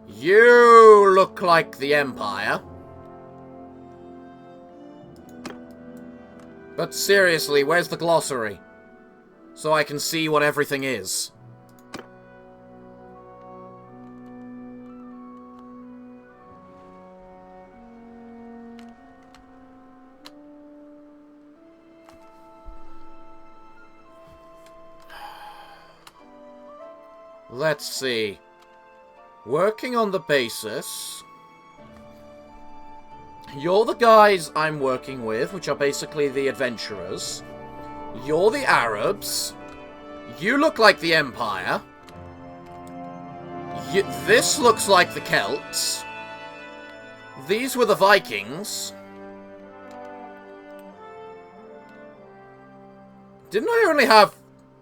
You look like the Empire. But seriously, where's the glossary? So I can see what everything is. Let's see. Working on the basis. You're the guys I'm working with, which are basically the adventurers. You're the Arabs. You look like the Empire. This looks like the Celts. These were the Vikings. Didn't I only have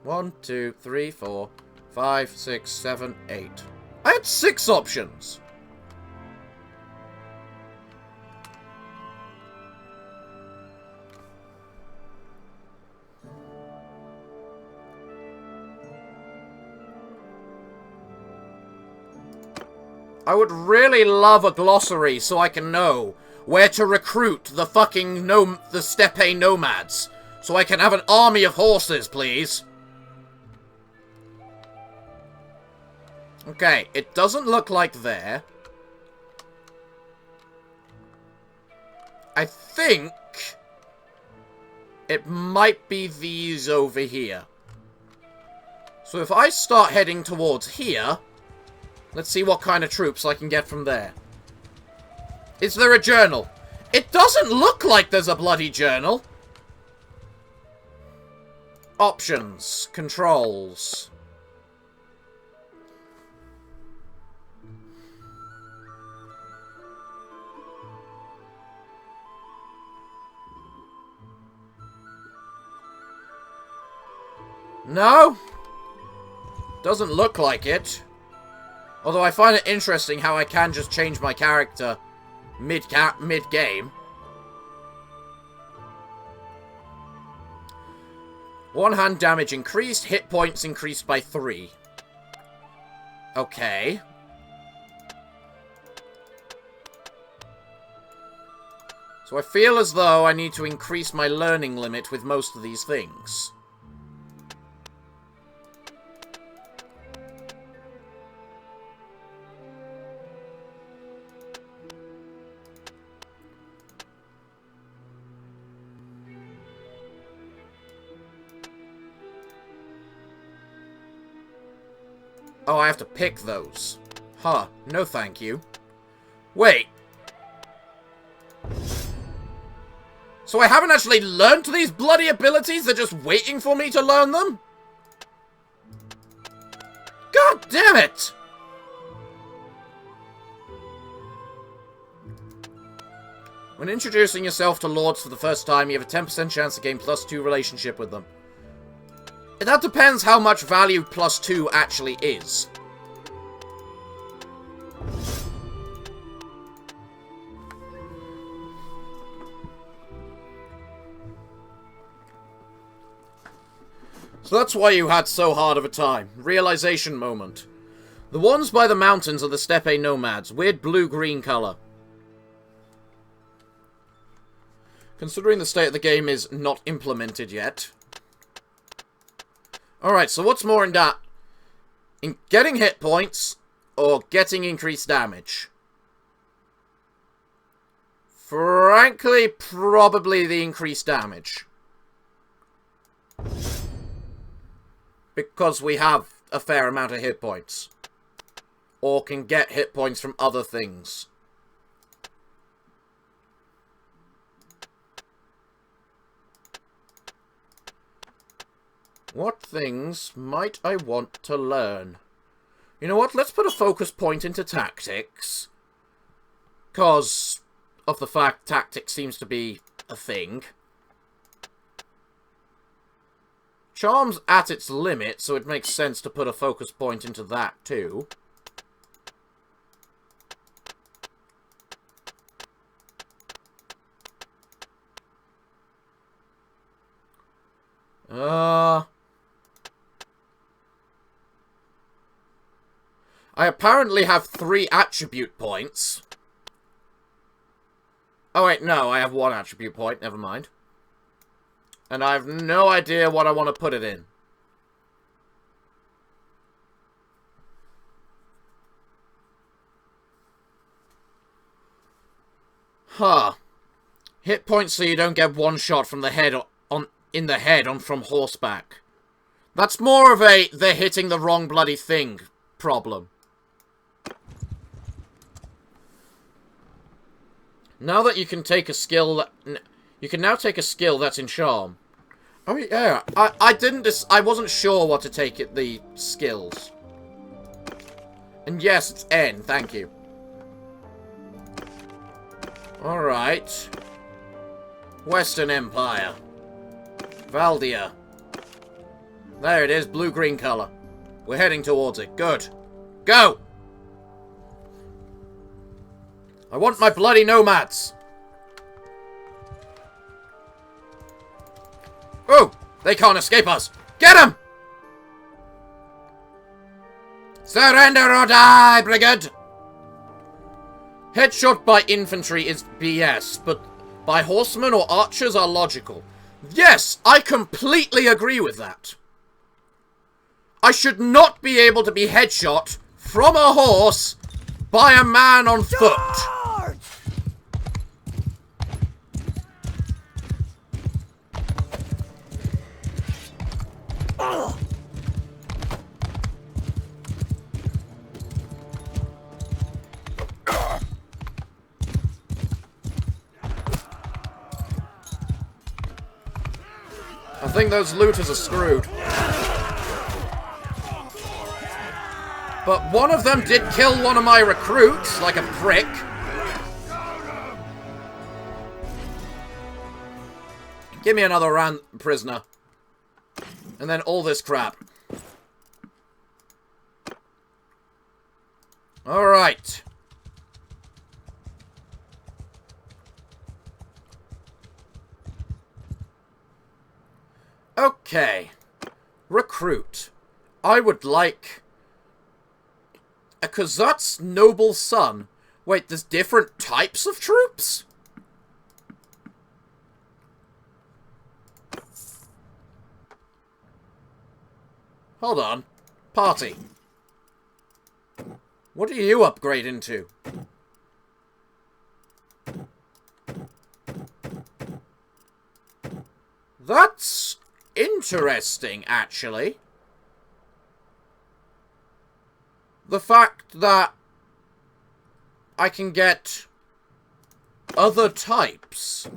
1, 2, 3, 4, 5, 6, 7, 8. I had 6 options. I would really love a glossary so I can know where to recruit the fucking the steppe nomads. So I can have an army of horses, please. Okay, it doesn't look like there. I think it might be these over here. So if I start heading towards here, let's see what kind of troops I can get from there. Is there a journal? It doesn't look like there's a bloody journal. Options. Controls. No? Doesn't look like it. Although I find it interesting how I can just change my character mid-game. One-hand damage increased, hit points increased by 3. Okay. So I feel as though I need to increase my learning limit with most of these things. Oh, I have to pick those. Huh. No thank you. Wait. So I haven't actually learned these bloody abilities? They're just waiting for me to learn them? God damn it! When introducing yourself to lords for the first time, you have a 10% chance to gain +2 relationship with them. That depends how much value +2 actually is. So that's why you had so hard of a time. Realization moment. The ones by the mountains are the steppe nomads. Weird blue-green color. Considering the state of the game is not implemented yet. Alright, so what's more in that? In getting hit points, or getting increased damage? Frankly, probably the increased damage. Because we have a fair amount of hit points. Or can get hit points from other things. What things might I want to learn? You know what? Let's put a focus point into tactics. Because of the fact tactics seems to be a thing. Charm's at its limit, so it makes sense to put a focus point into that too. I apparently have 3 attribute points. Oh wait, no, I have 1 attribute point, never mind. And I have no idea what I want to put it in. Huh. Hit points so you don't get one shot from the head in the head from horseback. That's more of a they're hitting the wrong bloody thing problem. Now that you can take a skill that... You can now take a skill that's in Charm. Oh, yeah. I wasn't sure what to take at the skills. And yes, it's N. Thank you. Alright. Western Empire. Valdia. There it is, blue-green color. We're heading towards it. Good. Go! I want my bloody nomads! Oh! They can't escape us! Get them! Surrender or die, brigade! Headshot by infantry is BS, but by horsemen or archers are logical. Yes, I completely agree with that. I should not be able to be headshot from a horse by a man on foot. Charge! Ugh. I think those looters are screwed. But one of them did kill one of my recruits, like a prick. Give me another round, prisoner. And then all this crap. Alright. Okay. Recruit. I would like a Kazat's noble son. Wait, there's different types of troops? Hold on. Party. What do you upgrade into? That's interesting, actually. The fact that I can get other types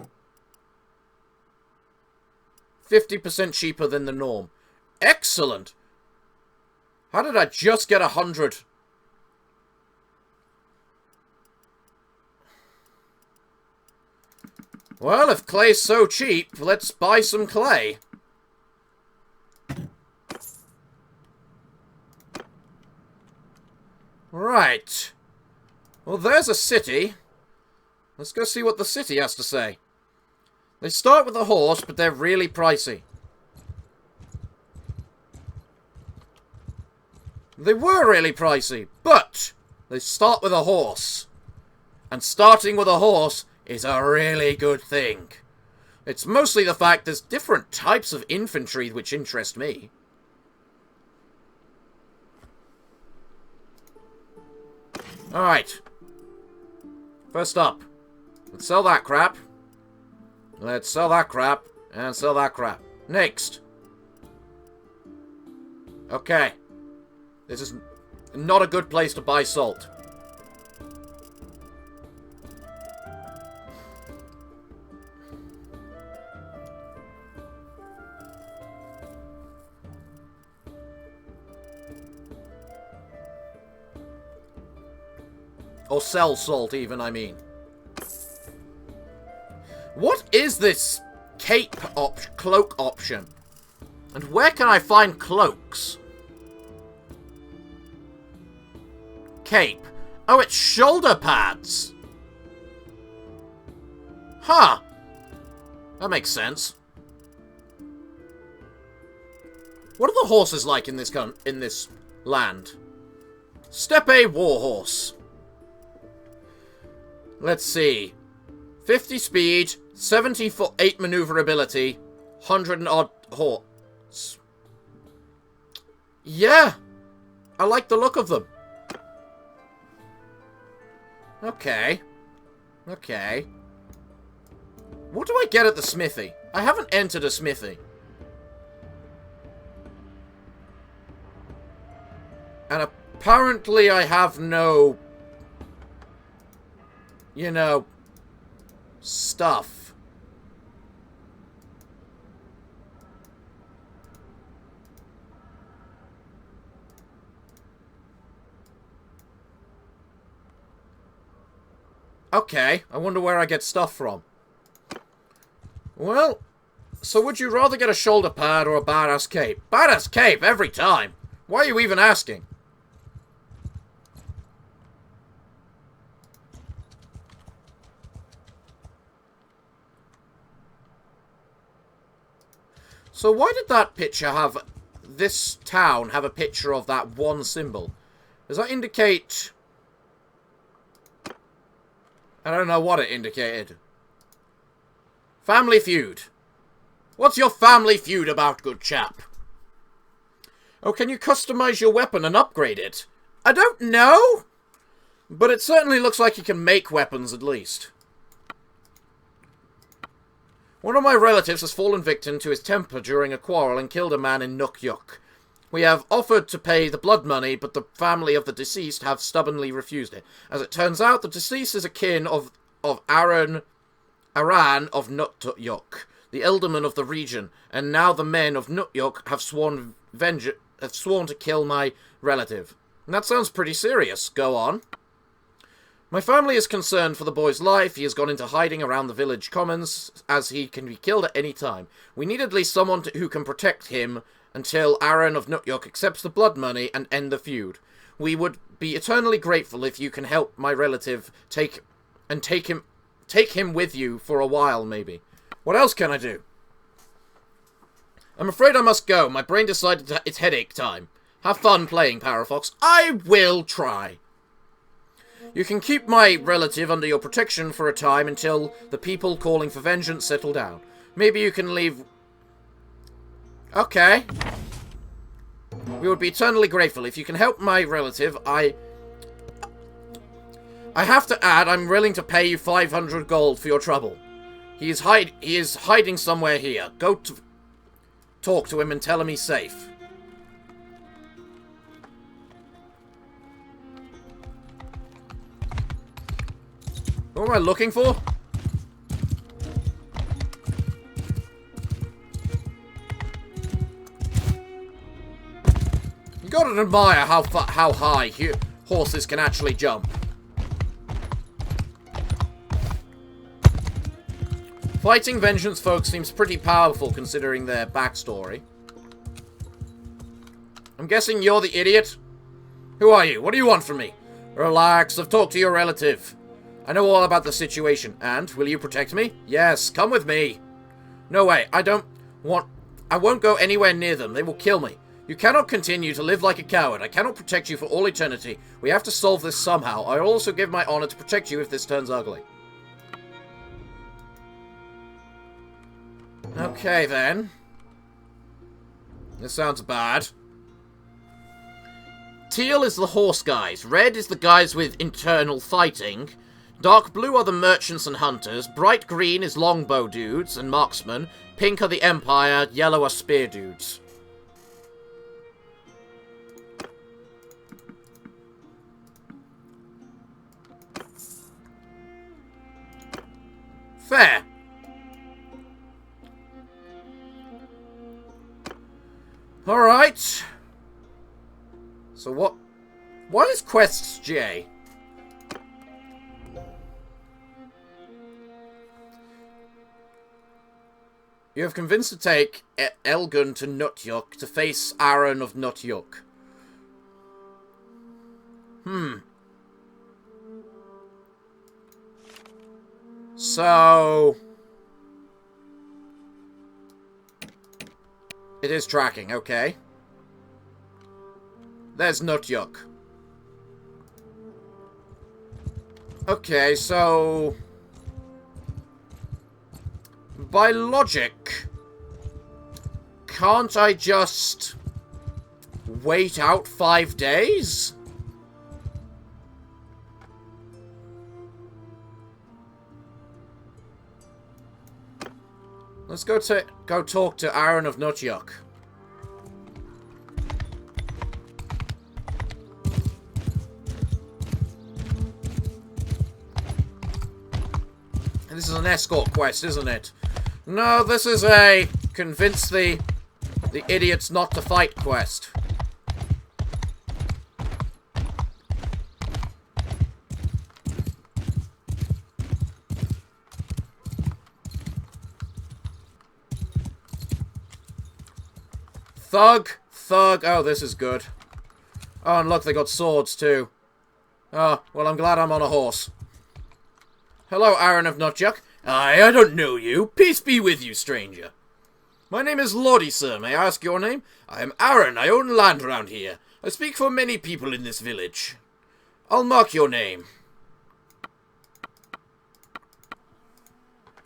50% cheaper than the norm. Excellent. How did I just get 100? Well, if clay's so cheap, let's buy some clay. Right. Well, there's a city. Let's go see what the city has to say. They start with a horse, but they're really pricey. They were really pricey, but they start with a horse. And starting with a horse is a really good thing. It's mostly the fact there's different types of infantry which interest me. Alright. First up. Let's sell that crap. Let's sell that crap. And sell that crap. Next. Okay. This is not a good place to buy salt. Or sell salt, even, I mean. What is this cloak option? And where can I find cloaks? Cape. Oh, it's shoulder pads. Huh. That makes sense. What are the horses like in this land? Steppe warhorse. Let's see. 50 speed, 78 maneuverability, 100 and odd horse. Yeah. I like the look of them. Okay. Okay. What do I get at the smithy? I haven't entered a smithy. And apparently I have no, you know, stuff. Okay, I wonder where I get stuff from. Well, So would you rather get a shoulder pad or a badass cape? Badass cape every time. Why are you even asking? So why did that picture have... This town have a picture of that one symbol? Does that indicate... I don't know what it indicated. Family feud. What's your family feud about, good chap? Oh, can you customize your weapon and upgrade it? I don't know! But it certainly looks like you can make weapons, at least. One of my relatives has fallen victim to his temper during a quarrel and killed a man in Nukyuk. We have offered to pay the blood money, but the family of the deceased have stubbornly refused it. As it turns out, the deceased is a kin of Aran of Nukyuk, the elderman of the region, and now the men of Nukyuk have sworn to kill my relative. And that sounds pretty serious. Go on. My family is concerned for the boy's life. He has gone into hiding around the village commons, as he can be killed at any time. We need at least someone who can protect him until Aaron of Nukyuk accepts the blood money and end the feud. We would be eternally grateful if you can help my relative take him with you for a while, maybe. What else can I do? I'm afraid I must go. My brain decided it's headache time. Have fun playing, Parafox. I will try. You can keep my relative under your protection for a time until the people calling for vengeance settle down. Maybe you can leave... Okay. We would be eternally grateful. If you can help my relative, I have to add, I'm willing to pay you 500 gold for your trouble. He is hiding somewhere here. Go talk to him and tell him he's safe. What am I looking for? You gotta admire how high horses can actually jump. Fighting vengeance folks seems pretty powerful considering their backstory. I'm guessing you're the idiot? Who are you? What do you want from me? Relax, I've talked to your relative. I know all about the situation, and will you protect me? Yes, come with me. No way, I won't go anywhere near them. They will kill me. You cannot continue to live like a coward. I cannot protect you for all eternity. We have to solve this somehow. I will also give my honor to protect you if this turns ugly. Okay, then. This sounds bad. Teal is the horse guys. Red is the guys with internal fighting. Dark blue are the merchants and hunters. Bright green is longbow dudes and marksmen. Pink are the Empire. Yellow are spear dudes. Fair. Alright. So what is quests J? You have convinced to take Elgun to Nutyuk to face Aaron of Nutyuk. So... It is tracking, okay. There's Nutyuk. Okay, so... By logic, can't I just wait out 5 days? Let's go talk to Aaron of Nutyuk. This is an escort quest, isn't it? No, this is a convince the idiots not to fight quest. Thug. Thug. Oh, this is good. Oh, and look, they got swords, too. Oh, well, I'm glad I'm on a horse. Hello, Aaron of Nutjuck. I don't know you. Peace be with you, stranger. My name is Lordy, sir. May I ask your name? I am Aaron. I own land round here. I speak for many people in this village. I'll mark your name.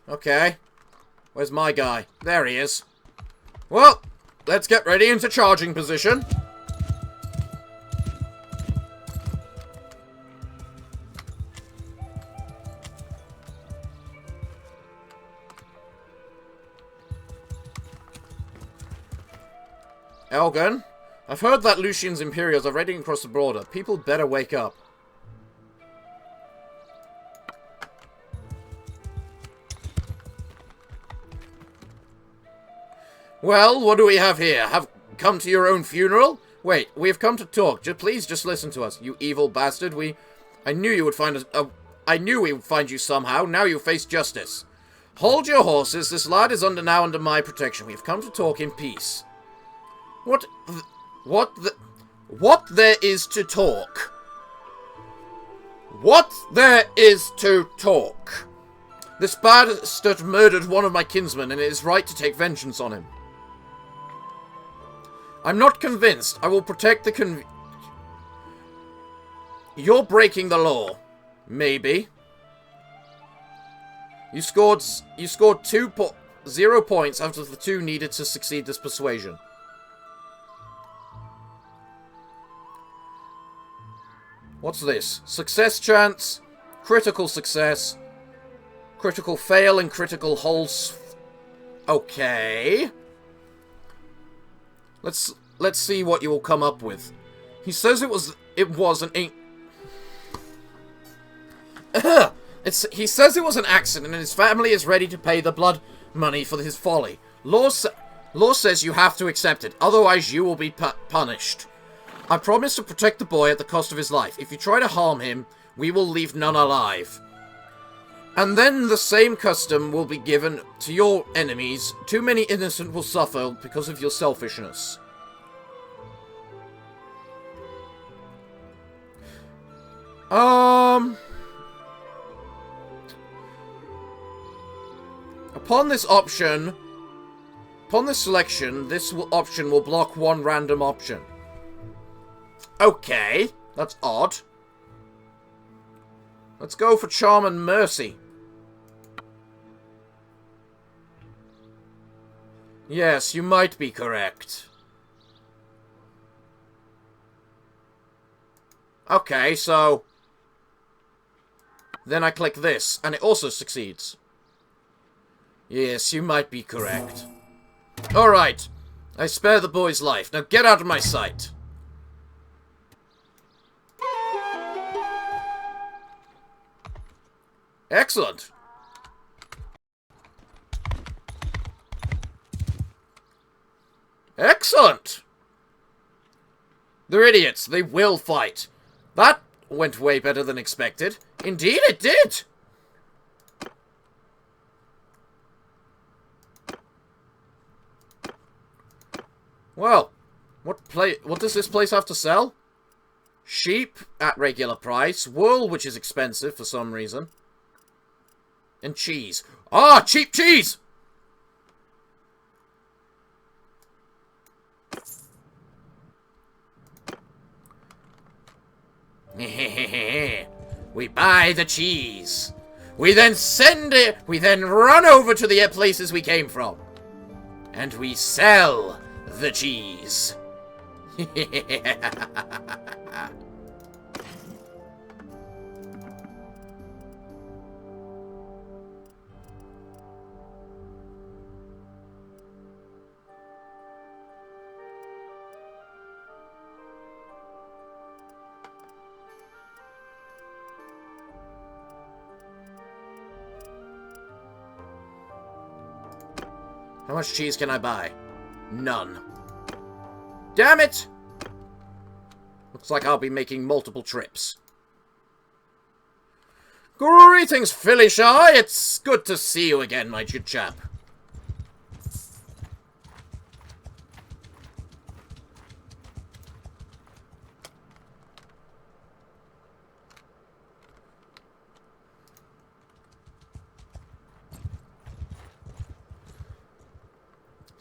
Okay. Where's my guy? There he is. Well, let's get ready into charging position. Elgin, I've heard that Lucian's Imperials are raiding across the border. People better wake up. Well, what do we have here? Have come to your own funeral? Wait, we have come to talk. Please just listen to us, you evil bastard. I knew you would find us. I knew we would find you somehow. Now you face justice. Hold your horses. This lad is now under my protection. We have come to talk in peace. What there is to talk? What there is to talk? This bastard murdered one of my kinsmen, and it is right to take vengeance on him. I'm not convinced. I will protect the You're breaking the law. Maybe. You scored 0 points out of the 2 needed to succeed this persuasion. What's this? Success chance, critical success, critical fail, and critical holes. Okay. Let's see what you will come up with. He says it was an he says it was an accident, and his family is ready to pay the blood money for his folly. Law says you have to accept it, otherwise you will be punished. I promise to protect the boy at the cost of his life. If you try to harm him, we will leave none alive. And then the same custom will be given to your enemies. Too many innocent will suffer because of your selfishness. Upon this selection, this option will block one random option. Okay, that's odd. Let's go for Charm and Mercy. Yes, you might be correct. Okay, so... Then I click this, and it also succeeds. Yes, you might be correct. Alright, I spare the boy's life. Now get out of my sight. Excellent. Excellent. They're idiots. They will fight. That went way better than expected. Indeed it did. Well, what does this place have to sell? Sheep at regular price. Wool, which is expensive for some reason. And cheese. Ah, cheap cheese! We buy the cheese. We then run over to the places we came from. And we sell the cheese. How much cheese can I buy? None. Damn it! Looks like I'll be making multiple trips. Greetings, Philly-shy! It's good to see you again, my good chap.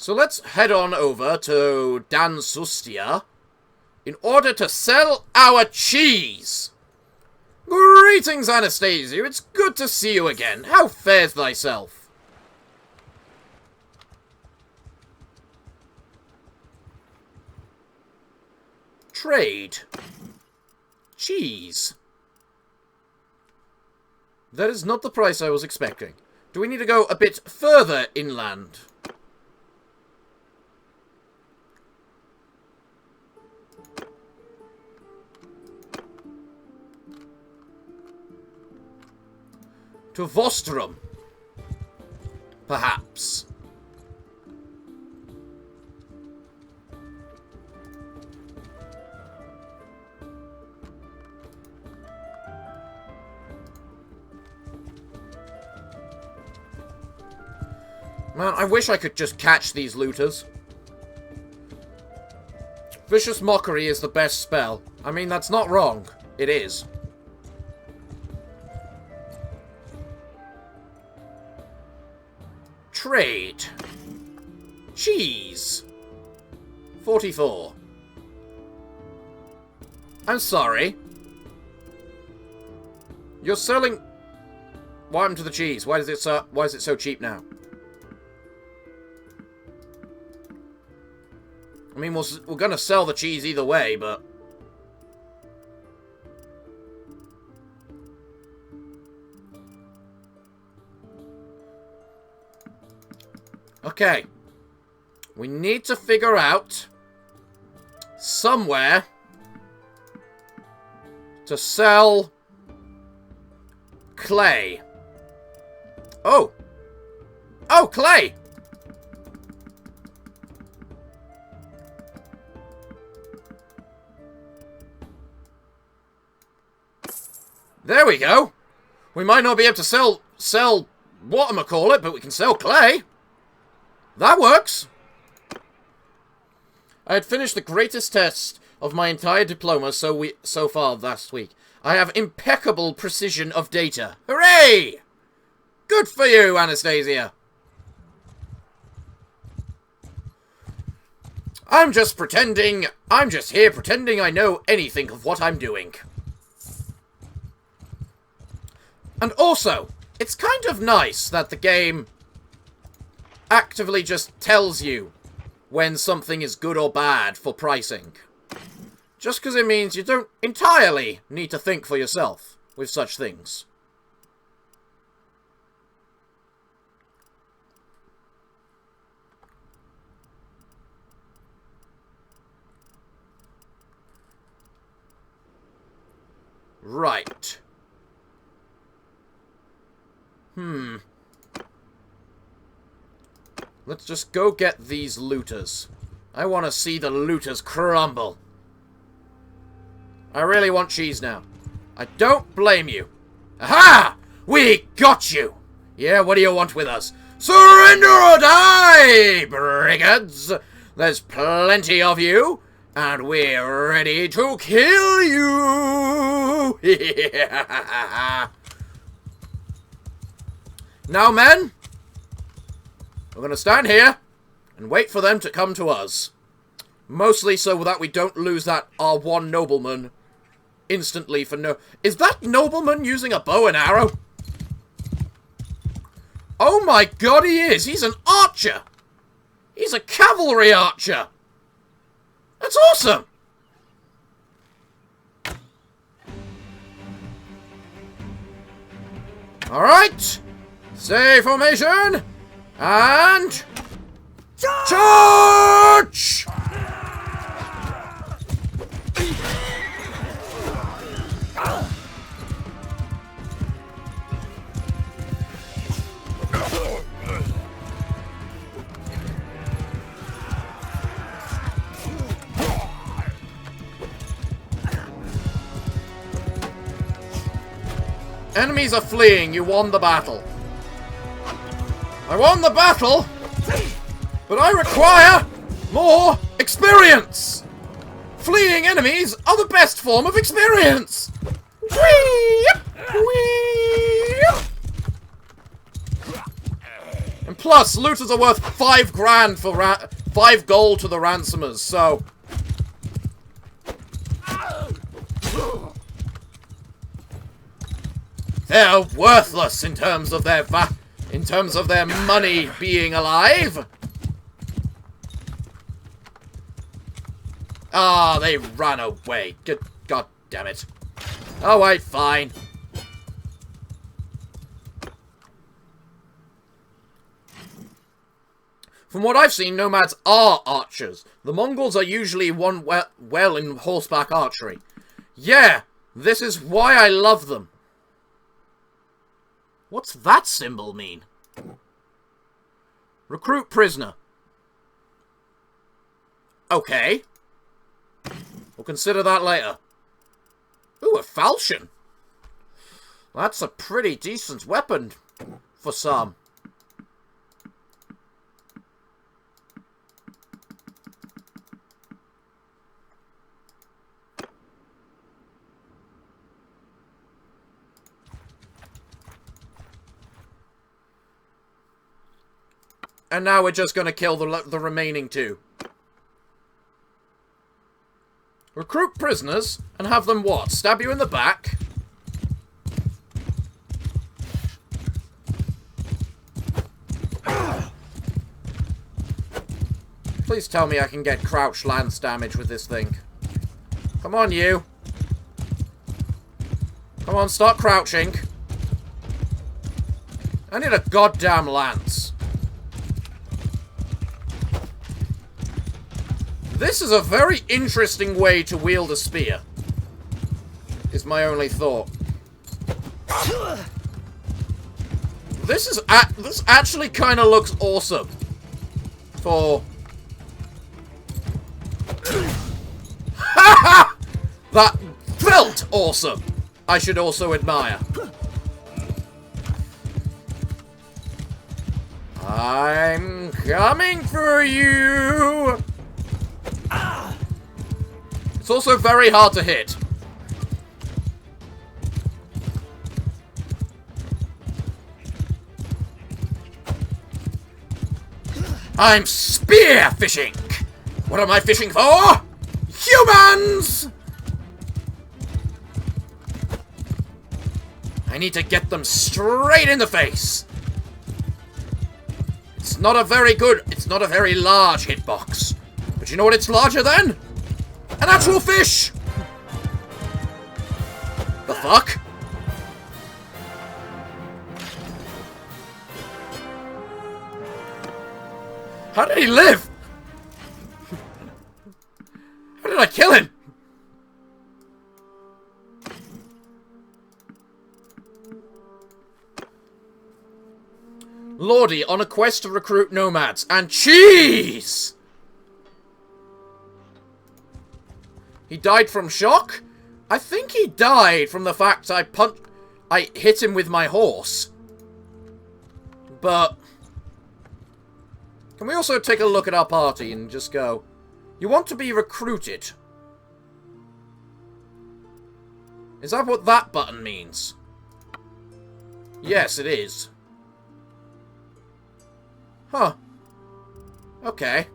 So let's head on over to Dan Sustia in order to sell our cheese. Greetings, Anastasia. It's good to see you again. How fares thyself? Trade. Cheese. That is not the price I was expecting. Do we need to go a bit further inland? To Vostrum. Perhaps. Man, I wish I could just catch these looters. Vicious Mockery is the best spell. I mean, that's not wrong. It is. Trade. Cheese. 44. I'm sorry. You're selling... What happened to the cheese? Why is it so cheap now? I mean, we're gonna sell the cheese either way, but... Okay. We need to figure out somewhere to sell clay. Oh! Oh, clay! There we go. We might not be able to sell whatchamacallit, but we can sell clay. That works. I had finished the greatest test of my entire diploma so far last week. I have impeccable precision of data. Hooray! Good for you, Anastasia. I'm just here pretending I know anything of what I'm doing. And also, it's kind of nice that the game actively just tells you when something is good or bad for pricing. Just because it means you don't entirely need to think for yourself with such things. Right. Let's just go get these looters. I want to see the looters crumble. I really want cheese now. I don't blame you. Aha! We got you! Yeah, what do you want with us? Surrender or die, brigands! There's plenty of you, and we're ready to kill you! Now, men, we're going to stand here and wait for them to come to us. Mostly so that we don't lose our one nobleman instantly for no... Is that nobleman using a bow and arrow? Oh my god, he is! He's an archer! He's a cavalry archer! That's awesome! Alright! Stay formation! And... Charge! Enemies are fleeing. You won the battle. I won the battle, but I require more experience. Fleeing enemies are the best form of experience. Whee! Whee! And Plus, looters are worth 5 grand for 5 gold to the ransomers, so... They're worthless in terms of their money being alive. Ah, they ran away. Good God damn it. Oh wait, fine. From what I've seen, nomads are archers. The Mongols are usually well in horseback archery. Yeah, this is why I love them. What's that symbol mean? Recruit prisoner. Okay. We'll consider that later. Ooh, a falchion. That's a pretty decent weapon for some. And now we're just going to kill the remaining 2. Recruit prisoners and have them what? Stab you in the back? Please tell me I can get crouch lance damage with this thing. Come on, you. Come on, start crouching. I need a goddamn lance. This is a very interesting way to wield a spear. Is my only thought. This actually kind of looks awesome. For... Ha! That felt awesome. I should also admire. I'm coming for you. It's also very hard to hit. I'm spear fishing. What am I fishing for? Humans! I need to get them straight in the face. It's not a very large hitbox. But you know what it's larger than? An actual fish! The fuck? How did he live? How did I kill him? Lordy on a quest to recruit nomads. And cheese! He died from shock? I think he died from the fact I hit him with my horse. But... can we also take a look at our party and just go... you want to be recruited? Is that what that button means? Yes, it is. Huh. Okay.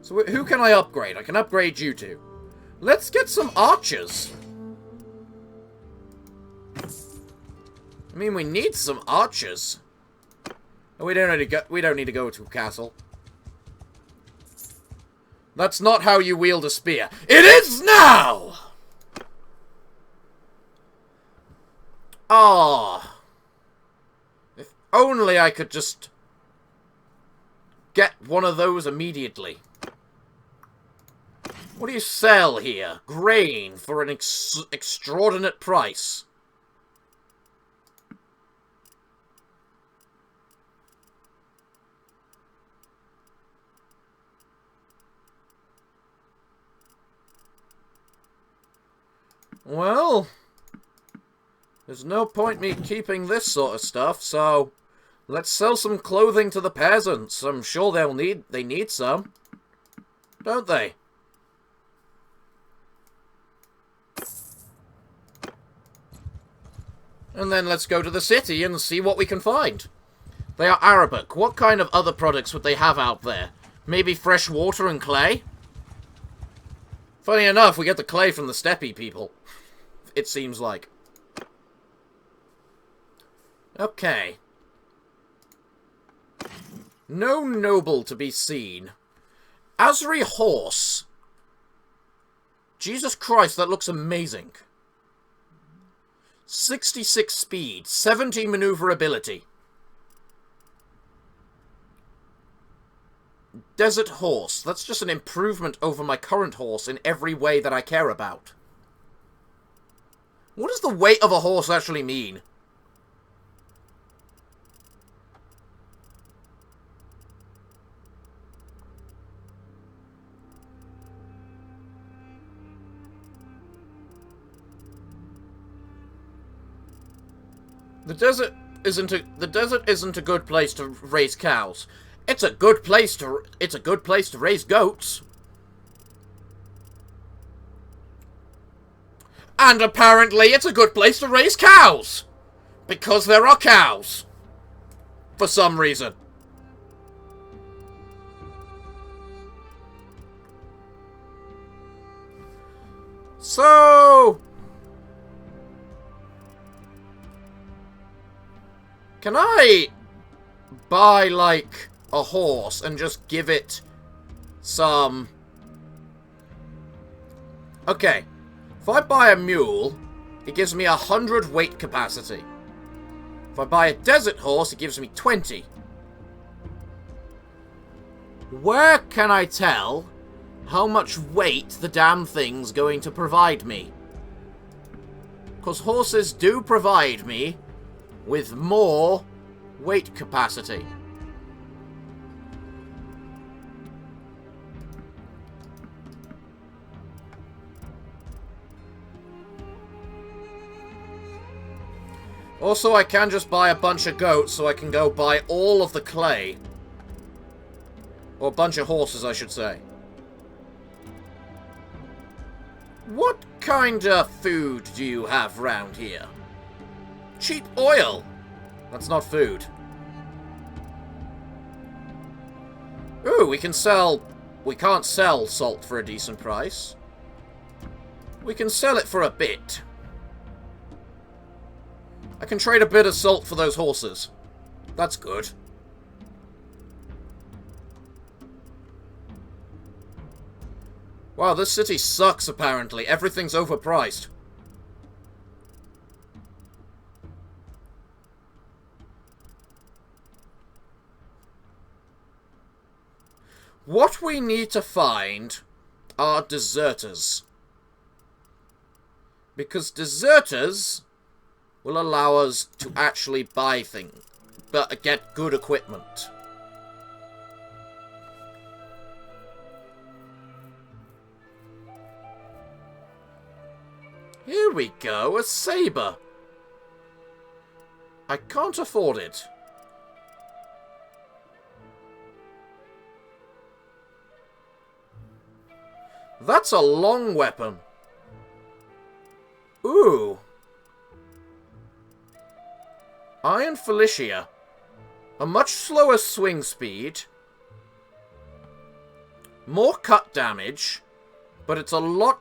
So who can I upgrade? I can upgrade you two. Let's get some archers. I mean, we need some archers. Oh, we don't need to go to a castle. That's not how you wield a spear. It is now! Ah. If only I could just get one of those immediately. What do you sell here? Grain for an extraordinate price. Well, there's no point me keeping this sort of stuff, so let's sell some clothing to the peasants. I'm sure they need some, don't they? And then let's go to the city and see what we can find. They are Arabic. What kind of other products would they have out there? Maybe fresh water and clay? Funny enough, we get the clay from the steppe people. It seems like. Okay. No noble to be seen. Azri horse. Jesus Christ, that looks amazing. 66 speed, 70 maneuverability. Desert horse. That's just an improvement over my current horse in every way that I care about. What does the weight of a horse actually mean? The desert isn't a good place to raise cows. It's a good place to raise goats. And apparently it's a good place to raise cows. Because there are cows. For some reason. So... can I buy, like, a horse and just give it some... okay. If I buy a mule, it gives me 100 weight capacity. If I buy a desert horse, it gives me 20. Where can I tell how much weight the damn thing's going to provide me? Because horses do provide me with more weight capacity. Also, I can just buy a bunch of goats so I can go buy all of the clay. Or a bunch of horses, I should say. What kind of food do you have round here? Cheap oil! That's not food. Ooh, we can sell... we can't sell salt for a decent price. We can sell it for a bit. I can trade a bit of salt for those horses. That's good. Wow, this city sucks, apparently. Everything's overpriced. What we need to find are deserters. Because deserters will allow us to actually buy things, but get good equipment. Here we go, a saber. I can't afford it. That's a long weapon. Ooh. Iron Felicia. A much slower swing speed. More cut damage. But it's a lot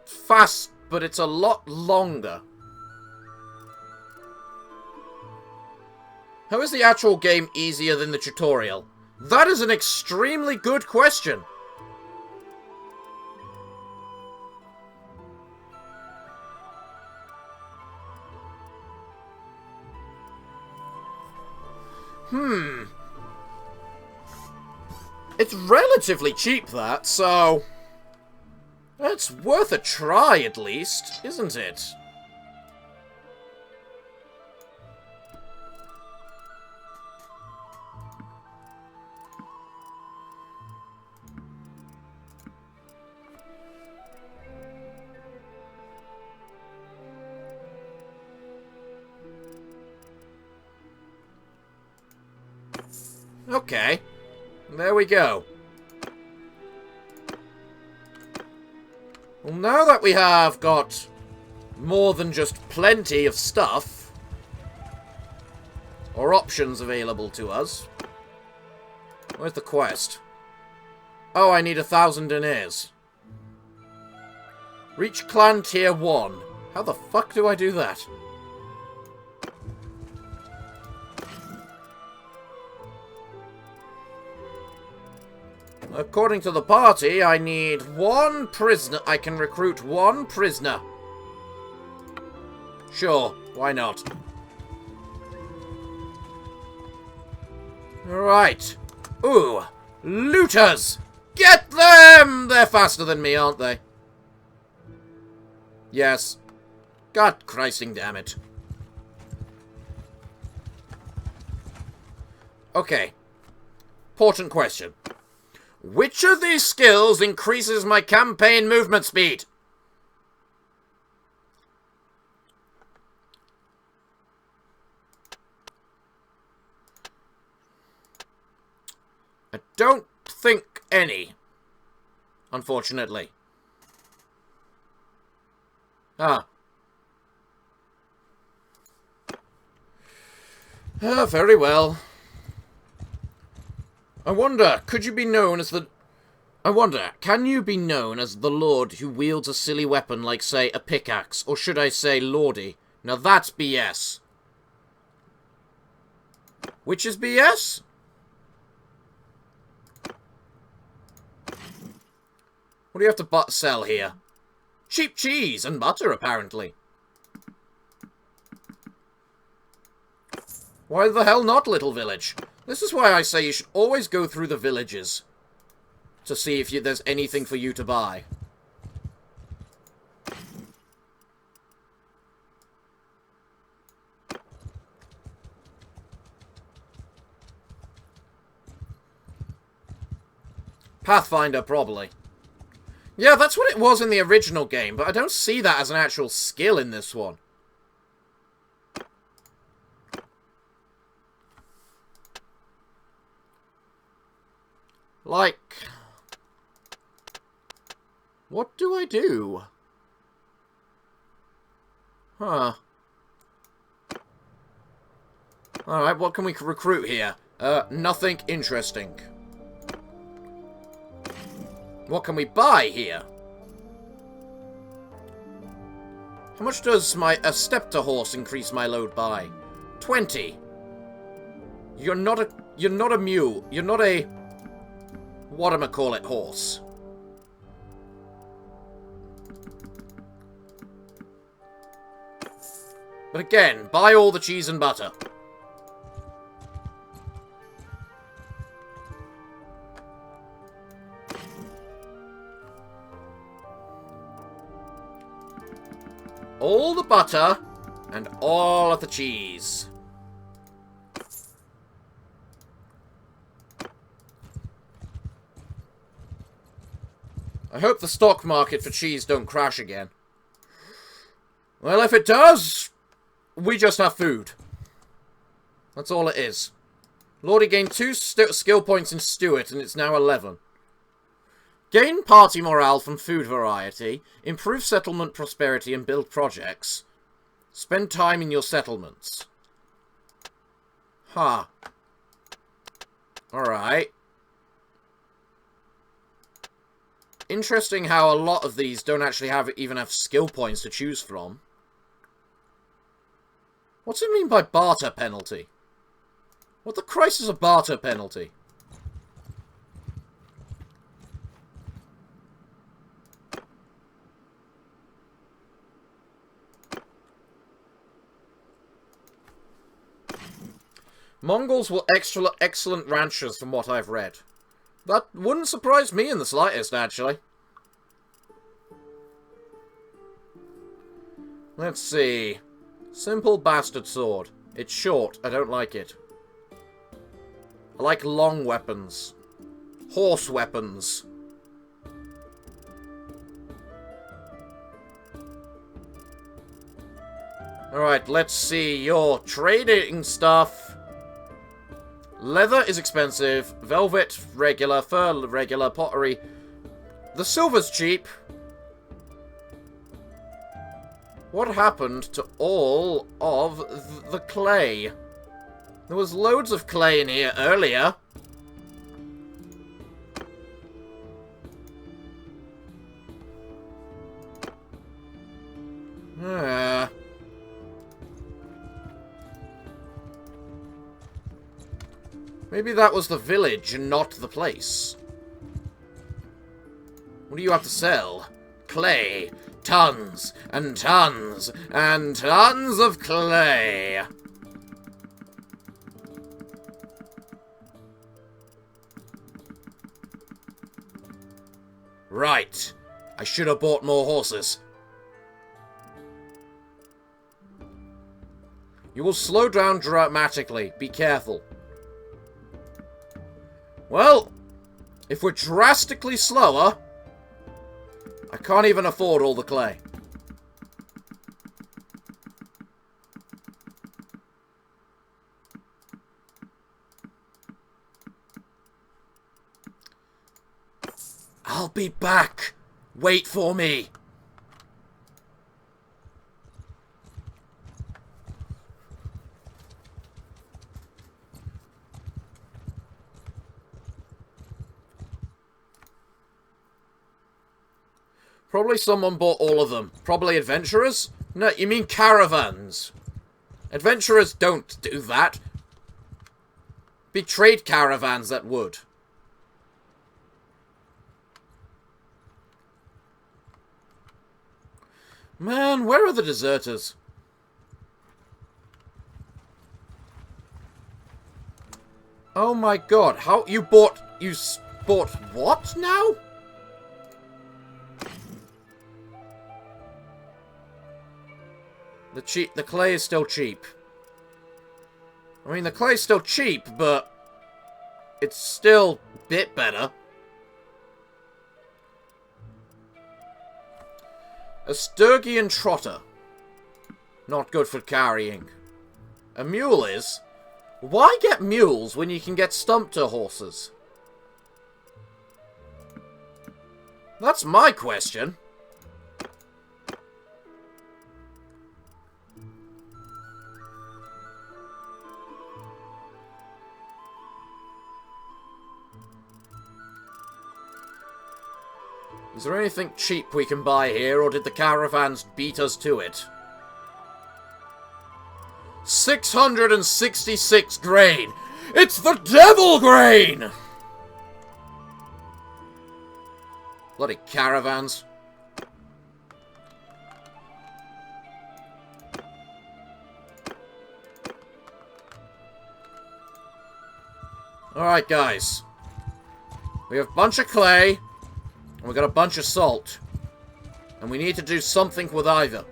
fast, but it's a lot longer. How is the actual game easier than the tutorial? That is an extremely good question. It's relatively cheap, that, so... it's worth a try, at least, isn't it? Okay. There we go. Well, now that we have got more than just plenty of stuff, or options available to us. Where's the quest? Oh, I need 1,000 deniers. Reach clan tier 1. How the fuck do I do that? According to the party, I need 1 prisoner. I can recruit 1 prisoner. Sure, why not? Right. Ooh, looters! Get them! They're faster than me, aren't they? Yes. God Christing damn it. Okay. Important question. Which of these skills increases my campaign movement speed? I don't think any. Unfortunately. Very well. I wonder, could you be known as the... I wonder, can you be known as the Lord who wields a silly weapon like, say, a pickaxe? Or should I say Lordy? Now that's BS. Which is BS? What do you have to sell here? Cheap cheese and butter, apparently. Why the hell not, little village? This is why I say you should always go through the villages to see if there's anything for you to buy. Pathfinder, probably. Yeah, that's what it was in the original game, but I don't see that as an actual skill in this one. Like... what do I do? Huh. Alright, what can we recruit here? Nothing interesting. What can we buy here? How much does a stepter horse increase my load by? 20. You're not a mule. You're not a... whatchamacallit horse. But again, buy all the cheese and butter. All the butter and all of the cheese. I hope the stock market for cheese don't crash again. Well, if it does, we just have food. That's all it is. Lordy gained 2 skill points in Stewart, and it's now 11. Gain party morale from food variety. Improve settlement prosperity and build projects. Spend time in your settlements. Huh. Alright. Interesting how a lot of these don't actually even have skill points to choose from. What's it mean by barter penalty? What the Christ is a barter penalty? Mongols were excellent ranchers from what I've read. That wouldn't surprise me in the slightest, actually. Let's see. Simple bastard sword. It's short. I don't like it. I like long weapons. Horse weapons. Alright, let's see your trading stuff. Leather is expensive. Velvet, regular. Fur, regular. Pottery. The silver's cheap. What happened to all of the clay? There was loads of clay in here earlier. Maybe that was the village and not the place. What do you have to sell? Clay. Tons and tons and tons of clay. Right. I should have bought more horses. You will slow down dramatically. Be careful. Well, if we're drastically slower, I can't even afford all the clay. I'll be back. Wait for me. Probably someone bought all of them. Probably adventurers? No, you mean caravans. Adventurers don't do that. Be trade caravans that would. Man, where are the deserters? Oh my god, how you bought what now? The clay is still cheap. I mean, the clay's still cheap, but it's still a bit better. A Sturgian trotter. Not good for carrying. A mule is? Why get mules when you can get stumpter horses? That's my question. Is there anything cheap we can buy here, or did the caravans beat us to it? 666 grain! It's the devil grain! Bloody caravans. Alright, guys. We have a bunch of clay. And we got a bunch of salt. And we need to do something with either.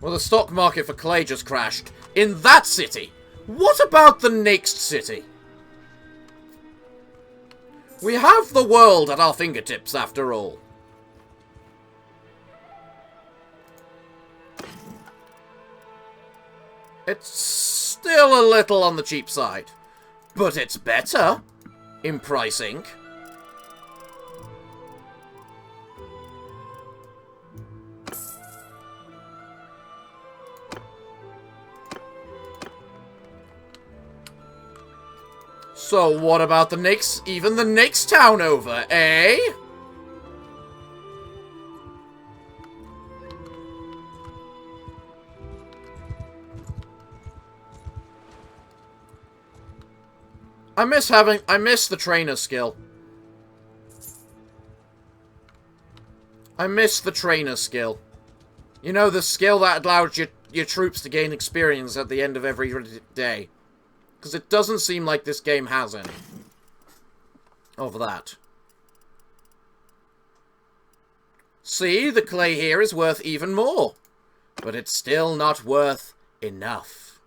Well, the stock market for clay just crashed. In that city! What about the next city? We have the world at our fingertips, after all. It's still a little on the cheap side. But it's better in pricing. So what about the next, even the next town over, eh? I miss the trainer skill. I miss the trainer skill. You know, the skill that allows your troops to gain experience at the end of every day. Because it doesn't seem like this game has any of that. See, the clay here is worth even more. But it's still not worth enough.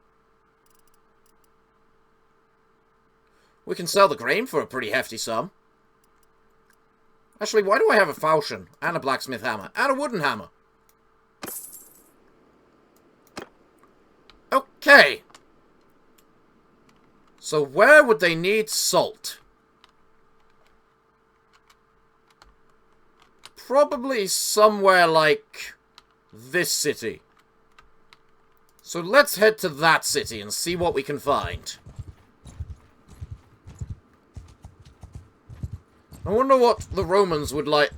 We can sell the grain for a pretty hefty sum. Actually, why do I have a falchion and a blacksmith hammer and a wooden hammer? Okay. So where would they need salt? Probably somewhere like this city. So let's head to that city and see what we can find. I wonder what the Romans would like.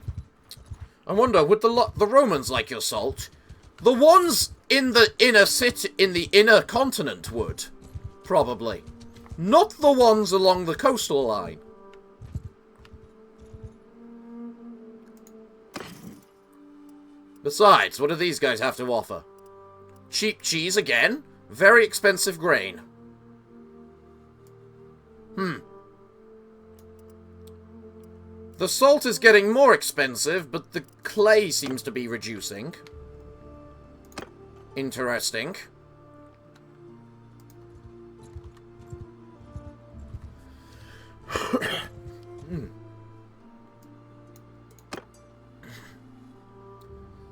I wonder, would the Romans like your salt? The ones in the inner city, in the inner continent would. Probably. Not the ones along the coastal line. Besides, what do these guys have to offer? Cheap cheese again? Very expensive grain. The salt is getting more expensive, but the clay seems to be reducing. Interesting.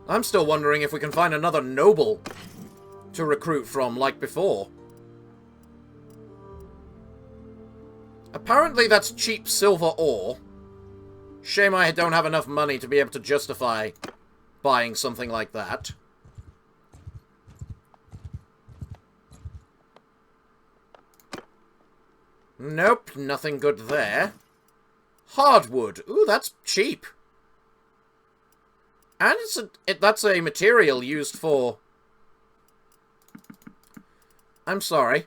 I'm still wondering if we can find another noble to recruit from like before. Apparently that's cheap silver ore. Shame I don't have enough money to be able to justify buying something like that. Nope, nothing good there. Hardwood. Ooh, that's cheap. And that's a material used for... I'm sorry.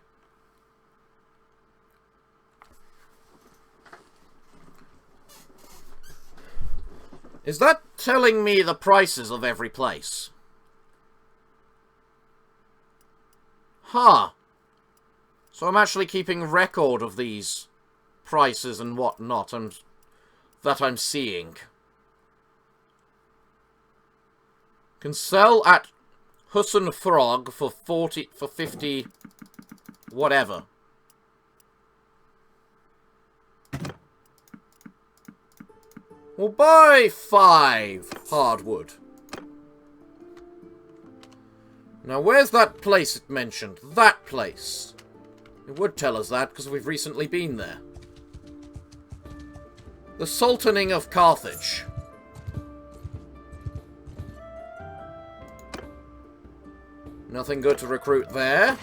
Is that telling me the prices of every place? Huh. So I'm actually keeping record of these prices and whatnot that I'm seeing. Can sell at Husson Frog for 50 whatever. We'll buy 5 hardwood. Now where's that place it mentioned? That place. It would tell us that because we've recently been there. The Sultaning of Carthage. Nothing good to recruit there.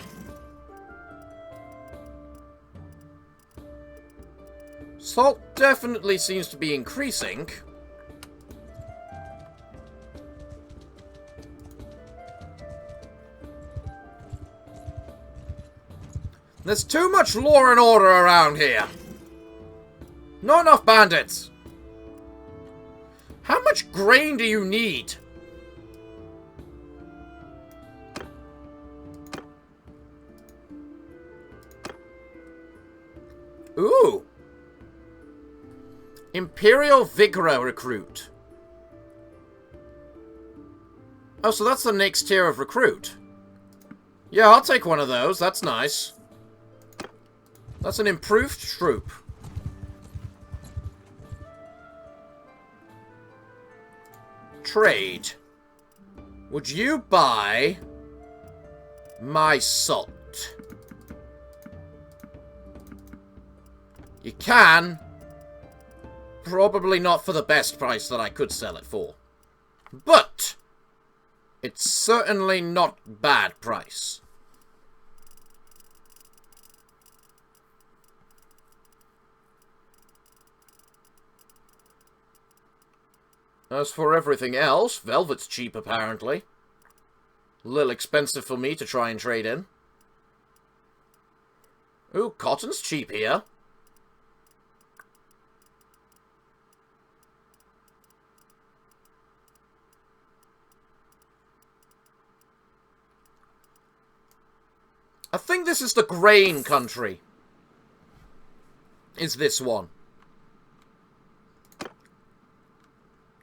Salt definitely seems to be increasing. There's too much law and order around here. Not enough bandits. How much grain do you need? Ooh. Imperial Vigora recruit. Oh, so that's the next tier of recruit. Yeah, I'll take one of those. That's nice. That's an improved troop. Trade. Would you buy my salt? You can. Probably not for the best price that I could sell it for. But it's certainly not bad price. As for everything else, velvet's cheap apparently. A little expensive for me to try and trade in. Ooh, cotton's cheap here. I think this is the grain country. Is this one.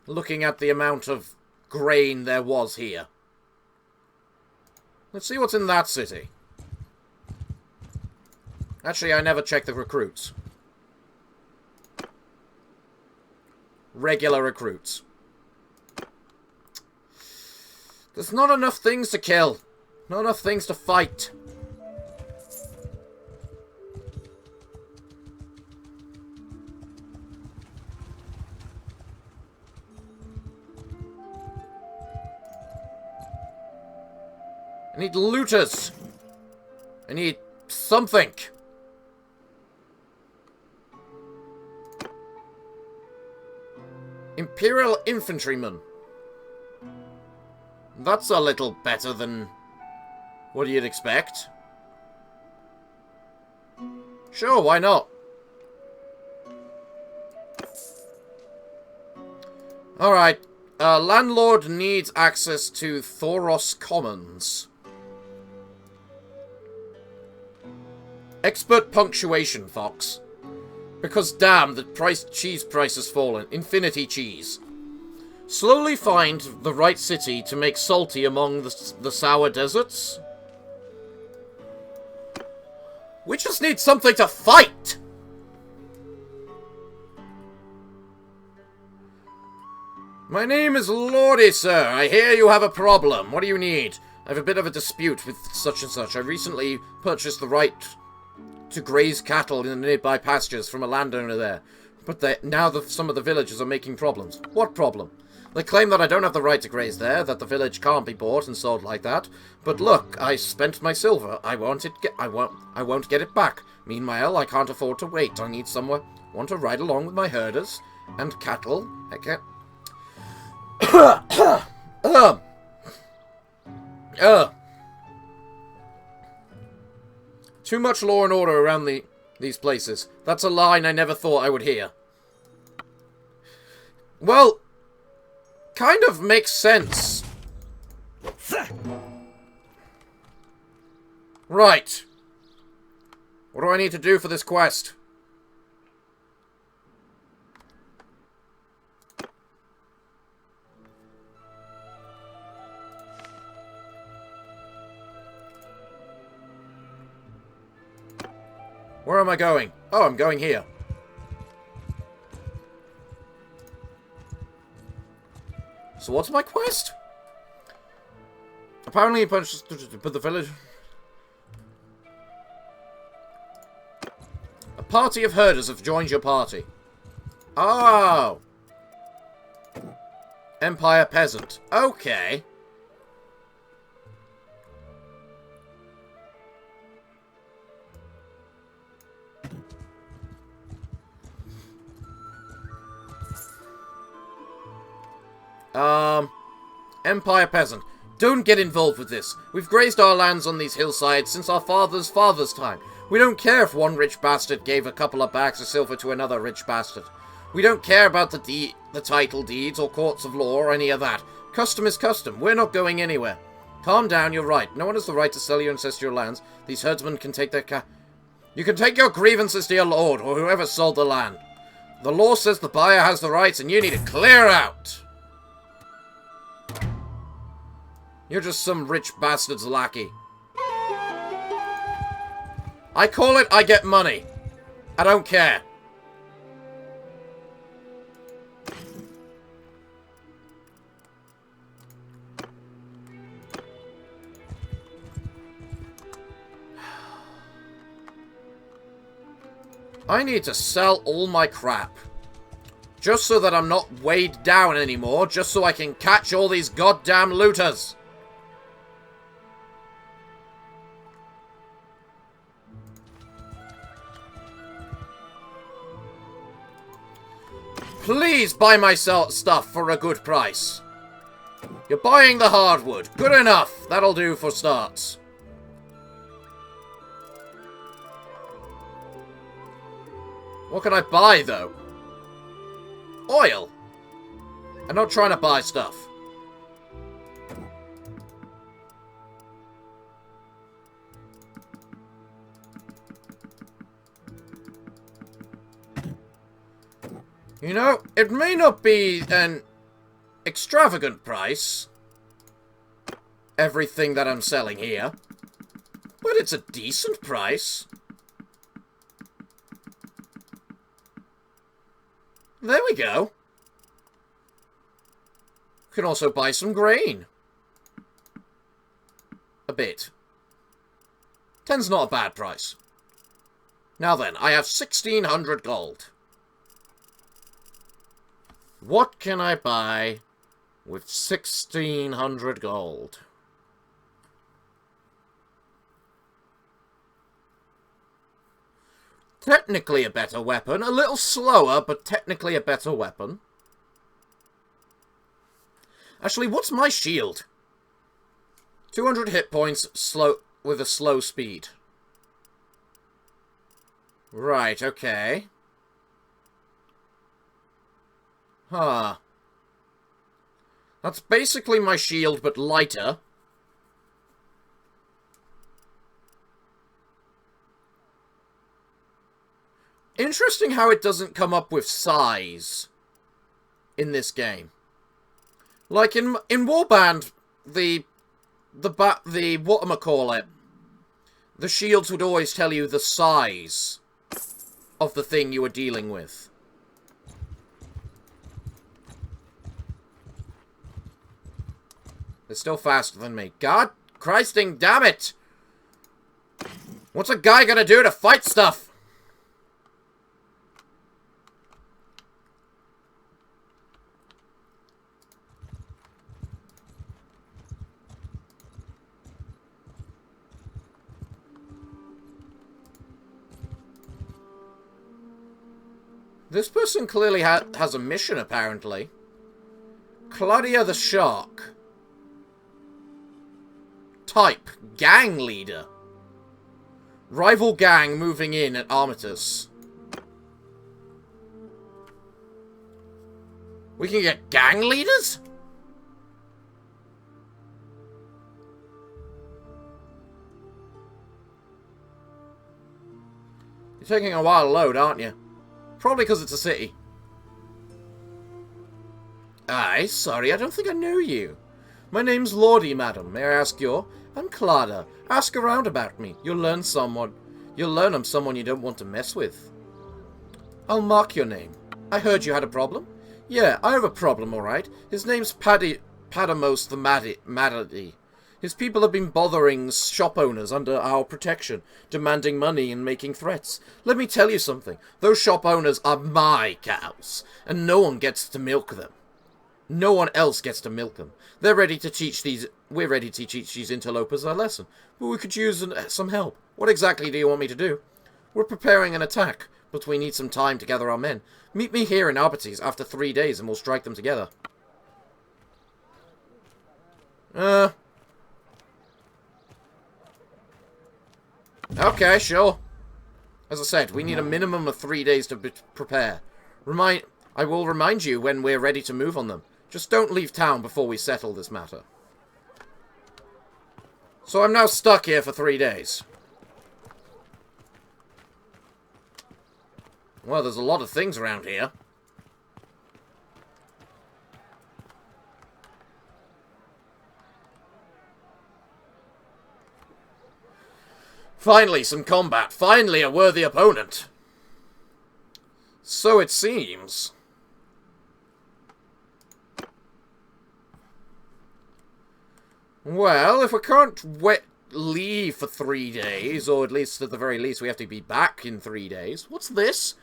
Looking at the amount of grain there was here. Let's see what's in that city. Actually, I never checked the recruits. Regular recruits. There's not enough things to kill. Not enough things to fight. I need looters. I need something. Imperial infantryman. That's a little better than what you'd expect. Sure, why not? Alright. Landlord needs access to Thoros Commons. Expert punctuation, Fox. Because damn, the cheese price has fallen. Infinity cheese. Slowly find the right city to make salty among the sour deserts. We just need something to fight! My name is Lordy, sir. I hear you have a problem. What do you need? I have a bit of a dispute with such and such. I recently purchased the right to graze cattle in the nearby pastures from a landowner there. But now some of the villagers are making problems. What problem? They claim that I don't have the right to graze there, that the village can't be bought and sold like that. But look, I spent my silver. I won't get it back. Meanwhile, I can't afford to wait. I need somewhere. Want to ride along with my herders and cattle. I can't. Too much law and order around these places. That's a line I never thought I would hear. Well, kind of makes sense. Right. What do I need to do for this quest? Where am I going? Oh, I'm going here. So what's my quest? Apparently you punched the village. A party of herders have joined your party. Oh. Empire peasant. Okay. Empire peasant. Don't get involved with this. We've grazed our lands on these hillsides since our father's time. We don't care if one rich bastard gave a couple of bags of silver to another rich bastard. We don't care about the title deeds or courts of law or any of that. Custom is custom. We're not going anywhere. Calm down, you're right. No one has the right to sell your ancestral lands. These herdsmen can take their You can take your grievances to your lord or whoever sold the land. The law says the buyer has the rights and you need to clear out. You're just some rich bastard's lackey. I call it I get money. I don't care. I need to sell all my crap. Just so that I'm not weighed down anymore, just so I can catch all these goddamn looters. Please buy my stuff for a good price. You're buying the hardwood. Good enough. That'll do for starts. What can I buy, though? Oil. I'm not trying to buy stuff. You know, it may not be an extravagant price, everything that I'm selling here, but it's a decent price. There we go. We can also buy some grain. A bit. 10's not a bad price. Now then, I have 1,600 gold. What can I buy with 1,600 gold? Technically a better weapon. A little slower, but technically a better weapon. Actually, what's my shield? 200 hit points, slow with a slow speed. Right, okay. Huh. That's basically my shield, but lighter. Interesting how it doesn't come up with size in this game. Like in Warband, the whatchamacallit, the shields would always tell you the size of the thing you were dealing with. They're still faster than me. God Christing damn it! What's a guy gonna do to fight stuff? This person clearly has a mission, apparently. Claudia the Shark. Type, gang leader. Rival gang moving in at Armistice. We can get gang leaders? You're taking a while to load, aren't you? Probably because it's a city. Aye, sorry, I don't think I know you. My name's Lordy, madam. May I ask your? I'm Clara. Ask around about me. You'll learn I'm someone you don't want to mess with. I'll mark your name. I heard you had a problem? Yeah, I have a problem, alright. His name's Padamos the Maddy. His people have been bothering shop owners under our protection, demanding money and making threats. Let me tell you something. Those shop owners are my cows, and no one gets to milk them. No one else gets to milk them. We're ready to teach these interlopers a lesson, but we could use some help. What exactly do you want me to do? We're preparing an attack, but we need some time to gather our men. Meet me here in Arbites after 3 days, and we'll strike them together. Okay, sure. As I said, we need a minimum of 3 days to prepare. I will remind you when we're ready to move on them. Just don't leave town before we settle this matter. So I'm now stuck here for 3 days. Well, there's a lot of things around here. Finally, some combat. Finally, a worthy opponent. So it seems. Well, if we can't leave for 3 days, or at least at the very least we have to be back in 3 days. What's this?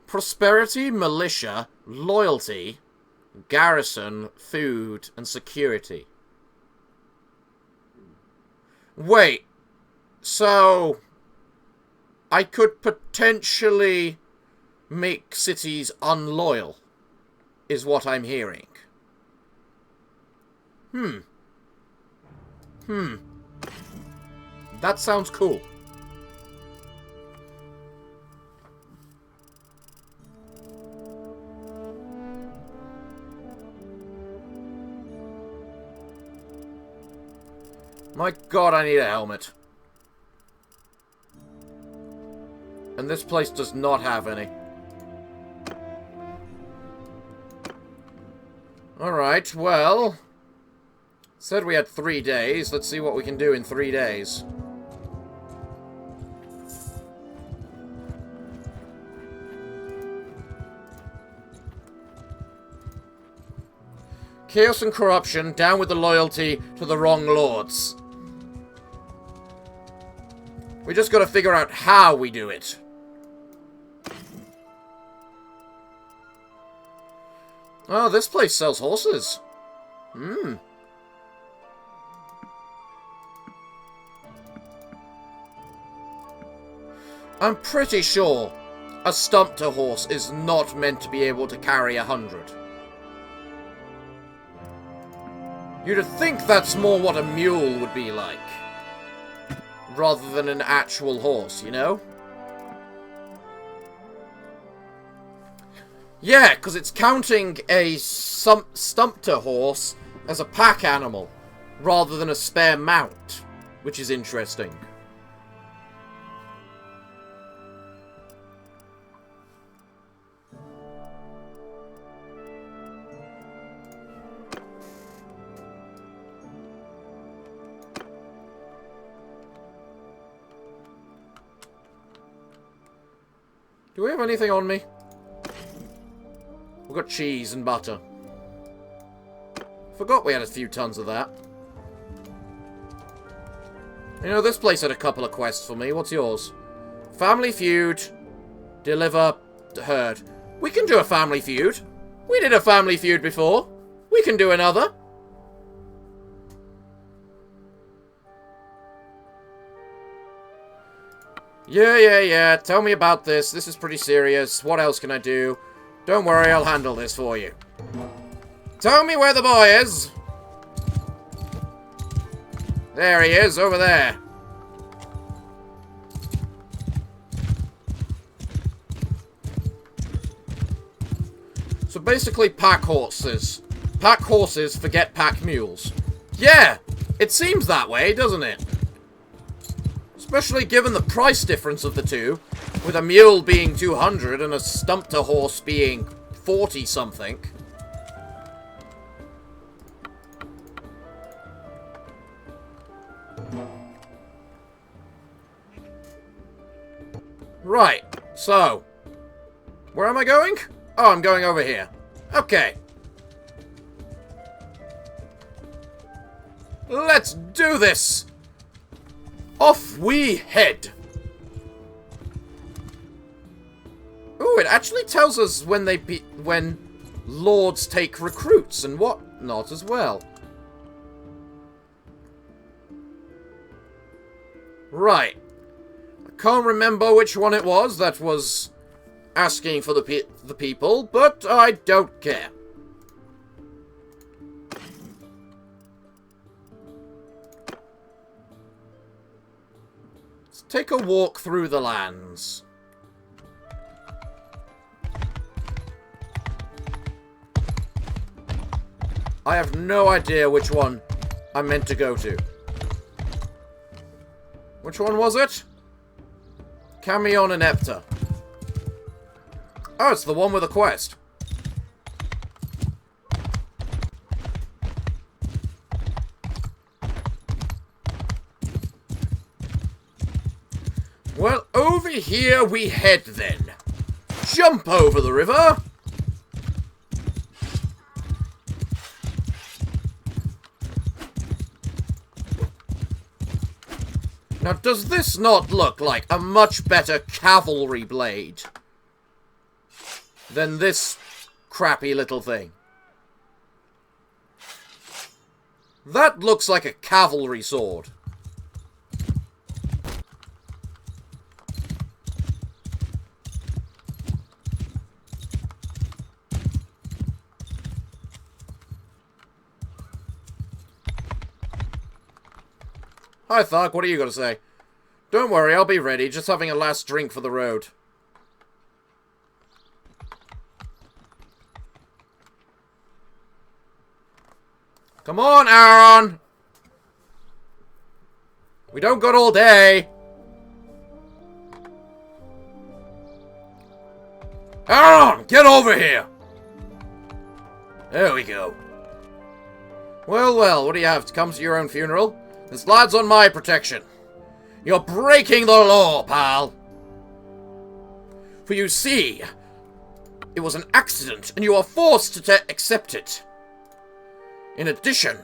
Prosperity, militia, loyalty, garrison, food, and security. Wait. So, I could potentially make cities unloyal, is what I'm hearing. That sounds cool. My god, I need a helmet. And this place does not have any. Alright, well. Said we had 3 days. Let's see what we can do in 3 days. Chaos and corruption, down with the loyalty to the wrong lords. We just gotta figure out how we do it. Oh, this place sells horses. I'm pretty sure a Stumpter horse is not meant to be able to carry 100. You'd think that's more what a mule would be like, rather than an actual horse, you know? Yeah, because it's counting a Stumpter horse as a pack animal, rather than a spare mount, which is interesting. Do we have anything on me? We've got cheese and butter. Forgot we had a few tons of that. You know, this place had a couple of quests for me. What's yours? Family Feud. Deliver herd. We can do a Family Feud. We did a Family Feud before. We can do another. Yeah. Tell me about this. This is pretty serious. What else can I do? Don't worry, I'll handle this for you. Tell me where the boy is. There he is, over there. So basically, pack horses. Pack horses forget pack mules. Yeah, it seems that way, doesn't it? Especially given the price difference of the two, with a mule being 200 and a Stumpter horse being 40-something. Right, so, where am I going? Oh, I'm going over here. Okay. Let's do this! Off we head! Ooh, it actually tells us when when lords take recruits and whatnot as well. Right. I can't remember which one it was that was asking for the people, but I don't care. Let's take a walk through the lands. I have no idea which one I'm meant to go to. Which one was it? Camion and Epta. Oh, it's the one with a quest. Well, over here we head then. Jump over the river. Now, does this not look like a much better cavalry blade than this crappy little thing? That looks like a cavalry sword. Hi, Thark, what are you going to say? Don't worry, I'll be ready. Just having a last drink for the road. Come on, Aaron! We don't got all day. Aaron, get over here! There we go. Well, what do you have to come to your own funeral? This lad's on my protection. You're breaking the law, pal. For you see, it was an accident, and you are forced to accept it. In addition...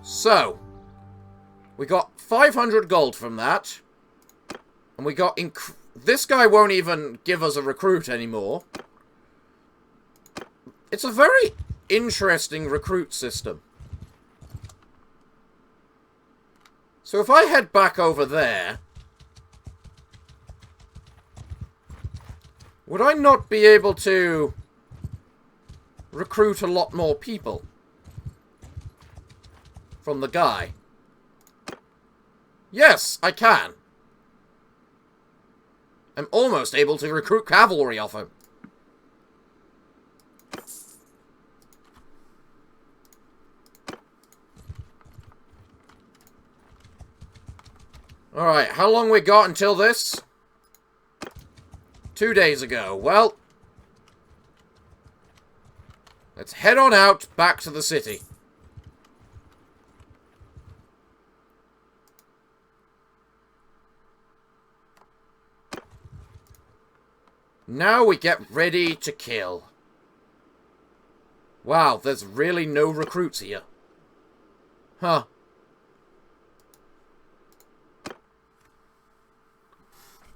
So, we got 500 gold from that, and we got this guy won't even give us a recruit anymore. It's a very interesting recruit system. So if I head back over there, would I not be able to recruit a lot more people from the guy? Yes, I can. I'm almost able to recruit cavalry off him. Alright, how long we got until this? 2 days ago. Well, let's head on out back to the city. Now we get ready to kill. Wow, there's really no recruits here. Huh.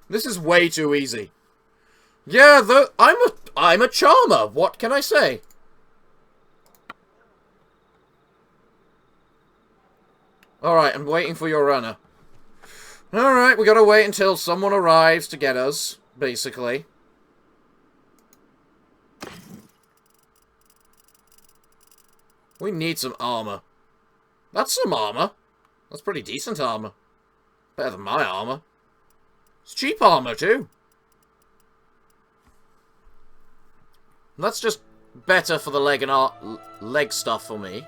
This is way too easy. Yeah, I'm a charmer. What can I say? Alright, I'm waiting for your runner. Alright, we gotta wait until someone arrives to get us, basically. We need some armor. That's some armor. That's pretty decent armor. Better than my armor. It's cheap armor, too. That's just better for the leg and leg stuff for me.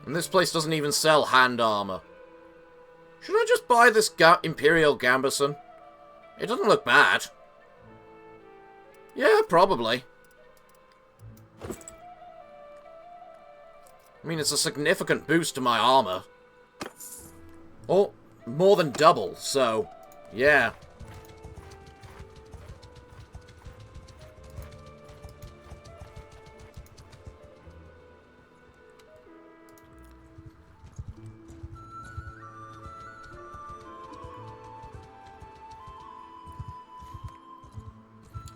And this place doesn't even sell hand armor. Should I just buy this Imperial Gambeson? It doesn't look bad. Yeah, probably. I mean, it's a significant boost to my armor. Or more than double, so yeah.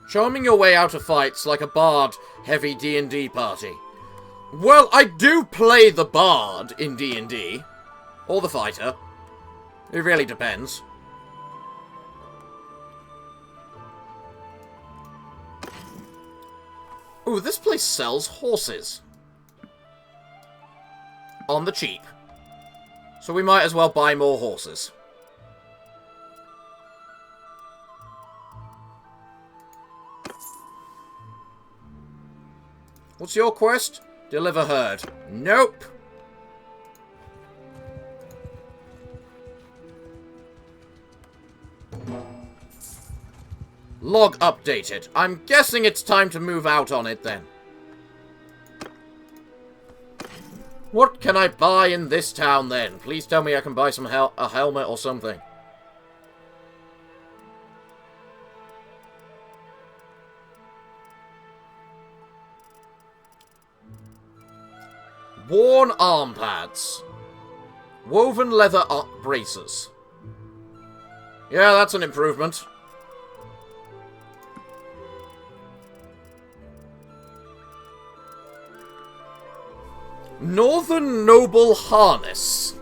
Charming your way out of fights like a bard heavy D&D party. Well, I do play the bard in D&D. Or the fighter. It really depends. Ooh, this place sells horses. On the cheap. So we might as well buy more horses. What's your quest? Deliver herd. Nope. Log updated. I'm guessing it's time to move out on it then. What can I buy in this town then? Please tell me I can buy some a helmet or something. Worn arm pads. Woven leather braces. Yeah, that's an improvement. Northern Noble Harness.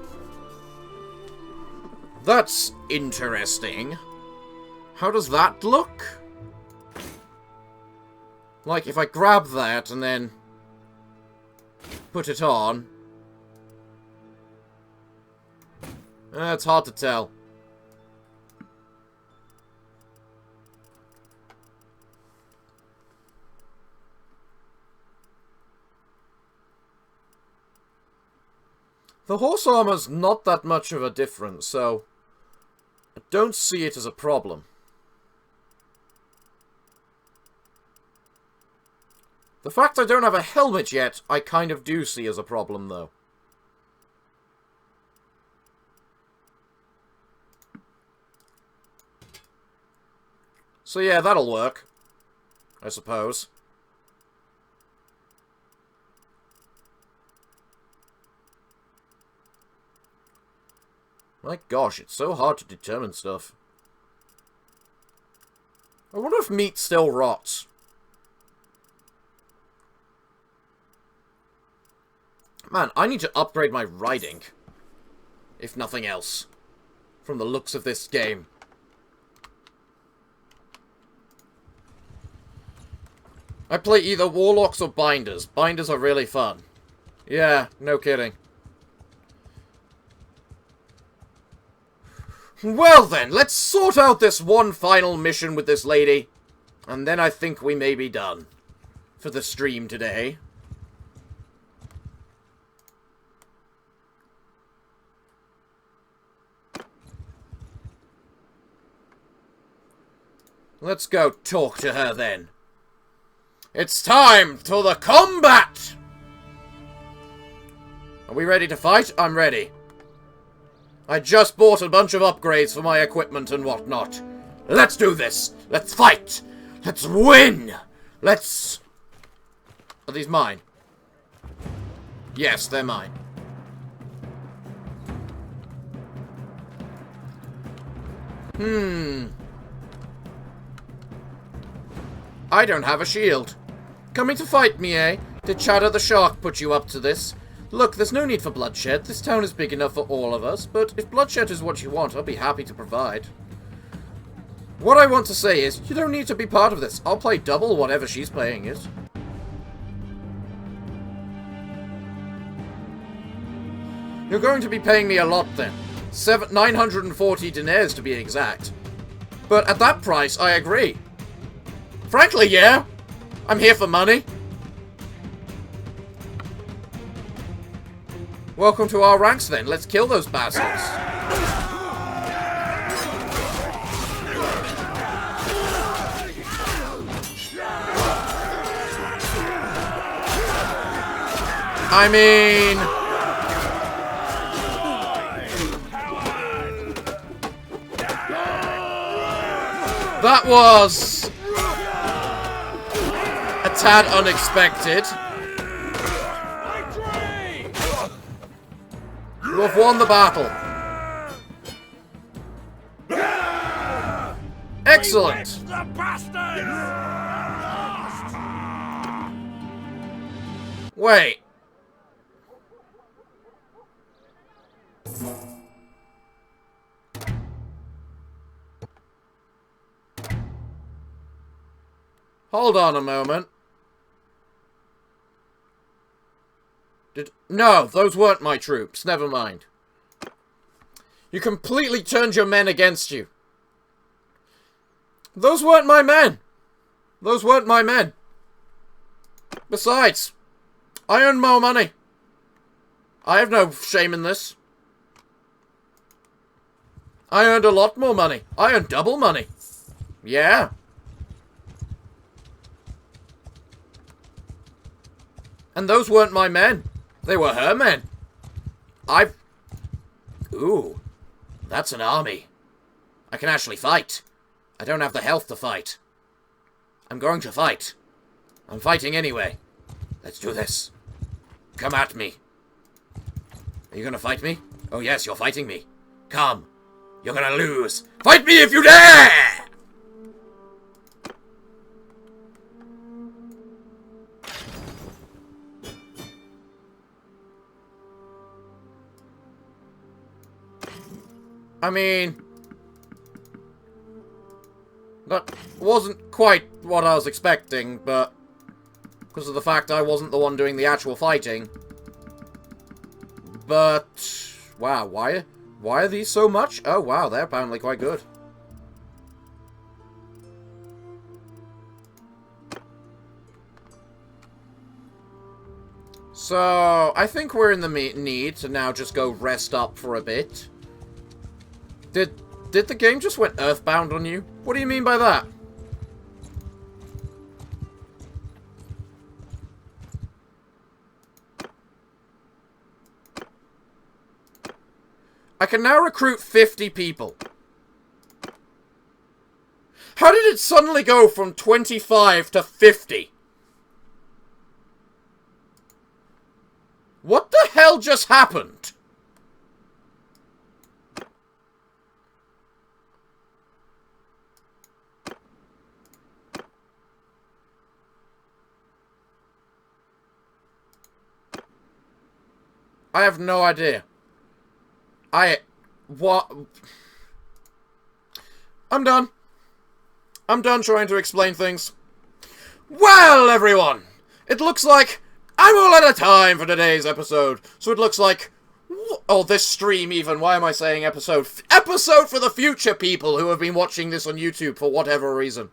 That's interesting. How does that look? Like, if I grab that and then put it on. It's hard to tell. The horse armor's not that much of a difference, so I don't see it as a problem. The fact I don't have a helmet yet, I kind of do see as a problem, though. So yeah, that'll work. I suppose. My gosh, it's so hard to determine stuff. I wonder if meat still rots. Man, I need to upgrade my riding. If nothing else. From the looks of this game. I play either Warlocks or Binders. Binders are really fun. Yeah, no kidding. Well then, let's sort out this one final mission with this lady. And then I think we may be done. For the stream today. Let's go talk to her then. It's time for the combat! Are we ready to fight? I'm ready. I just bought a bunch of upgrades for my equipment and whatnot. Let's do this! Let's fight! Let's win! Let's... Are these mine? Yes, they're mine. I don't have a shield. Coming to fight me, eh? Did Chatter the Shark put you up to this? Look, there's no need for bloodshed. This town is big enough for all of us, but if bloodshed is what you want, I'll be happy to provide. What I want to say is, you don't need to be part of this. I'll play double whatever she's playing it. You're going to be paying me a lot then. 940 deniers to be exact. But at that price, I agree. Frankly, yeah. I'm here for money. Welcome to our ranks then. Let's kill those bastards. I mean... that was... a tad unexpected. You have won the battle. Excellent. Wait. Hold on a moment. No, those weren't my troops. Never mind. You completely turned your men against you. Those weren't my men. Those weren't my men. Besides, I earn more money. I have no shame in this. I earned a lot more money. I earned double money. Yeah. And those weren't my men. They were her men. Ooh. That's an army. I can actually fight. I don't have the health to fight. I'm going to fight. I'm fighting anyway. Let's do this. Come at me. Are you gonna fight me? Oh yes, you're fighting me. Come. You're gonna lose. Fight me if you dare! I mean, that wasn't quite what I was expecting, but because of the fact I wasn't the one doing the actual fighting. But, wow, why are these so much? Oh, wow, they're apparently quite good. So, I think we're in the need to now just go rest up for a bit. Did the game just went earthbound on you? What do you mean by that? I can now recruit 50 people. How did it suddenly go from 25 to 50? What the hell just happened? I have no idea. What? I'm done. I'm done trying to explain things. Well, everyone, it looks like I'm all out of time for today's episode. So it looks like... Oh, this stream even. Why am I saying episode? Episode for the future people who have been watching this on YouTube for whatever reason.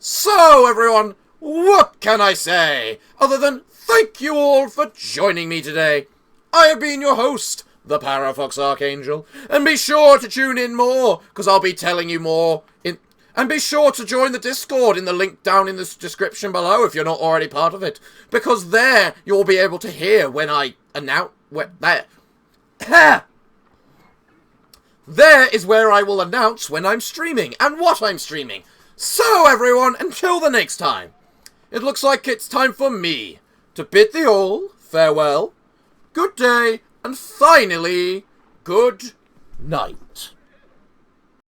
So, everyone, what can I say other than thank you all for joining me today. I have been your host, the Parafox Archangel, and be sure to tune in more, because I'll be telling you more. And be sure to join the Discord in the link down in the description below if you're not already part of it, because there you'll be able to hear when I announce... There is where I will announce when I'm streaming and what I'm streaming. So, everyone, until the next time, it looks like it's time for me to bid thee all farewell, good day, and finally, good night.